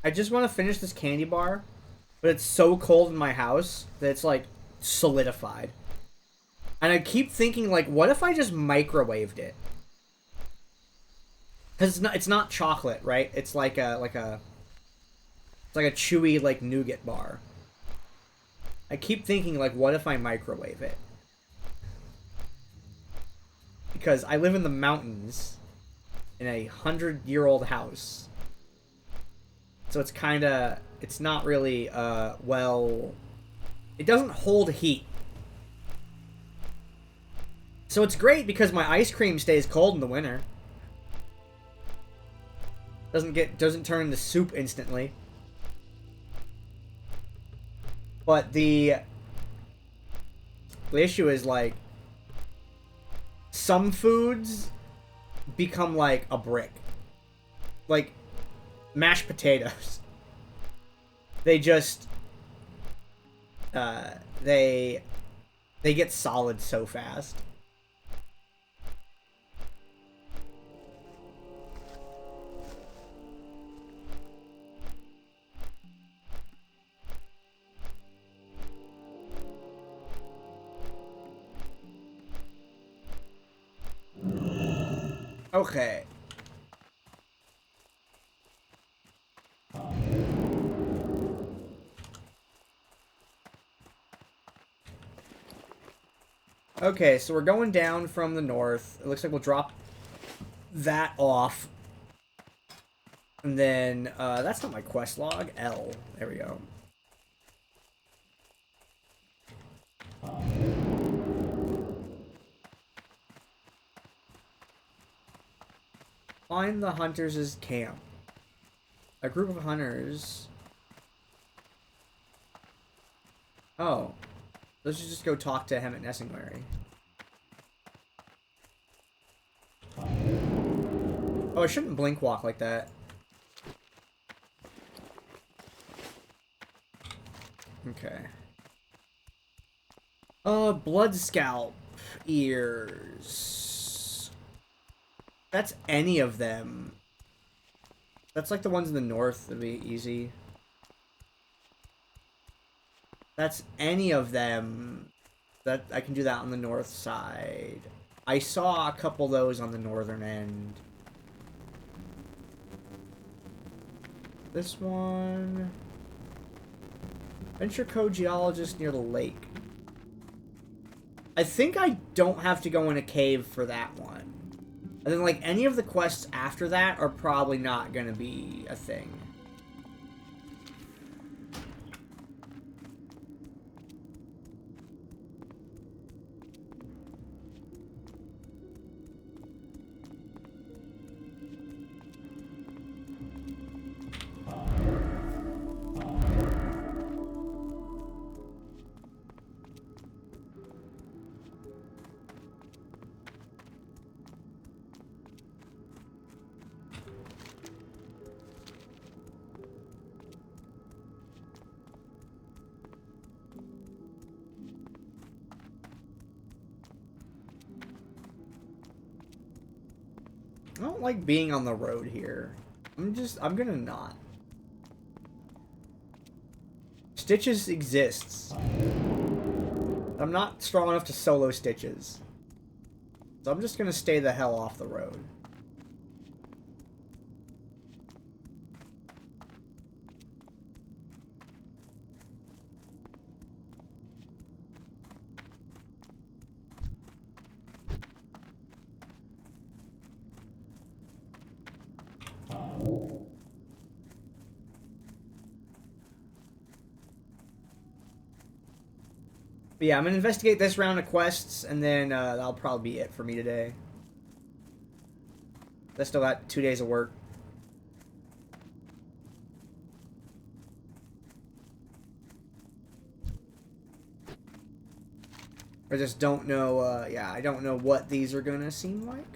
I just want to finish this candy bar, but it's so cold in my house that it's like solidified. And I keep thinking like, what if I just microwaved it? Because it's not chocolate, right? It's like a chewy like nougat bar. I keep thinking like, what if I microwave it? Because I live in the mountains in a 100-year-old house. So it's kinda, it's not really, well, it doesn't hold heat. So it's great because my ice cream stays cold in the winter. Doesn't turn into soup instantly. But the issue is like, some foods become like a brick. Like mashed potatoes. They just they get solid so fast. Okay. Okay, so we're going down from the north. It looks like we'll drop that off. And then, that's not my quest log. L. There we go. Find the hunters' camp. A group of hunters. Oh. Let's just go talk to him at Nessingwary. Oh, I shouldn't blink walk like that. Okay. Blood scalp ears. That's any of them. That's like the ones in the north. That'd be easy. That's any of them. That I can do that on the north side. I saw a couple of those on the northern end. This one. Venture Code Geologist near the lake. I think I don't have to go in a cave for that one. And then, like, any of the quests after that are probably not going to be a thing. I don't like being on the road here. I'm gonna not. Stitches exists. I'm not strong enough to solo Stitches. So I'm just gonna stay the hell off the road. But yeah, I'm gonna investigate this round of quests, and then that'll probably be it for me today. I still got 2 days of work. I just don't know, yeah, I don't know what these are gonna seem like.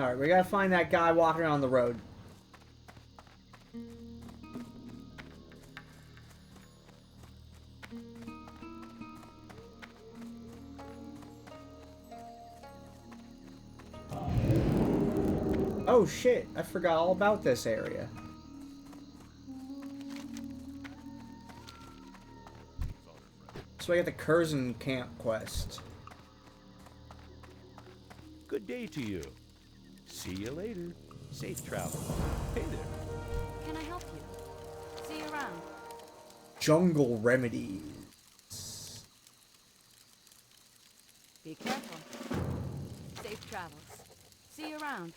Alright, we gotta find that guy walking around the road. Oh shit, I forgot all about this area. So I got the Curzon camp quest. Good day to you. See you later. Safe travel. Hey there. Can I help you? See you around. Jungle remedies. Be careful. Safe travels. See you around.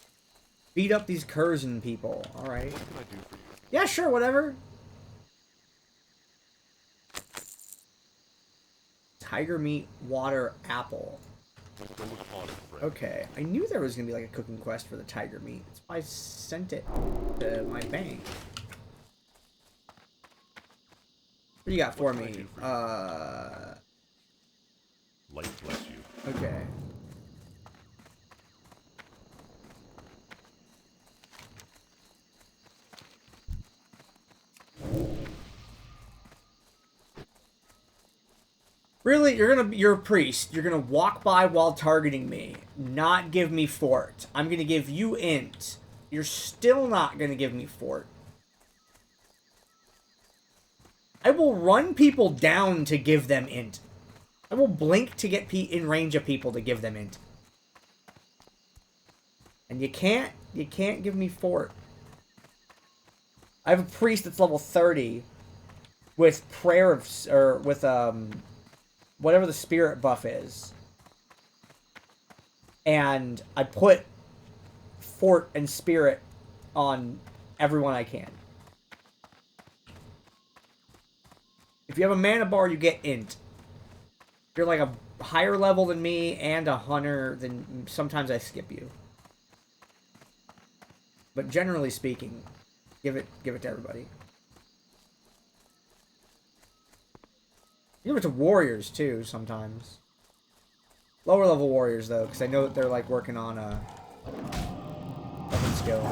Beat up these Curzon people. Alright. What can I do for you? Yeah, sure, whatever. Tiger meat, water, apple. Go look upon it, friend. Okay, I knew there was gonna be like a cooking quest for the tiger meat. That's why I sent it to my bank. What do you got for What can I me? do for you? Life bless you. Okay. Really? You're a priest. You're gonna walk by while targeting me. Not give me fort. I'm gonna give you int. You're still not gonna give me fort. I will run people down to give them int. I will blink to get in range of people to give them int. And you can't give me fort. I have a priest that's level 30 with prayer of, or with whatever the spirit buff is. And I put fort and spirit on everyone I can. If you have a mana bar, you get int. If you're like a higher level than me and a hunter, then sometimes I skip you. But generally speaking, give it to everybody. Give it to warriors too sometimes. Lower level warriors though, because I know that they're like working on a weapon skill.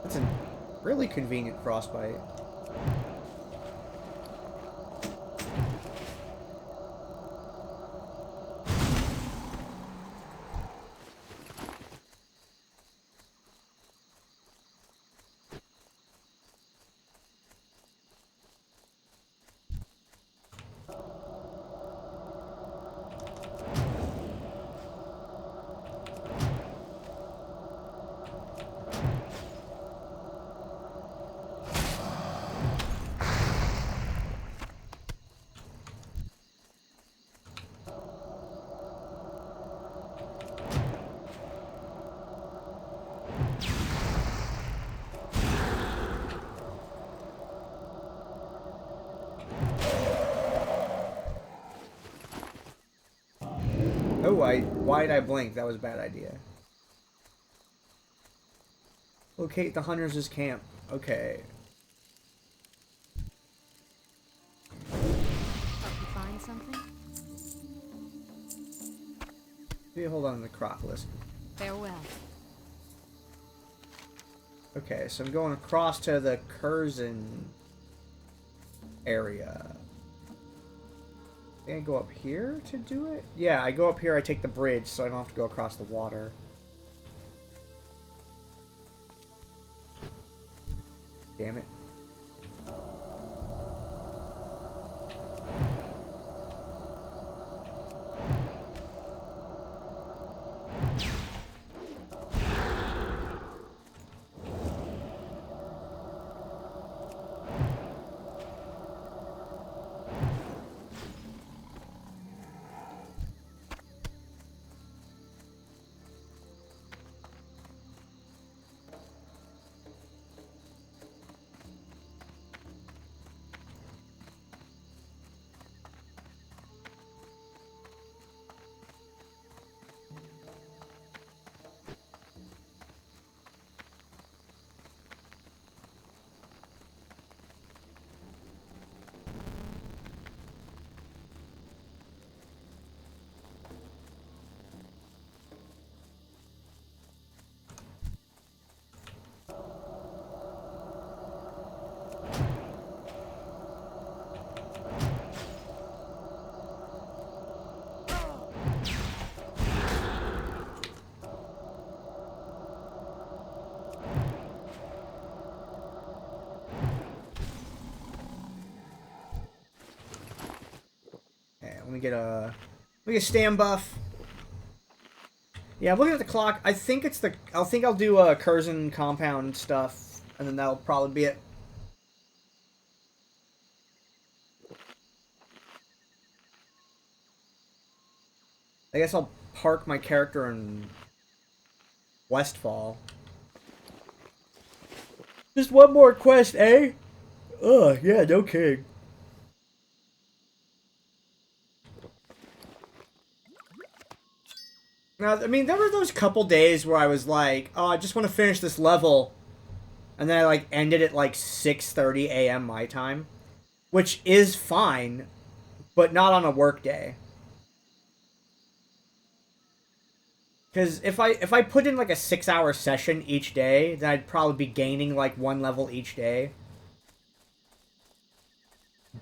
That's a really convenient frostbite. Oh, why did I blink? That was a bad idea. Locate the hunters' camp. Okay. Help you find something? Maybe hold on to the Necropolis. Farewell. Okay, so I'm going across to the Curzon area. I go up here to do it? Yeah, I go up here, I take the bridge, so I don't have to go across the water. Damn it. Let me get a stand buff. Yeah, I'm looking at the clock. I think it's the. I think I'll do a Curzon compound stuff, and then that'll probably be it. I guess I'll park my character in Westfall. Just one more quest, eh? Ugh, yeah, no kidding. Now, I mean, there were those couple days where I was like, oh, I just want to finish this level. And then I, like, ended at, like, 6:30 a.m. my time. Which is fine, but not on a work day. Because if I put in, like, a 6-hour session each day, then I'd probably be gaining, like, 1 level each day.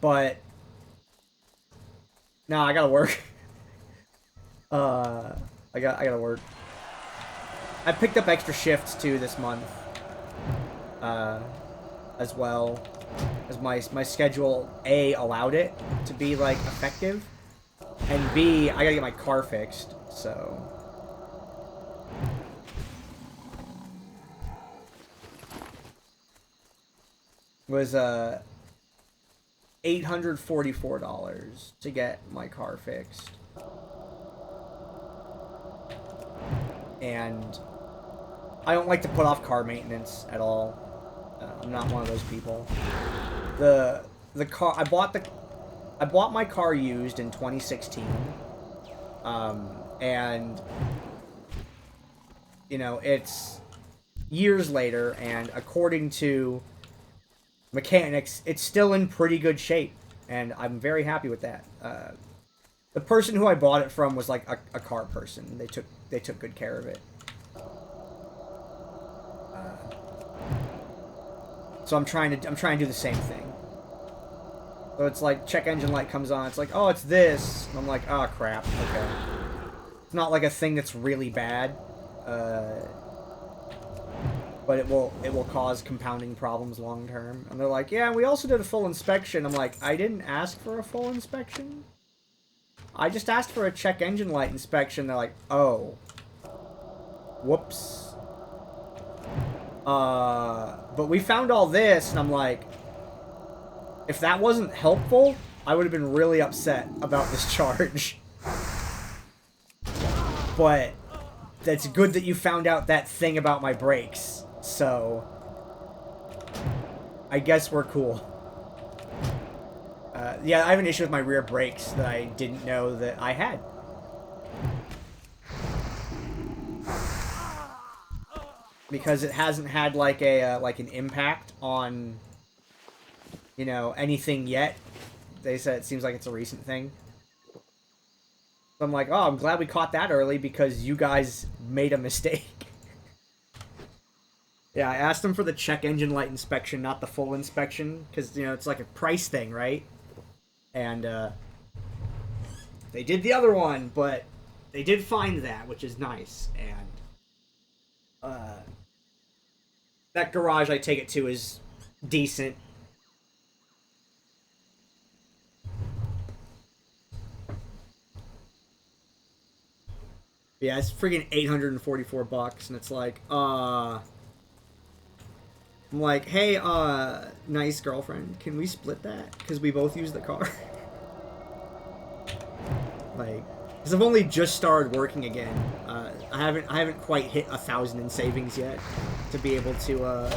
But... nah, I gotta work. I gotta work. I picked up extra shifts too this month, as well as my schedule A allowed it to be like effective, and B I gotta get my car fixed. So it was $844 to get my car fixed. And I don't like to put off car maintenance at all. I'm not one of those people. The car I bought my car used in 2016. And you know, it's years later, and according to mechanics, it's still in pretty good shape, and I'm very happy with that. The person who I bought it from was like a car person. They took good care of it. So I'm trying to do the same thing. So it's like check engine light comes on. It's like, oh, it's this. And I'm like, oh crap. Okay. It's not like a thing that's really bad, but it will cause compounding problems long term. And they're like, yeah, we also did a full inspection. I'm like, I didn't ask for a full inspection. I just asked for a check engine light inspection. They're like, oh. Whoops. But we found all this, and I'm like, if that wasn't helpful, I would have been really upset about this charge. But that's good that you found out that thing about my brakes. So I guess we're cool. Yeah, I have an issue with my rear brakes that I didn't know that I had. Because it hasn't had like a like an impact on, you know, anything yet. They said it seems like it's a recent thing. So I'm like, oh, I'm glad we caught that early because you guys made a mistake. Yeah, I asked them for the check engine light inspection, not the full inspection, because, you know, it's like a price thing, right? And they did the other one, but they did find that, which is nice. And that garage I take it to is decent. Yeah, it's freaking $844, and it's like, I'm like, hey, nice girlfriend, can we split that? Because we both use the car. Like, because I've only just started working again. I haven't quite hit 1,000 in savings yet to be able to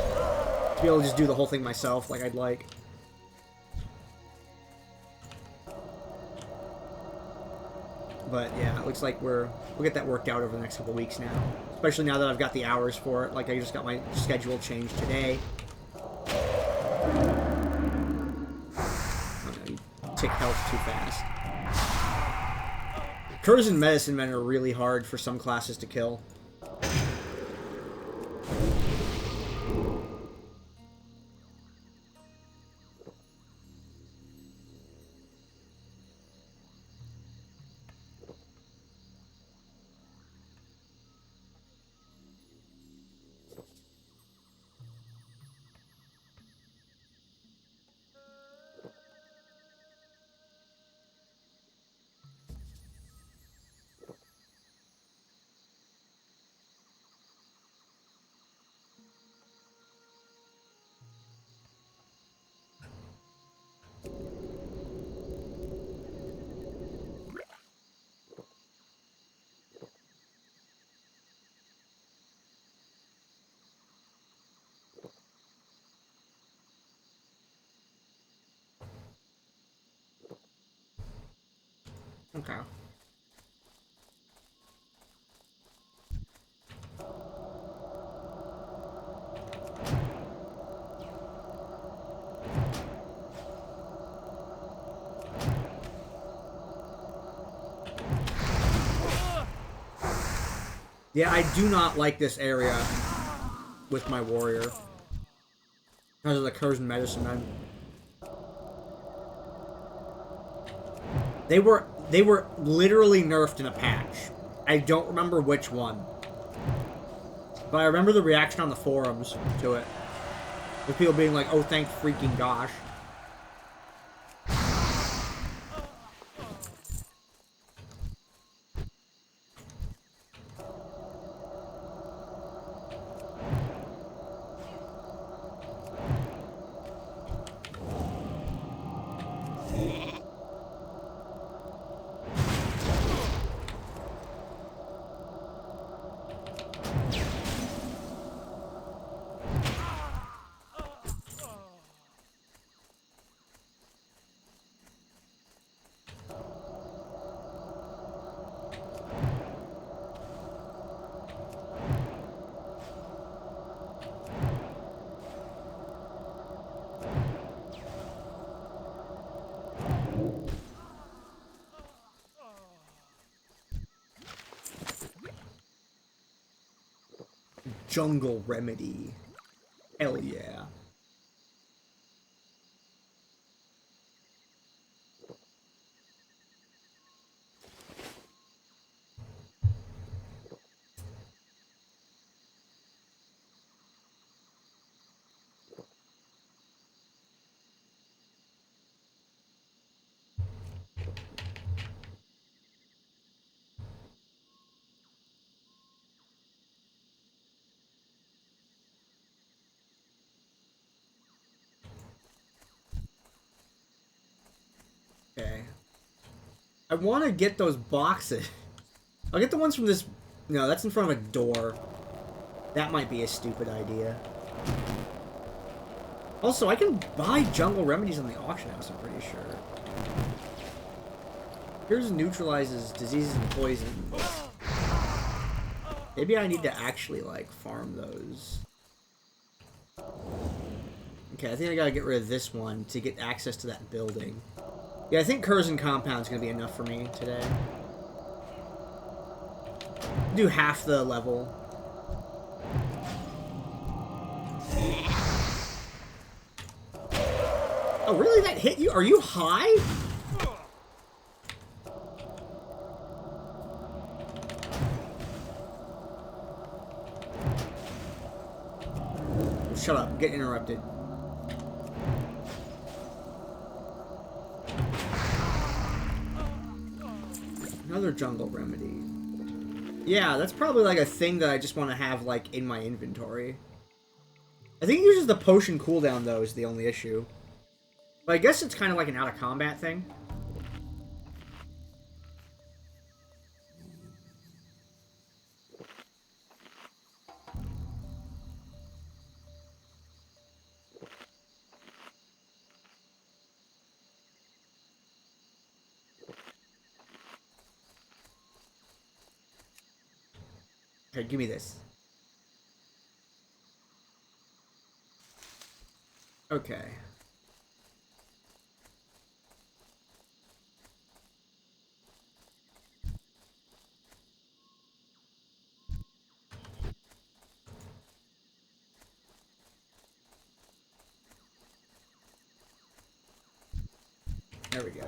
just do the whole thing myself like I'd like. But yeah, it looks like we'll get that worked out over the next couple weeks now. Especially now that I've got the hours for it. Like, I just got my schedule changed today. Oh no, you tick health too fast. Curzon medicine men are really hard for some classes to kill. Okay. Yeah, I do not like this area with my warrior. Because of the Curse and Medicine Man. They were literally nerfed in a patch. I don't remember which one. But I remember the reaction on the forums to it. With people being like, oh, thank freaking gosh. Jungle Remedy. Hell yeah. Okay. I want to get those boxes. I'll get the ones from this... No, that's in front of a door. That might be a stupid idea. Also, I can buy jungle remedies on the auction house, I'm pretty sure. Here's neutralizes diseases and poison. Maybe I need to actually, like, farm those. Okay, I think I gotta get rid of this one to get access to that building. Yeah, I think Curzon Compound's gonna be enough for me today. Do half the level. Oh, really? That hit you? Are you high? Shut up. I'm getting interrupted. Another jungle remedy. Yeah, that's probably like a thing that I just want to have like in my inventory. I think it uses the potion cooldown though is the only issue. But I guess it's kind of like an out of combat thing. Okay, give me this. Okay. There we go.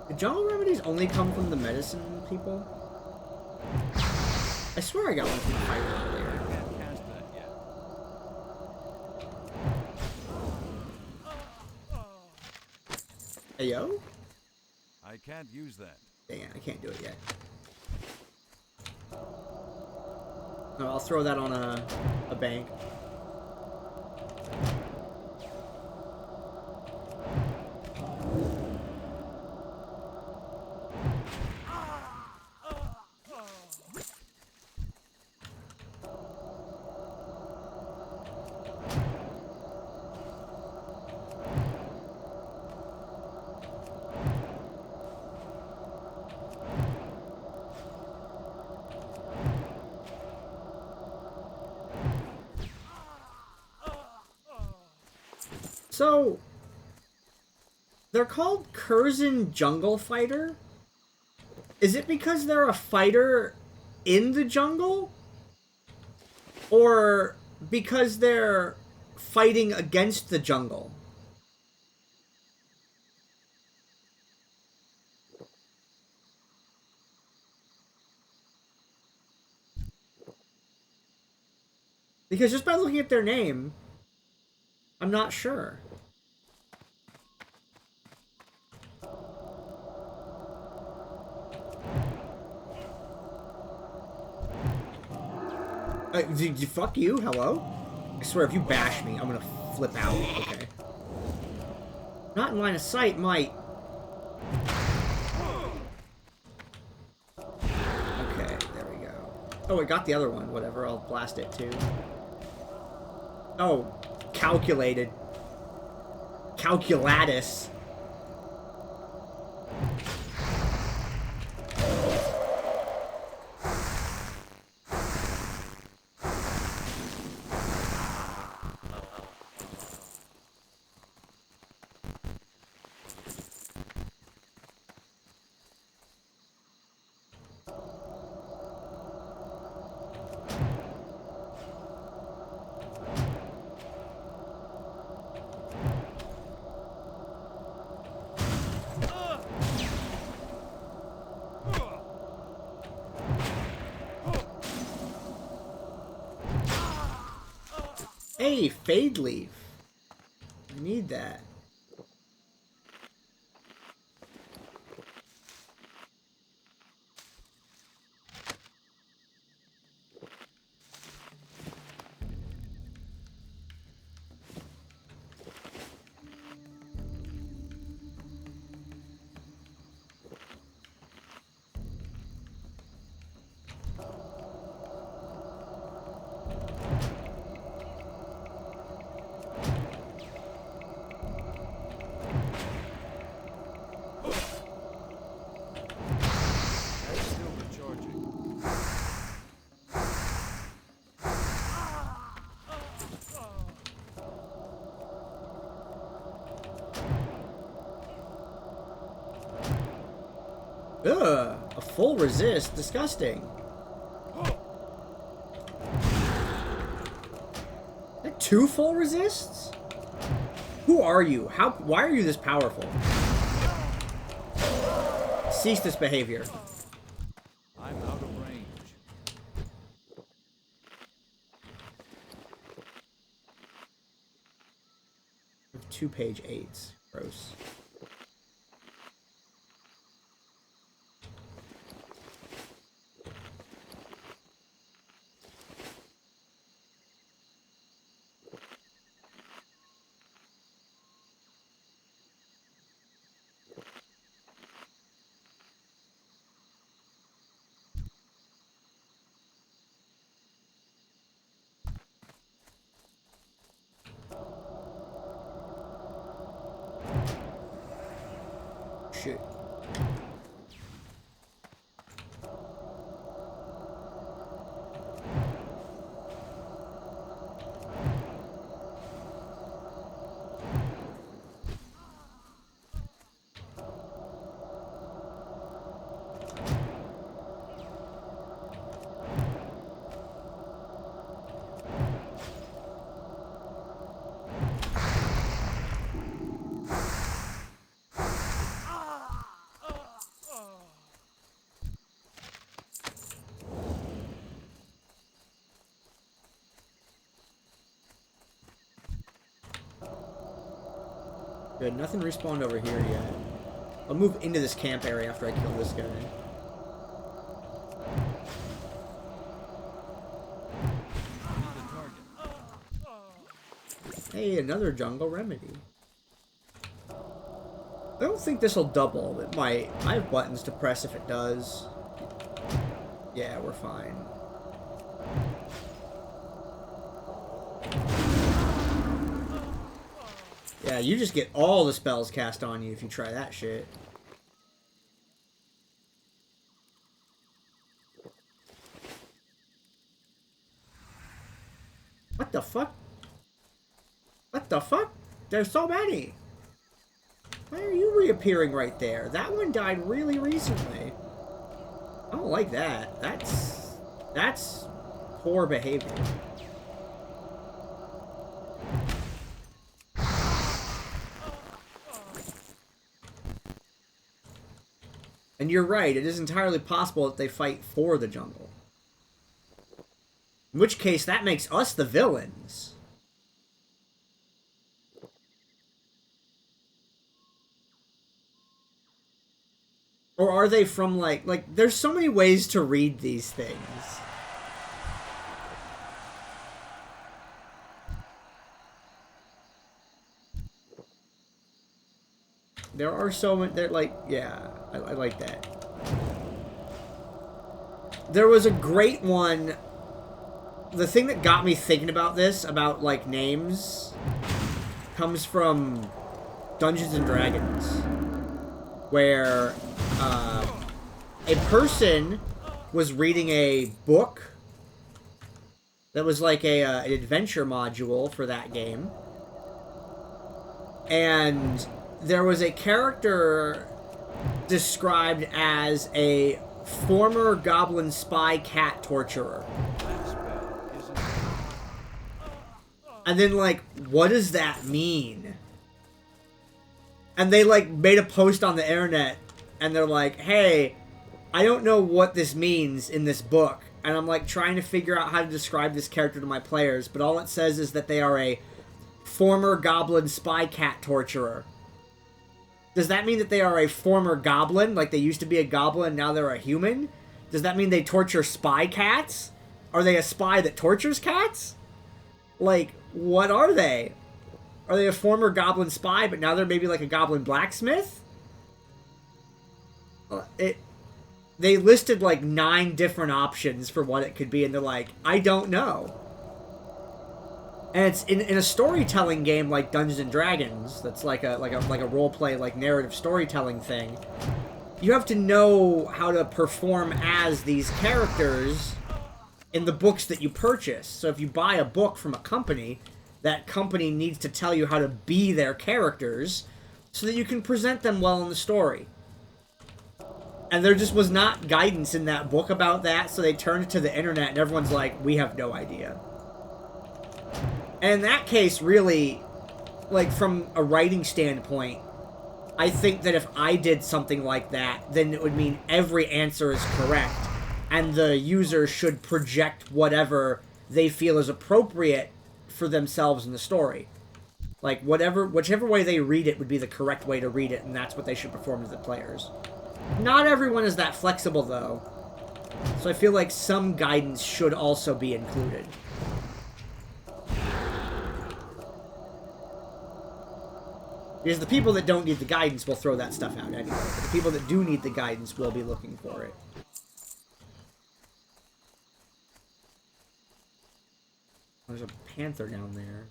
The jungle remedies only come from the medicine people? I swear I got one from the fighter earlier. Hey, yo? I can't use that. Dang it, I can't do it yet. No, I'll throw that on a bank. So, they're called Curzon Jungle Fighter? Is it because they're a fighter in the jungle? Or because they're fighting against the jungle? Because just by looking at their name, I'm not sure. Fuck you, hello? I swear, if you bash me, I'm gonna flip out. Okay. Not in line of sight, might. Okay, there we go. Oh, I got the other one. Whatever, I'll blast it too. Oh, calculated. Calculatus. Hey, Fade Leaf. I need that. Ugh, a full resist. Disgusting. That 2 full resists? Who are you? Why are you this powerful? Cease this behavior. I'm out of range. 2 page 8s. Gross. Shit. Good, nothing respawned over here yet. I'll move into this camp area after I kill this guy. Hey, another jungle remedy. I don't think this will double. It might. I have buttons to press if it does. Yeah, we're fine. Yeah, you just get all the spells cast on you if you try that shit. What the fuck? What the fuck? there's so many. Why are you reappearing right there? That one died really recently. I don't like that. That's poor behavior. And you're right, it is entirely possible that they fight for the jungle. In which case, that makes us the villains. Or are they from, like, there's so many ways to read these things. There are so many, they're like, yeah, I like that. There was a great one. The thing that got me thinking about this, about, like, names, comes from Dungeons and Dragons, where a person was reading a book that was like an adventure module for that game, and there was a character described as a former goblin spy cat torturer. And then, like, what does that mean? And they, like, made a post on the internet, and they're like, hey, I don't know what this means in this book. And I'm, like, trying to figure out how to describe this character to my players, but all it says is that they are a former goblin spy cat torturer. Does that mean that they are a former goblin? Like, they used to be a goblin, now they're a human? Does that mean they torture spy cats? Are they a spy that tortures cats? Like, what are they? Are they a former goblin spy, but now they're maybe like a goblin blacksmith? They listed like 9 different options for what it could be, and they're like, I don't know. And it's in a storytelling game like Dungeons and Dragons, that's like a roleplay, like narrative storytelling thing. You have to know how to perform as these characters in the books that you purchase. So if you buy a book from a company, that company needs to tell you how to be their characters so that you can present them well in the story. And there just was not guidance in that book about that, so they turned it to the internet and everyone's like, we have no idea. And in that case, really, like, from a writing standpoint, I think that if I did something like that, then it would mean every answer is correct, and the user should project whatever they feel is appropriate for themselves in the story. Like, whichever way they read it would be the correct way to read it, and that's what they should perform to the players. Not everyone is that flexible, though, so I feel like some guidance should also be included. Because the people that don't need the guidance will throw that stuff out anyway. But the people that do need the guidance will be looking for it. There's a panther down there.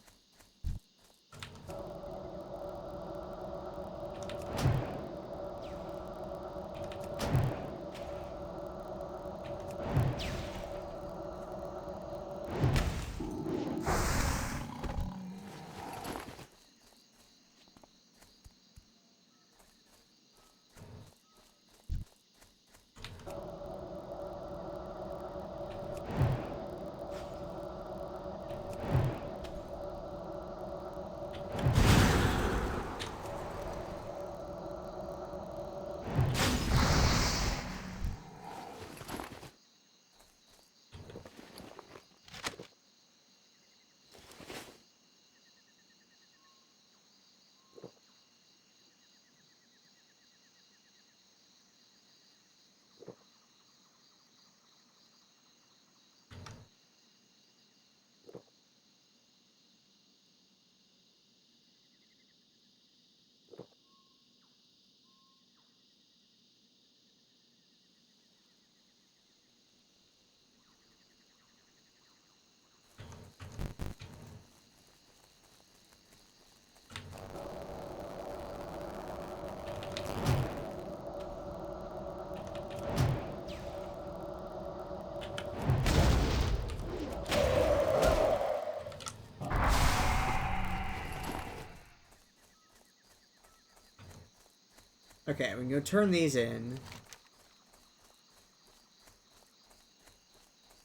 Okay, we can go turn these in.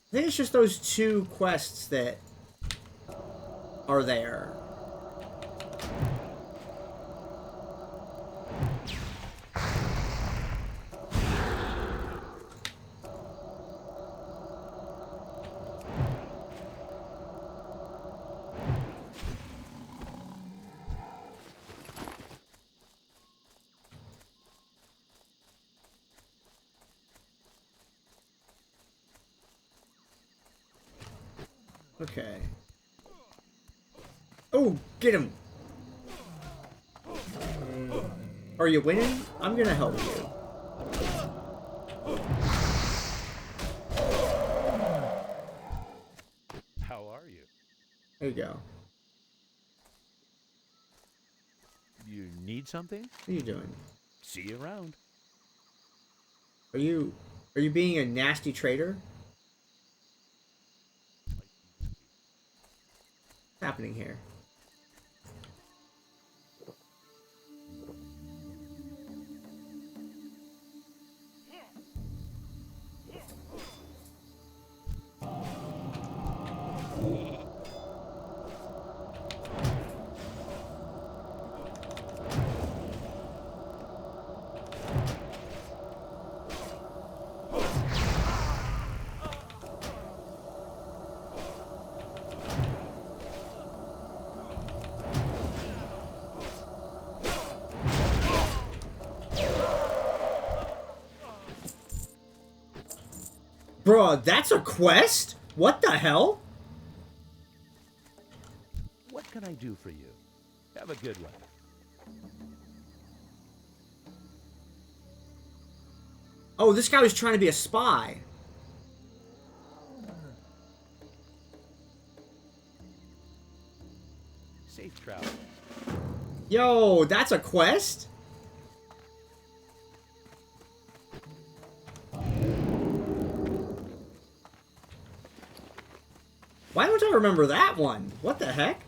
I think it's just those 2 quests that are there. Okay. Oh, get him! Are you winning? I'm gonna help you. How are you? There you go. You need something? What are you doing? See you around. Are you being a nasty traitor? What's happening here? Bruh, that's a quest? What the hell? What can I do for you? Have a good one. Oh, this guy was trying to be a spy. Safe travel. Yo, that's a quest? Why don't I remember that one? What the heck?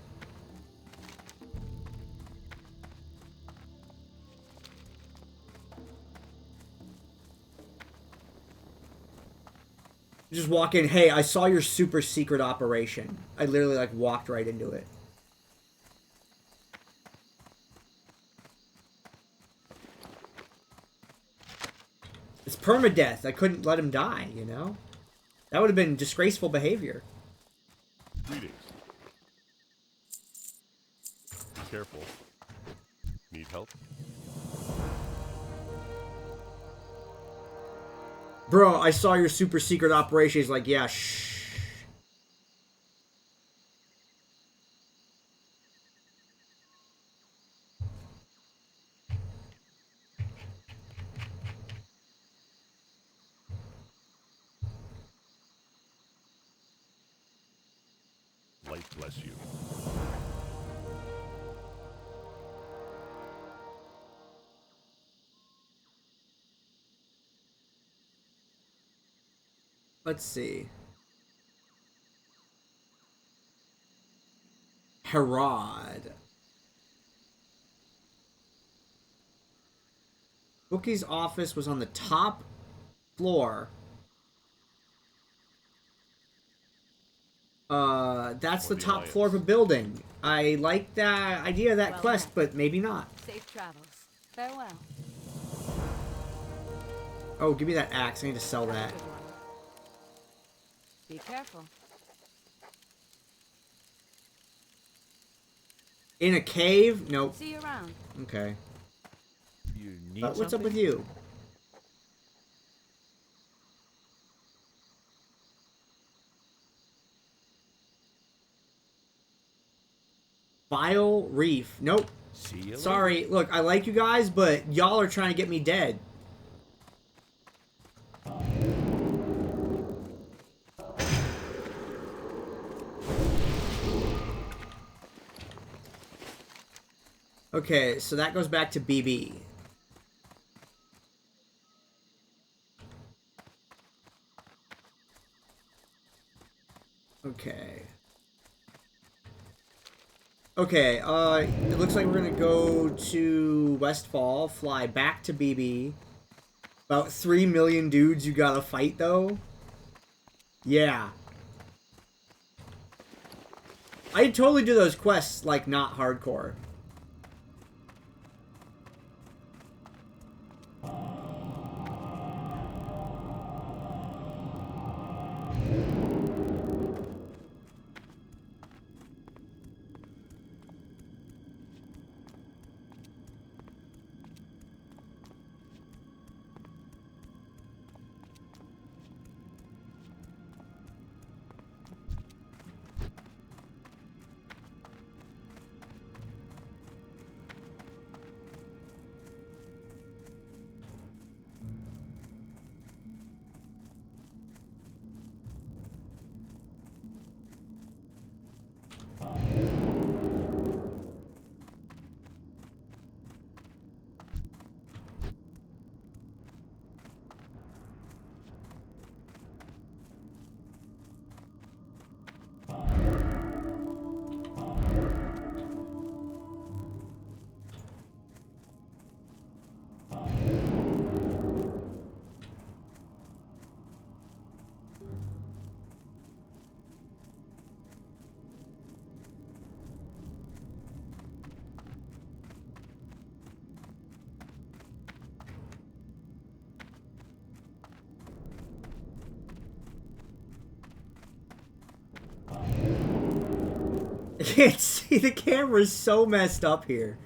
Just walk in, hey, I saw your super secret operation. I literally, like, walked right into it. It's permadeath. I couldn't let him die, you know? That would have been disgraceful behavior. Greetings. Be careful. Need help? Bro, I saw your super secret operation. He's like, yeah, shh. Light bless you. Let's see. Herod. Bookie's office was on the top floor. That's the top floor of a building. I like the idea of that quest, but maybe not. Safe travels. Farewell. Oh, give me that axe. I need to sell Have a that. good one. Be careful. In a cave? Nope. See you around. Okay. You need What's up something? with you? Vile Reef. Nope. See you Sorry. later. Look, I like you guys, but y'all are trying to get me dead. Okay, so that goes back to BB. Okay. Okay, it looks like we're gonna go to Westfall, fly back to BB. About 3 million dudes you gotta fight, though. Yeah. I'd totally do those quests, like, not hardcore. I can't see, the camera's so messed up here.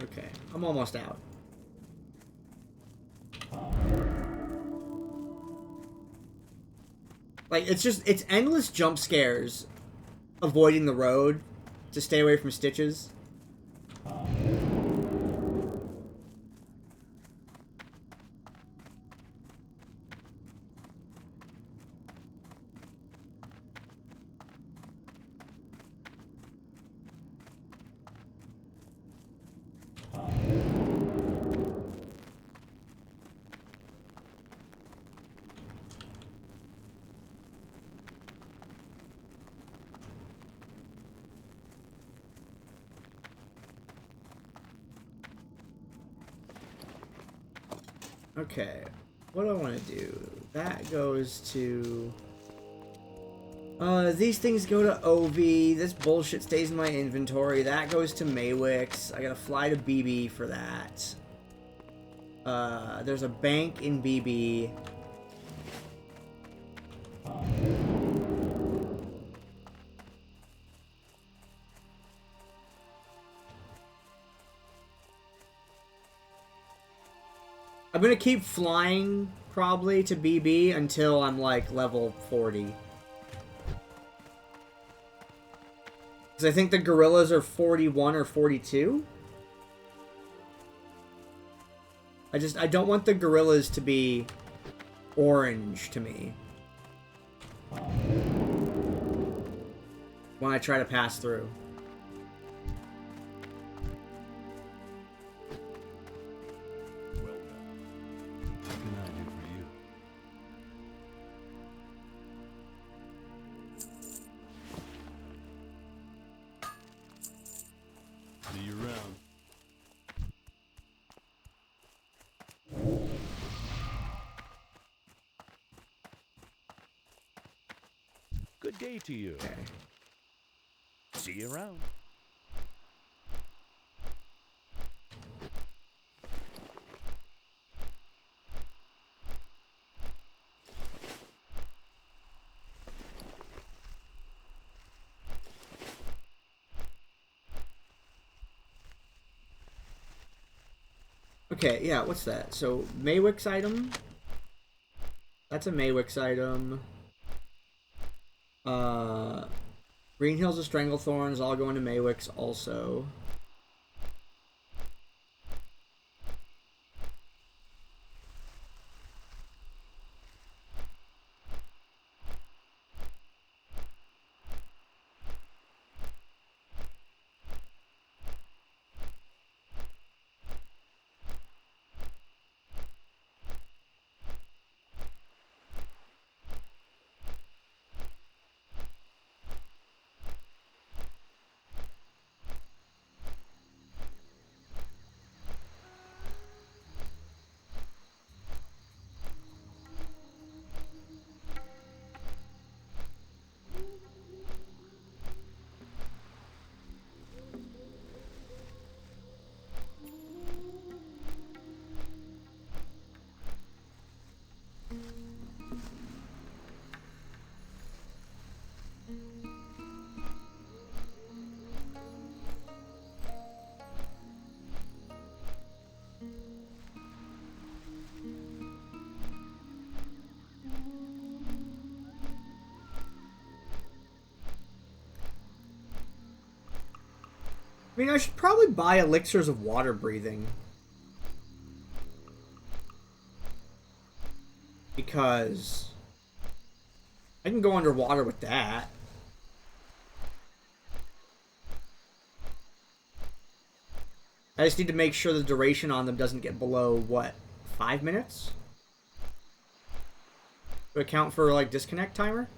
Okay, I'm almost out. Like, it's endless jump scares avoiding the road to stay away from stitches. Okay, what do I want to do? That goes to... these things go to OV. This bullshit stays in my inventory. That goes to Maywix. I gotta fly to BB for that. There's a bank in BB. I'm gonna keep flying, probably, to BB until I'm, like, level 40. Because I think the gorillas are 41 or 42? I don't want the gorillas to be orange to me when I try to pass through. Good day to you. Okay. See you around. Okay, yeah, what's that? So, Maywix item. That's a Maywix item. Green Hills of Stranglethorns all go into Maywix also. I mean, I should probably buy elixirs of water breathing. Because I can go underwater with that. I just need to make sure the duration on them doesn't get below, what, 5 minutes? To account for, like, disconnect timer?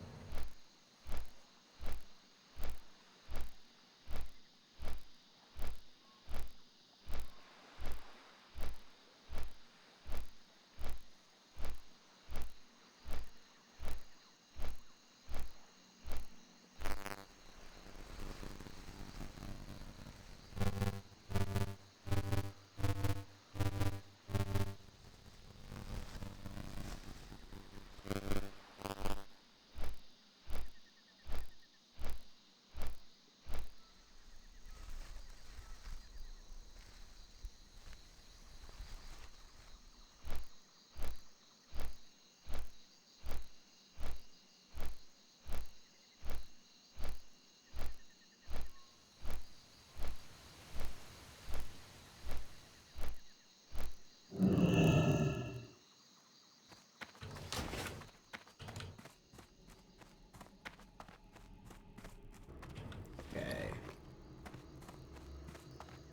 Okay.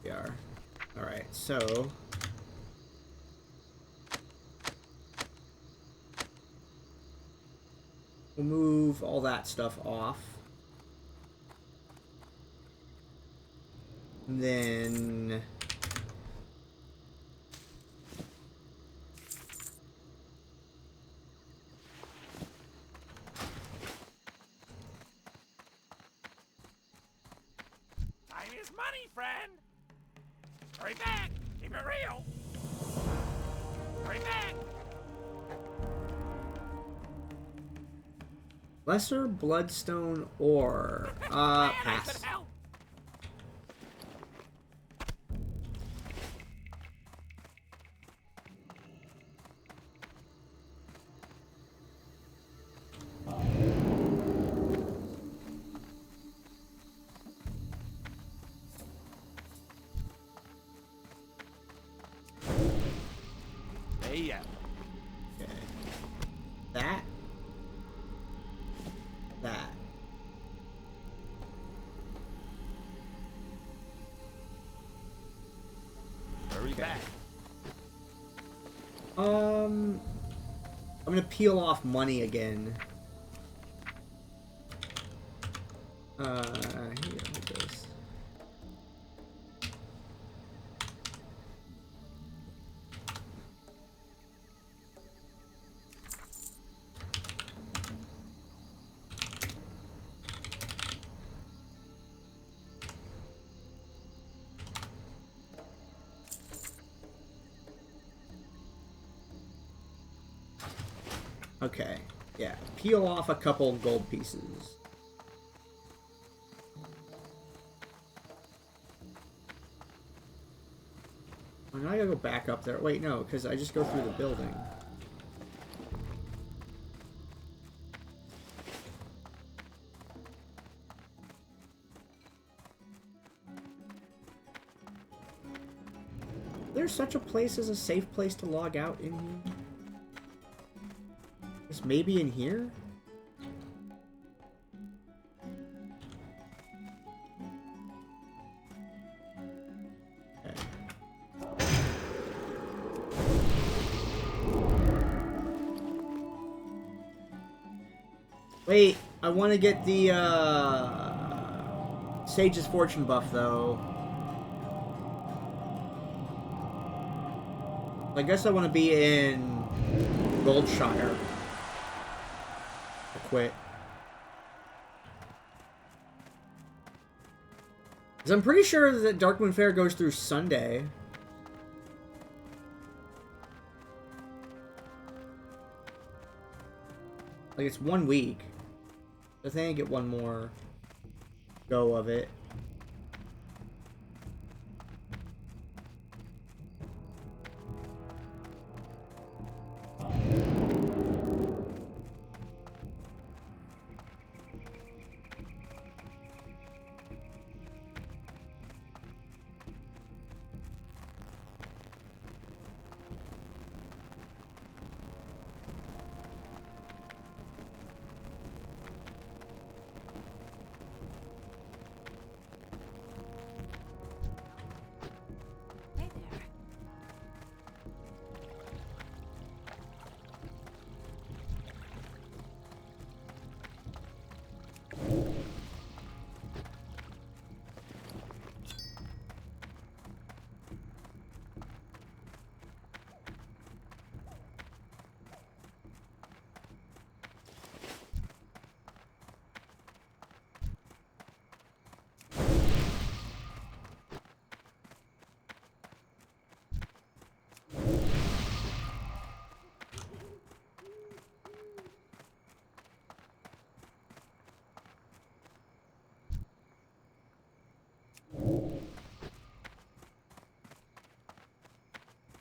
We are. Alright, so... we'll move all that stuff off. And then... Time is money, friend. Hurry back. Keep it real. Hurry back. Lesser Bloodstone Ore. Pass. Hey, yeah. Okay. That. That. Hurry back. I'm gonna peel off money again. Here it goes. Okay, yeah, peel off a couple gold pieces. Oh, now I gotta go back up there. Wait, no, because I just go through the building. There's such a place as a safe place to log out in here? It's maybe in here? Okay. Wait, I want to get the Sage's Fortune buff though. I guess I want to be in Goldshire. I quit. Because I'm pretty sure that Darkmoon Fair goes through Sunday. Like, it's 1 week. I think I get one more go of it. Hey there.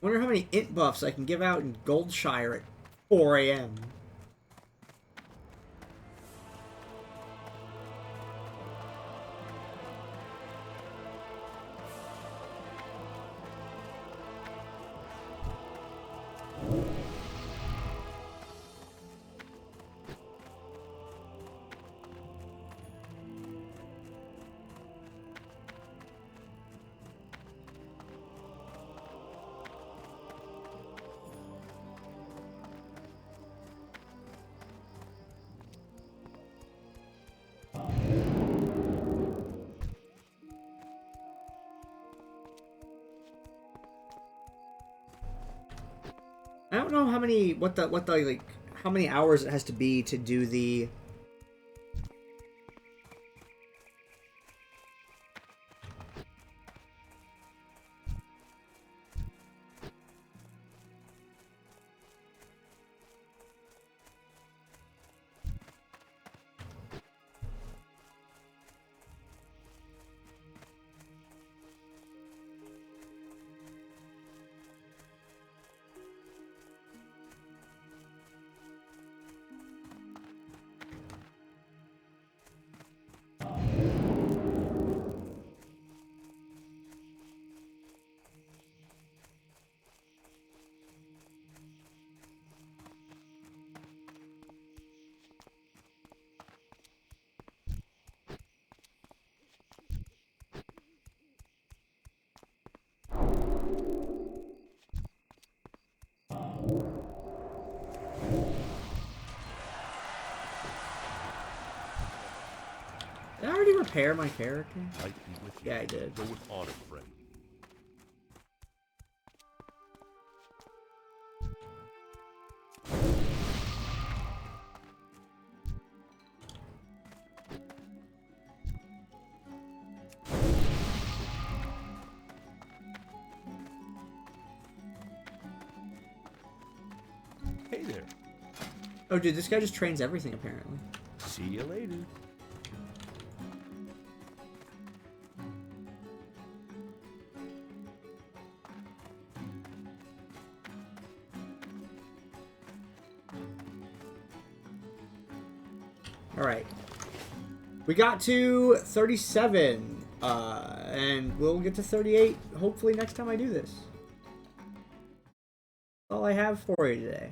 Wonder how many int buffs I can give out in Goldshire at 4 AM. I don't know how many, what the, like, how many hours it has to be to do the... Did I already repair my character? I'd be with you. Yeah, I did. Go with honor, friend. Hey there. Oh, dude, this guy just trains everything, apparently. See you later. Alright. We got to 37. And we'll get to 38 hopefully next time I do this. That's all I have for you today.